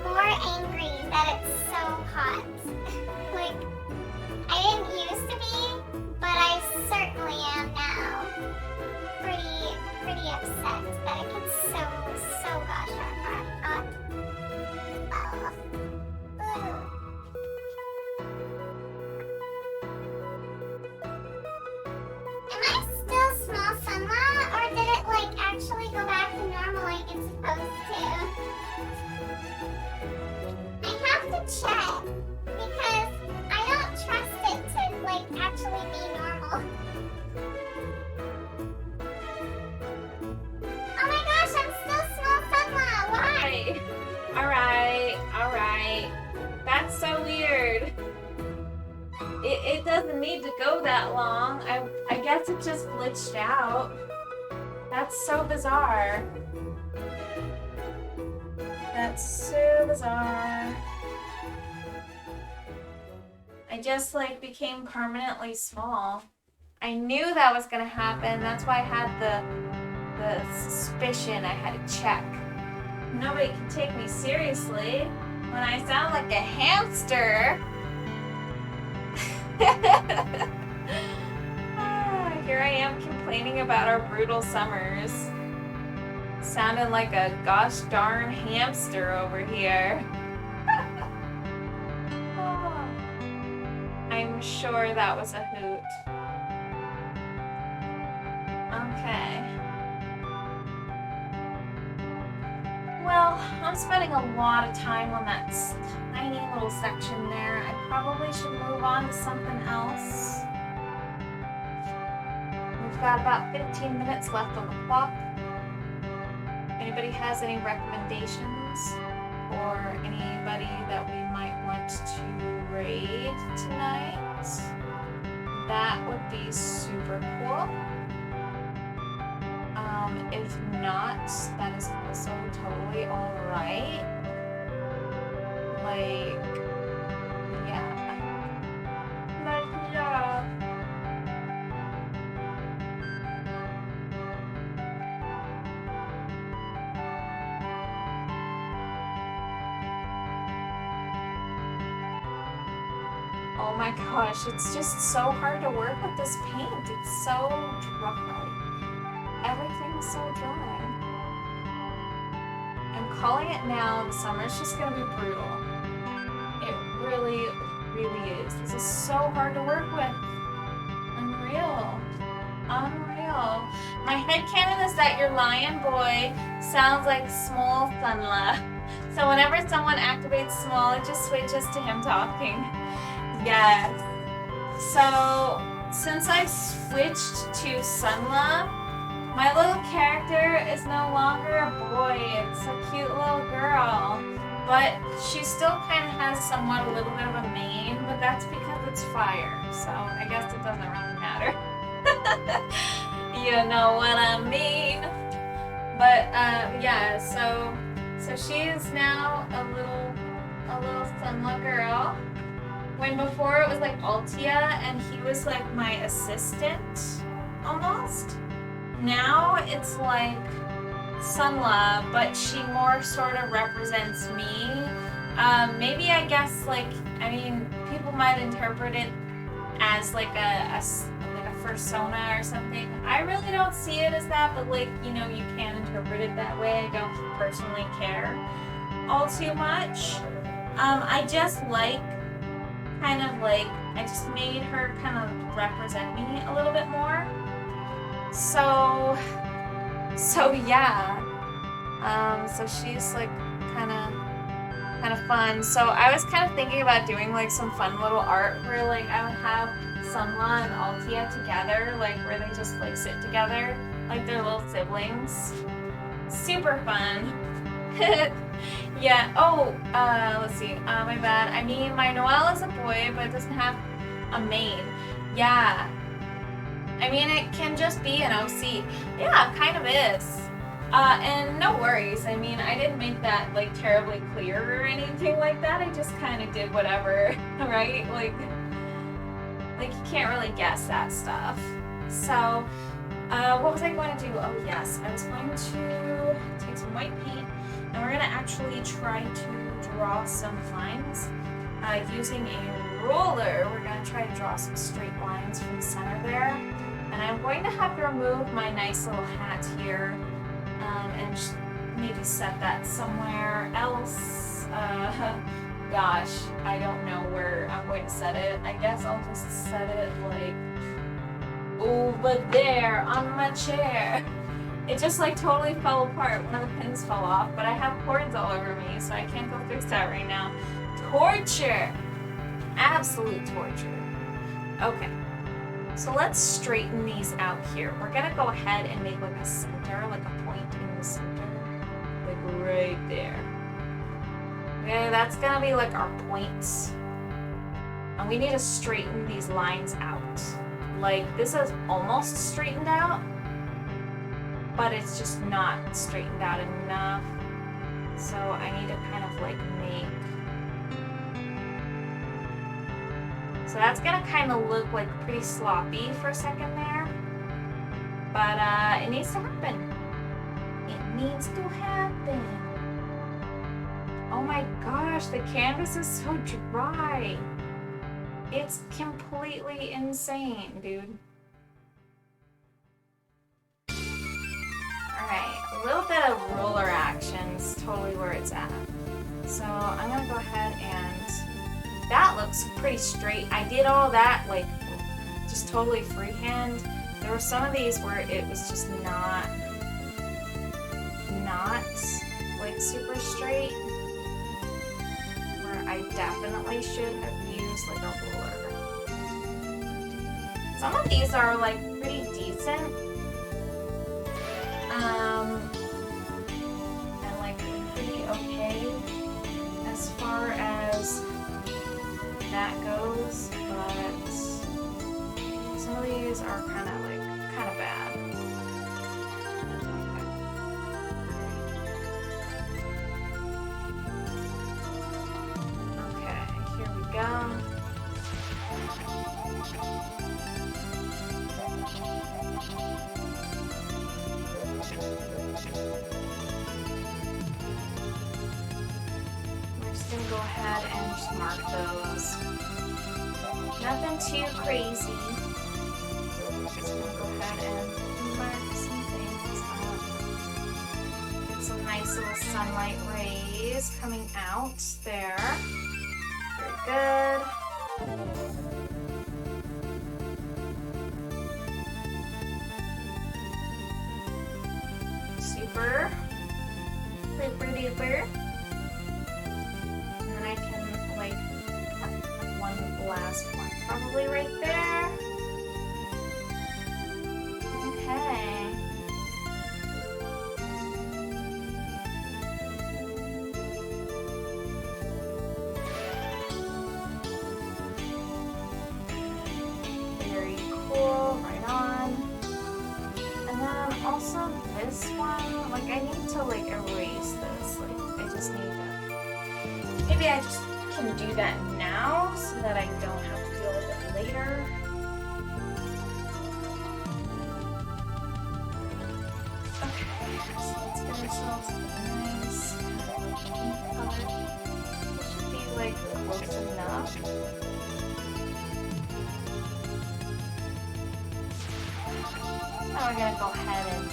more angry that it's so hot. Like, I didn't used to be, but I certainly am now. Pretty upset that it gets so gosh darn hot. Am I still small sunlight, or did it like actually go back to normal like it's supposed to? I have to check because I don't trust it to like actually be normal. Oh my gosh, I'm still small sunlight. Why? Alright. That's so weird. It doesn't need to go that long. I guess it just glitched out. That's so bizarre. That's so bizarre. I just like became permanently small. I knew that was gonna happen. That's why I had the suspicion I had to check. Nobody can take me seriously when I sound like a hamster. Here I am complaining about our brutal summers. Sounding like a gosh darn hamster over here. I'm sure that was a hoot. Okay. Well, I'm spending a lot of time on that tiny little section there. I probably should move on to something else. We've got about 15 minutes left on the clock. Anybody has any recommendations or anybody that we might want to raid tonight? That would be super cool. If not, that is also totally alright. Like, yeah. But yeah. Oh my gosh, it's just so hard to work with this paint. It's so dry. Everything's so dry. I'm calling it now. The summer's just gonna be brutal. It really, really is. This is so hard to work with. Unreal. Unreal. My headcanon is that your lion boy sounds like small Sunla. So whenever someone activates small, it just switches to him talking. Yes. So since I've switched to Sunla, my little character is no longer a boy. It's a cute little girl. But she still kind of has somewhat a little bit of a mane, but that's because it's fire. So I guess it doesn't really matter. You know what I mean? But yeah, so she is now a little Sunla girl. When before it was like Altia and he was like my assistant almost. Now it's like Sunla, but she more sort of represents me. Maybe I guess like, I mean, people might interpret it as like a persona or something. I really don't see it as that, but like, you know, you can interpret it that way. I don't personally care all too much. I just like kind of like, I just made her kind of represent me a little bit more. So yeah. So she's like kind of fun. So I was kind of thinking about doing like some fun little art where like I would have Sunla and Altia together, like where they just like sit together, like they're little siblings. Super fun. Yeah. Oh, let's see. My bad. I mean, my Noelle is a boy, but it doesn't have a mane. Yeah. I mean, it can just be an OC. Yeah, it kind of is. And no worries. I mean, I didn't make that like terribly clear or anything like that. I just kind of did whatever, right? Like you can't really guess that stuff. So, what was I going to do? Oh yes, I was going to take some white paint and we're gonna actually try to draw some lines using a ruler. We're gonna try to draw some straight lines from the center there. And I'm going to have to remove my nice little hat here and maybe set that somewhere else. Gosh, I don't know where I'm going to set it. I guess I'll just set it like over there on my chair. It just like totally fell apart. One of the pins fell off, but I have cords all over me, so I can't go fix that right now. Torture! Absolute torture. Okay. So let's straighten these out here. We're gonna go ahead and make like a center, like a point in the center. Like right there. Okay, that's gonna be like our points. And we need to straighten these lines out. Like this is almost straightened out, but it's just not straightened out enough. So I need to kind of like make. So that's gonna kind of look like pretty sloppy for a second there. But it needs to happen. It needs to happen. Oh my gosh, the canvas is so dry. It's completely insane, dude. Alright, a little bit of ruler action is totally where it's at. So I'm gonna go ahead and that looks pretty straight. I did all that like just totally freehand. There were some of these where it was just not like went super straight, where I definitely should have used like a ruler. Some of these are like pretty decent. And like pretty okay as far as that goes, but some of these are kind of bad. Okay, here we go. We're just gonna go ahead and just mark those. Nothing too crazy. Just gonna go ahead and mark some things up. Get some nice little sunlight rays coming out there. Very good. Super. Super duper. And then I can like one last one, probably right there. Okay. Very cool, right on. And then also this one, like I need to like erase this, like I just need to, maybe I just can do that now so that I don't have to deal with it later. Okay, so let's get ourselves a nice pink color. This should be like close enough. Now we're gonna go ahead and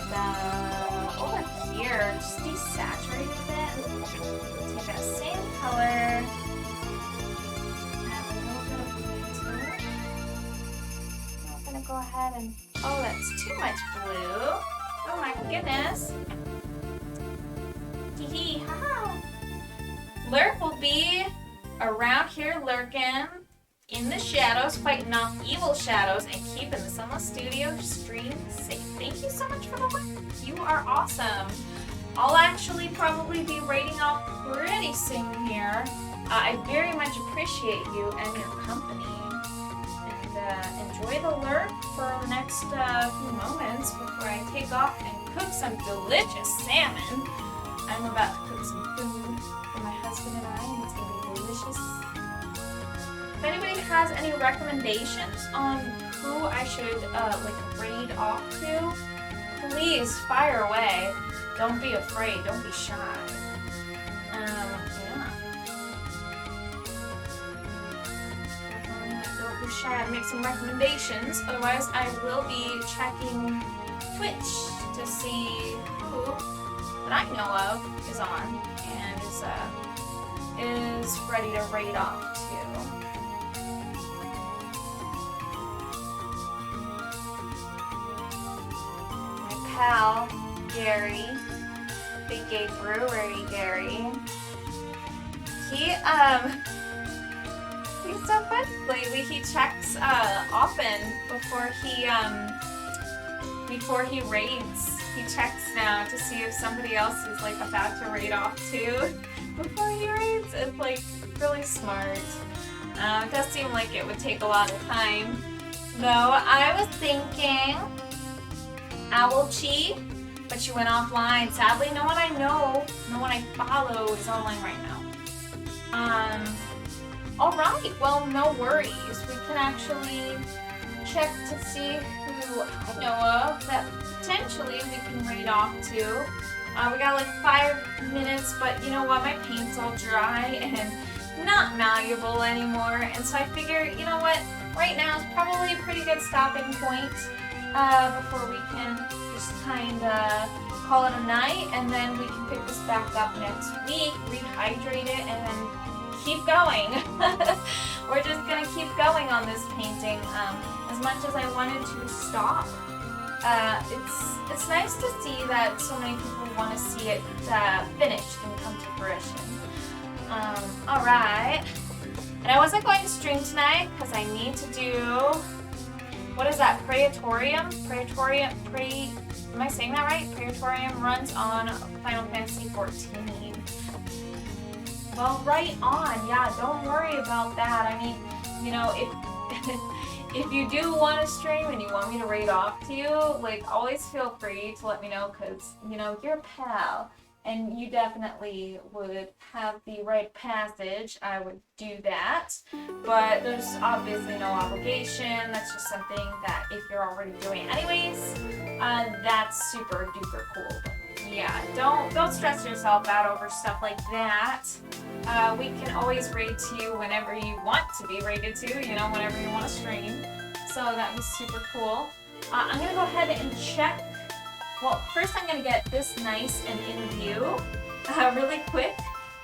over here, just desaturate a bit. Take that same color. Go ahead and, oh, that's too much blue. Oh my goodness. Hee hee, haha. Lurk will be around here lurking in the shadows, fighting off evil shadows and keeping the Sunless Studio stream safe. Thank you so much for the work. You are awesome. I'll actually probably be raiding off pretty soon here. I very much appreciate you and your company. Enjoy the lurk for the next few moments before I take off and cook some delicious salmon. I'm about to cook some food for my husband and I, and it's going to be delicious. If anybody has any recommendations on who I should like raid off to, please fire away. Don't be afraid. Don't be shy. Yeah. Shy to make some recommendations, otherwise I will be checking Twitch to see who that I know of is on and is ready to raid off to. My pal Gary, Big Gay Brewery Gary, he's so fun lately. He checks often before he raids. He checks now to see if somebody else is like about to raid off too before he raids. It's like really smart. It does seem like it would take a lot of time. No, I was thinking Owlchi, but she went offline. Sadly, no one I know, no one I follow is online right now. Alright, well, no worries. We can actually check to see who I know of that potentially we can raid off to. We got like 5 minutes, but you know what? My paint's all dry and not malleable anymore. And so I figure, you know what? Right now is probably a pretty good stopping point before we can just kind of call it a night. And then we can pick this back up next week, rehydrate it, and then keep going. We're just gonna keep going on this painting. As much as I wanted to stop it's nice to see that so many people want to see it finished and come to fruition. All right. And I wasn't going to stream tonight because I need to do, what is that, Praetorium? Am I saying that right? Praetorium runs on Final Fantasy 14. Well, right on. Yeah, don't worry about that. I mean, you know, if you do want to stream and you want me to raid off to you, like, always feel free to let me know because, you know, you're a pal. And you definitely would have the right of passage. I would do that. But there's obviously no obligation. That's just something that if you're already doing anyways, that's super duper cool. But yeah, don't stress yourself out over stuff like that. We can always raid to you whenever you want to be raided to, you know, whenever you want to stream. So that was super cool. I'm going to go ahead and check. Well, first I'm going to get this nice and in view really quick.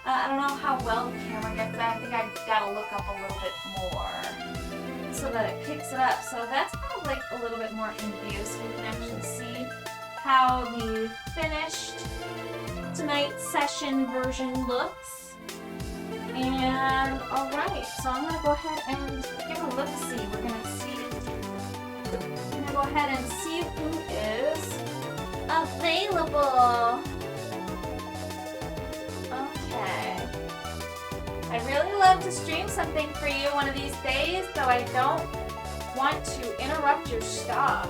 I don't know how well the camera gets that. I think I've got to look up a little bit more so that it picks it up. So that's kind of like a little bit more in view so you can actually see how the finished tonight's session version looks. And alright, so I'm going to go ahead and give a look-see. We're going to go ahead and see who is available. Okay. I'd really love to stream something for you one of these days, though I don't want to interrupt your stuff.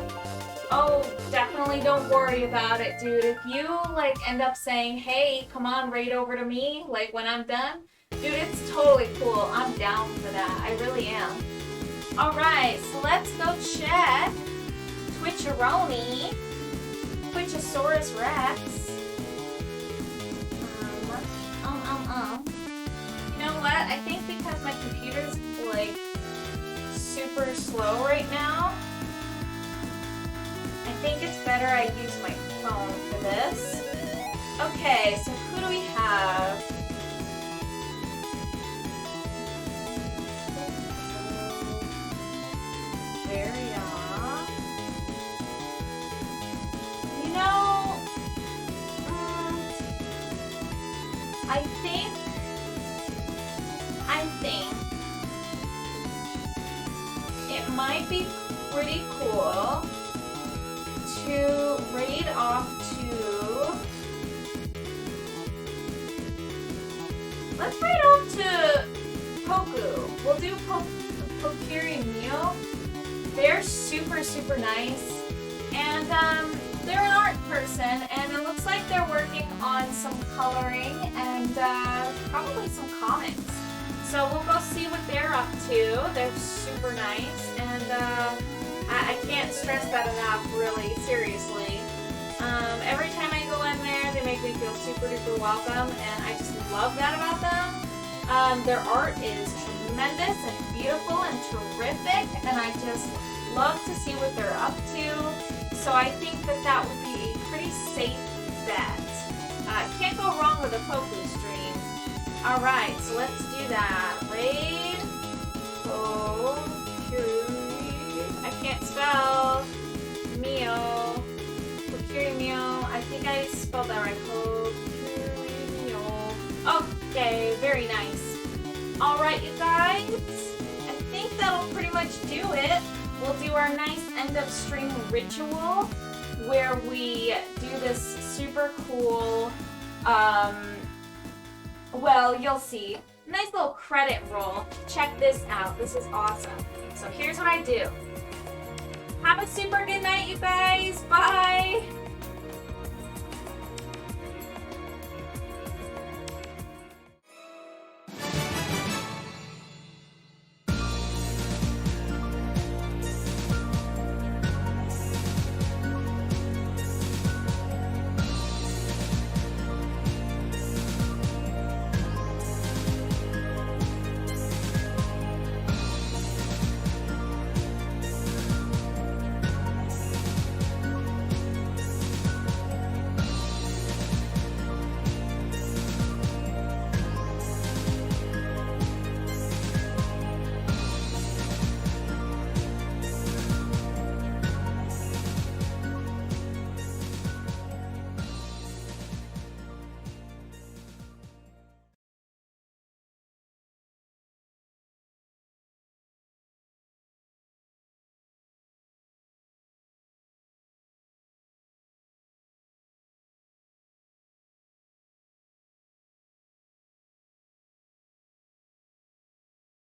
Oh, definitely don't worry about it, dude. If you, like, end up saying, hey, come on, raid over to me, like, when I'm done, dude, it's totally cool. I'm down for that. I really am. Alright, so let's go check Twitcheroni. Twitchosaurus Rex. You know what? I think because my computer's like super slow right now, I think it's better I use my phone for this. Okay, so who do we have? I think it might be pretty cool to raid off to... Let's raid off to Poku. We'll do Pokiri Mio. They're super, super nice. And they're an art person, and it looks like they're working on some coloring and probably some comics. So we'll go see what they're up to. They're super nice, and I can't stress that enough, really, seriously. Every time I go in there, they make me feel super duper welcome, and I just love that about them. Their art is tremendous and beautiful and terrific, and I just love to see what they're up to. So I think that that would be a pretty safe bet. Can't go wrong with a Poku stream. Alright, so let's do that. Raid. I can't spell. Mio. Pokiri Mio. I think I spelled that right. Pokiri Mio. Okay, very nice. Alright, you guys. I think that'll pretty much do it. We'll do our nice end of stream ritual where we do this super cool, well, you'll see. Nice little credit roll. Check this out. This is awesome. So here's what I do. Have a super good night, you guys. Bye.